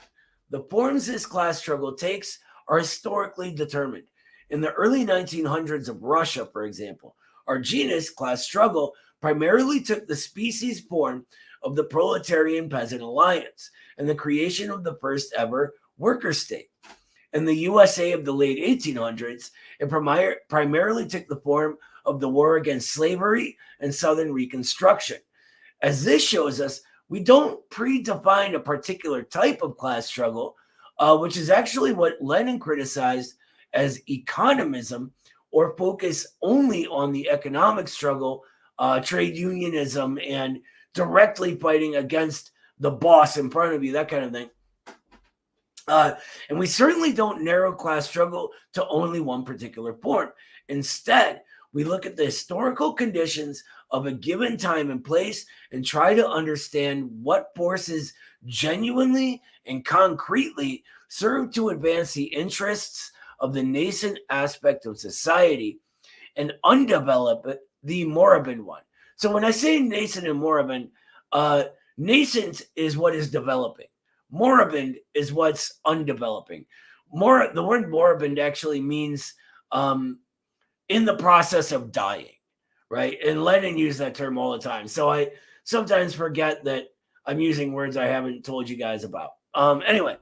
The forms this class struggle takes are historically determined. In the early 1900s of Russia, for example, our genus class struggle primarily took the species form of the proletarian peasant alliance and the creation of the first ever worker state. In the USA of the late 1800s, it primarily took the form of the war against slavery and Southern Reconstruction. As this shows us, we don't predefine a particular type of class struggle, which is actually what Lenin criticized as economism, or focus only on the economic struggle, trade unionism, and directly fighting against the boss in front of you, that kind of thing. And we certainly don't narrow class struggle to only one particular form. Instead, we look at the historical conditions of a given time and place and try to understand what forces genuinely and concretely serve to advance the interests of the nascent aspect of society and undevelop the moribund one. So when I say nascent and moribund, nascent is what is developing. Moribund is what's undeveloping. The word moribund actually means in the process of dying, right? And Lenin used that term all the time. So I sometimes forget that I'm using words I haven't told you guys about. Anyway,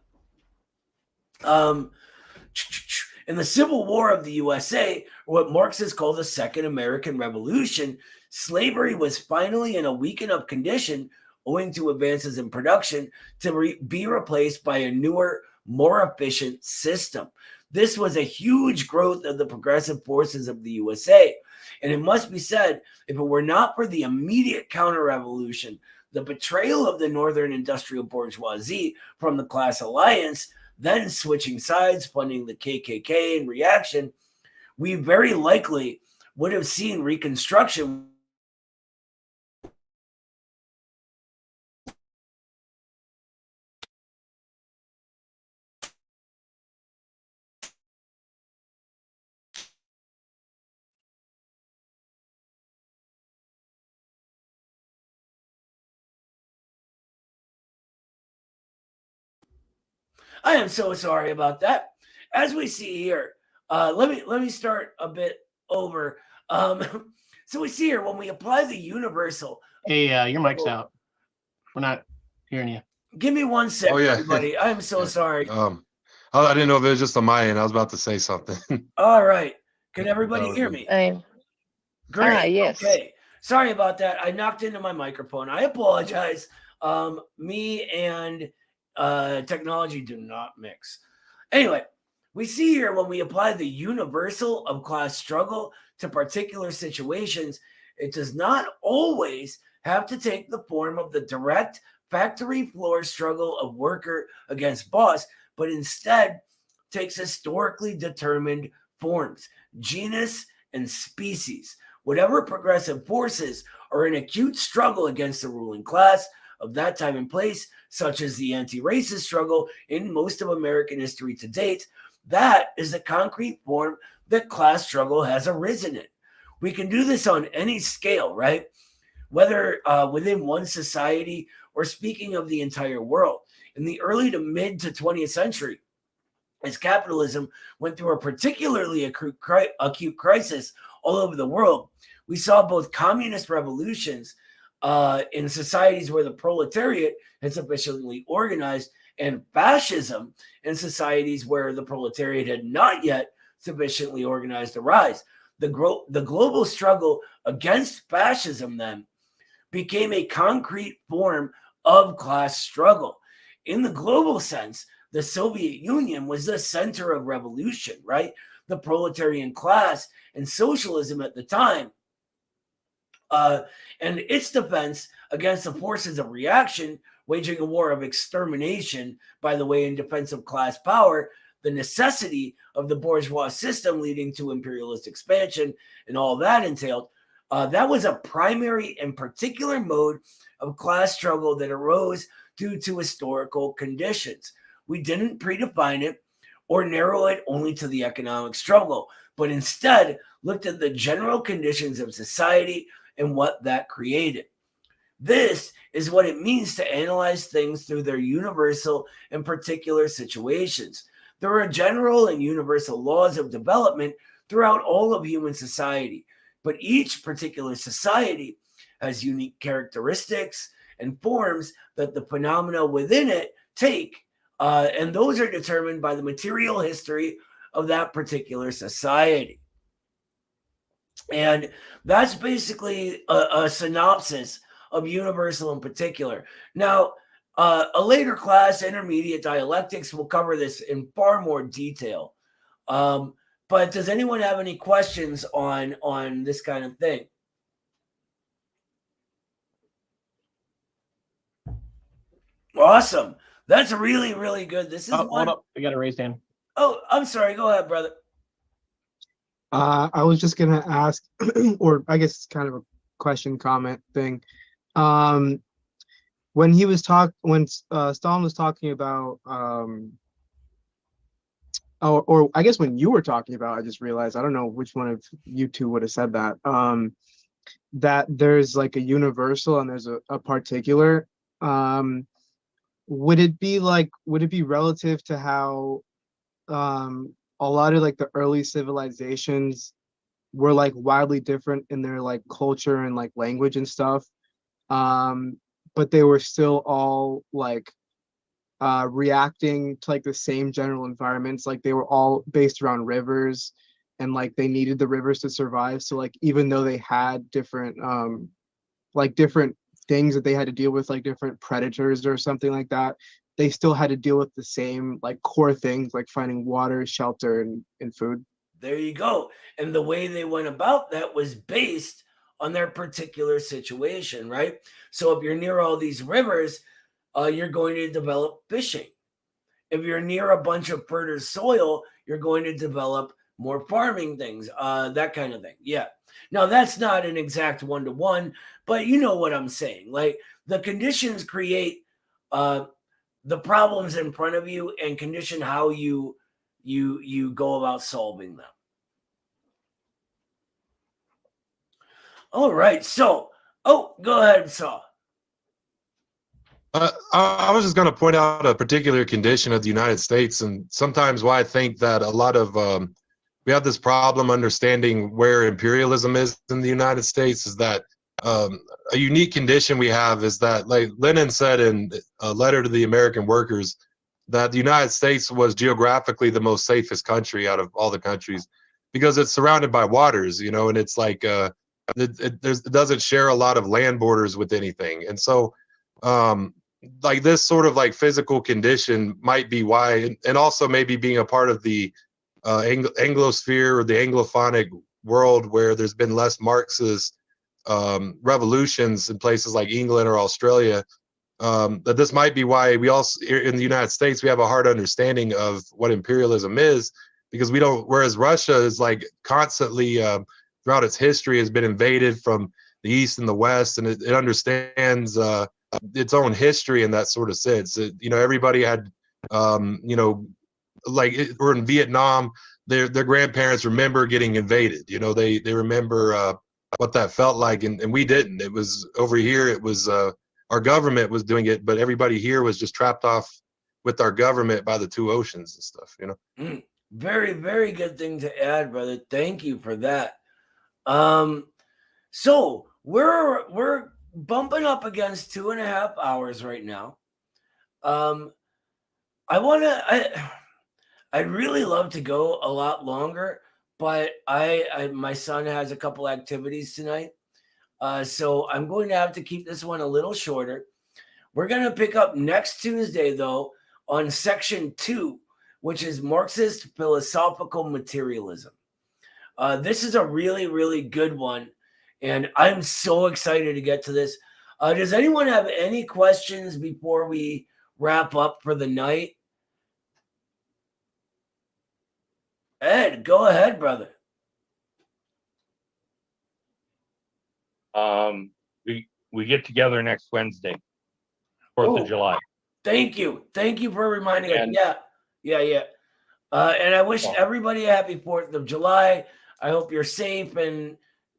in the Civil War of the USA, what Marxists call the Second American Revolution, slavery was finally in a weak enough condition, owing to advances in production, to be replaced by a newer, more efficient system. This was a huge growth of the progressive forces of the USA. And it must be said, if it were not for the immediate counter-revolution, the betrayal of the Northern industrial bourgeoisie from the class alliance, then switching sides, funding the KKK in reaction, we very likely would have seen Reconstruction I am so sorry about that. As we see here, let me start a bit over. So we see here when we apply the universal. Hey, your mic's out. We're not hearing you. Give me 1 second, Oh, yeah. everybody. I'm so sorry. I didn't know if it was just on my end. I was about to say something. All right. Can everybody hear me? Great. Yes. Okay. Sorry about that. I knocked into my microphone. I apologize. Me and technology do not mix. Anyway, we see here when we apply the universal of class struggle to particular situations, it does not always have to take the form of the direct factory floor struggle of worker against boss, but instead takes historically determined forms, genus and species. Whatever progressive forces are in acute struggle against the ruling class of that time and place, such as the anti-racist struggle in most of American history to date, that is the concrete form that class struggle has arisen in. We can do this on any scale, right? Whether within one society or speaking of the entire world. In the early to mid to 20th century, as capitalism went through a particularly acute crisis all over the world, we saw both communist revolutions in societies where the proletariat had sufficiently organized, and fascism in societies where the proletariat had not yet sufficiently organized arise. The global struggle against fascism then became a concrete form of class struggle. In the global sense, the Soviet Union was the center of revolution, right? The proletarian class and socialism at the time, and its defense against the forces of reaction, waging a war of extermination, by the way, in defense of class power, the necessity of the bourgeois system leading to imperialist expansion, and all that entailed. That was a primary and particular mode of class struggle that arose due to historical conditions. We didn't predefine it or narrow it only to the economic struggle, but instead looked at the general conditions of society and what that created. This is what it means to analyze things through their universal and particular situations. There are general and universal laws of development throughout all of human society, but each particular society has unique characteristics and forms that the phenomena within it take, and those are determined by the material history of that particular society. And that's basically a synopsis of universal in particular. Now, a later class, intermediate dialectics, will cover this in far more detail. But does anyone have any questions on this kind of thing? Awesome. That's really, really good. This is hold up. I got a raised hand. Oh, I'm sorry. Go ahead, brother. I was just gonna ask, or I guess it's kind of a question comment thing. When Stalin was talking about, or I guess when you were talking about, I just realized, I don't know which one of you two would have said that, that there's like a universal and there's a particular. Would it be relative to how a lot of like the early civilizations were like wildly different in their like culture and like language and stuff. But they were still all like reacting to like the same general environments. Like they were all based around rivers, and like they needed the rivers to survive. So like even though they had different like different things that they had to deal with, like different predators or something like that, they still had to deal with the same like core things, like finding water, shelter, and food. There you go. And the way they went about that was based on their particular situation, right? So if you're near all these rivers, you're going to develop fishing. If you're near a bunch of fertile soil, you're going to develop more farming things, that kind of thing. Yeah. Now, that's not an exact one-to-one, but you know what I'm saying. Like the conditions create the problems in front of you and condition how you go about solving them. All right. So, go ahead, Saw. I was just going to point out a particular condition of the United States, and sometimes why I think that a lot of we have this problem understanding where imperialism is in the United States is that a unique condition we have is that, like Lenin said in a letter to the American workers, that the United States was geographically the most safest country out of all the countries because it's surrounded by waters, you know, and it's like it doesn't share a lot of land borders with anything, and so. Like this sort of like physical condition might be why, and also maybe being a part of the Anglosphere or the Anglophonic world where there's been less Marxist revolutions in places like England or Australia, that this might be why we also in the United States we have a hard understanding of what imperialism is because we don't. Whereas Russia is like constantly throughout its history has been invaded from the east and the west, and it understands its own history in that sort of sense. You know, everybody had, you know, like or in Vietnam, their grandparents remember getting invaded. You know, they remember what that felt like, and we didn't. It was over here. It was our government was doing it, but everybody here was just trapped off with our government by the two oceans and stuff. You know. Very, very good thing to add, brother. Thank you for that. So we're bumping up against 2.5 hours right now. I'd really love to go a lot longer, but my son has a couple activities tonight. So I'm going to have to keep this one a little shorter. We're going to pick up next Tuesday, though, on section 2, which is Marxist philosophical materialism. This is a really, really good one. And I'm so excited to get to this. Does anyone have any questions before we wrap up for the night? Ed, go ahead, brother. We get together next Wednesday, 4th of July. Thank you for reminding us. Yeah. And I wish everybody a happy 4th of July. I hope you're safe and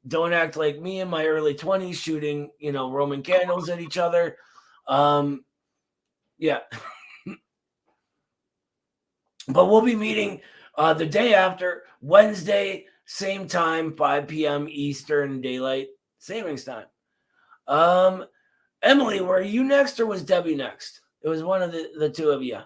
don't act like me in my early 20s shooting, Roman candles at each other. Yeah. But we'll be meeting the day after, Wednesday, same time, 5 p.m. Eastern Daylight Savings Time. Emily, were you next or was Debbie next? It was one of the two of you.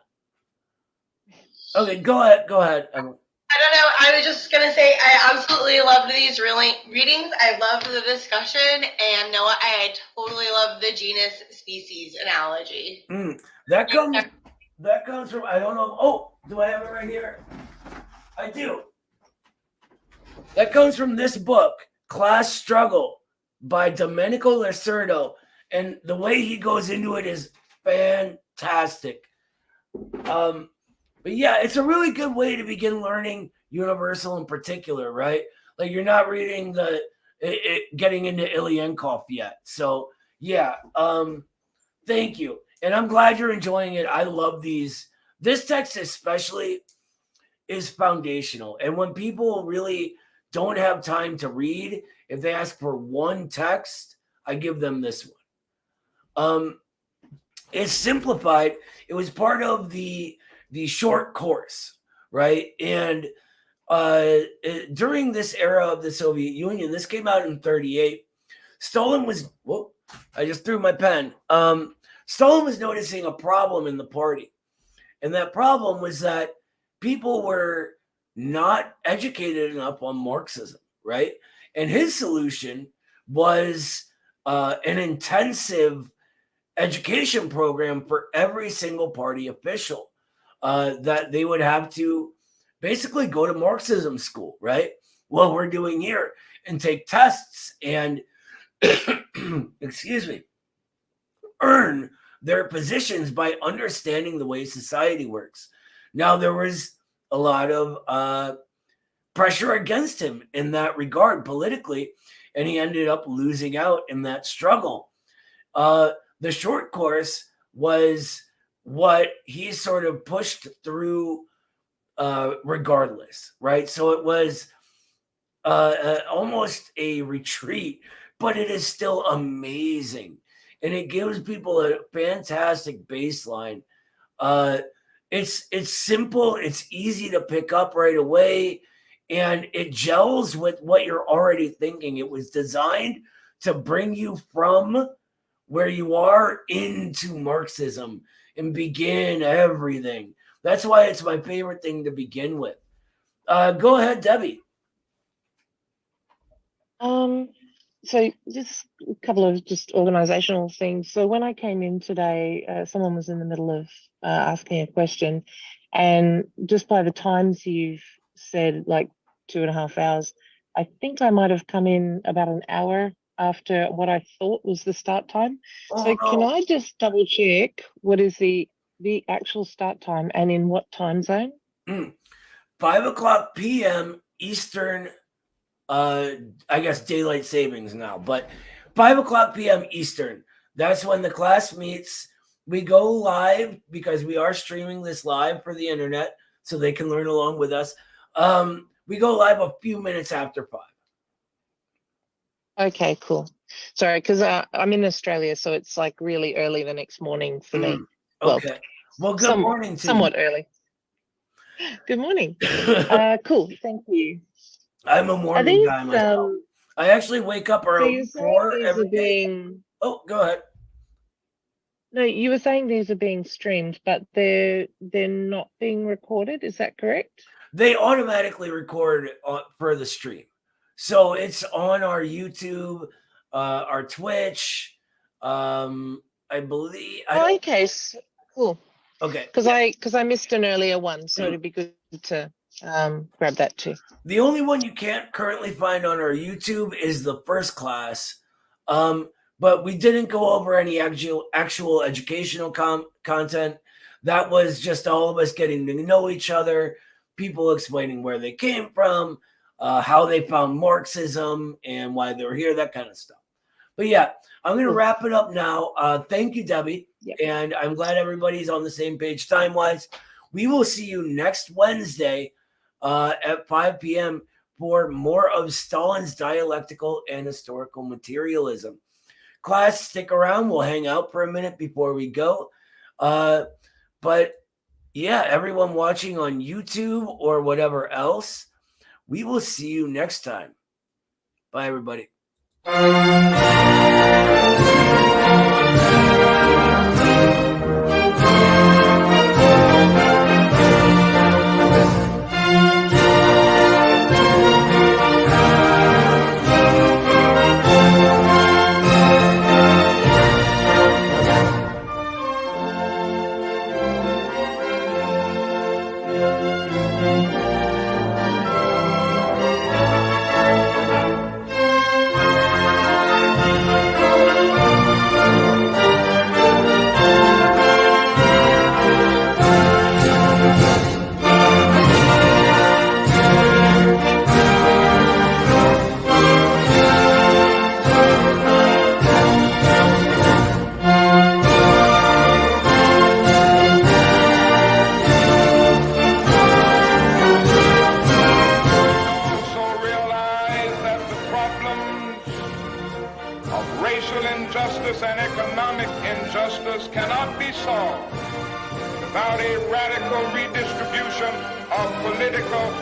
Okay, go ahead, Emily. I don't know. I was just going to say I absolutely loved these readings. I loved the discussion. And Noah, I totally love the genus species analogy. That comes from, I don't know. Oh, do I have it right here? I do. That comes from this book, Class Struggle by Domenico Lacerdo. And the way he goes into it is fantastic. But yeah, it's a really good way to begin learning universal in particular, right? Like you're not reading getting into Ilyenkov yet. So yeah, thank you. And I'm glad you're enjoying it. I love these. This text especially is foundational. And when people really don't have time to read, if they ask for one text, I give them this one. It's simplified. It was part of the short course, right? And during this era of the Soviet Union, this came out in 1938. Stalin was, whoa, I just threw my pen. Stalin was noticing a problem in the party. And that problem was that people were not educated enough on Marxism, right? And his solution was an intensive education program for every single party official that they would have to basically go to Marxism school, right? What we're doing here, and take tests and, excuse me, earn their positions by understanding the way society works. Now, there was a lot of pressure against him in that regard politically, and he ended up losing out in that struggle. The short course was what he sort of pushed through regardless, right? So it was almost a retreat, but it is still amazing. And it gives people a fantastic baseline. It's simple, it's easy to pick up right away, and it gels with what you're already thinking. It was designed to bring you from where you are into Marxism and begin everything. That's why it's my favorite thing to begin with. Go ahead, Debbie. So just a couple of just organizational things. So when I came in today, someone was in the middle of asking a question, and just by the times you've said, like 2.5 hours, I think I might have come in about an hour after what I thought was the start time. So can I just double check what is the actual start time and in what time zone? 5:00 p.m. Eastern, I guess daylight savings now, but 5:00 p.m. Eastern. That's when the class meets. We go live because we are streaming this live for the internet so they can learn along with us. We go live a few minutes after 5. Okay, cool. Sorry, because I'm in Australia, so it's like really early the next morning for me. Okay. Well, good morning to somewhat you. early. Good morning. Cool. Thank you. I'm a morning guy myself. I actually wake up around 4 every day. Oh, go ahead. No, you were saying these are being streamed, but they're not being recorded. Is that correct? They automatically record for the stream. So it's on our YouTube, our Twitch, I believe. Okay, cool. Okay. Because I missed an earlier one, so it'd be good to grab that too. The only one you can't currently find on our YouTube is the first class. But we didn't go over any actual educational content. That was just all of us getting to know each other, people explaining where they came from, how they found Marxism and why they were here, that kind of stuff. But yeah, I'm going to wrap it up now. Thank you, Debbie. Yep. And I'm glad everybody's on the same page time-wise. We will see you next Wednesday at 5 p.m. for more of Stalin's Dialectical and Historical Materialism. Class, stick around. We'll hang out for a minute before we go. But yeah, everyone watching on YouTube or whatever else, we will see you next time. Bye, everybody. Without a radical redistribution of political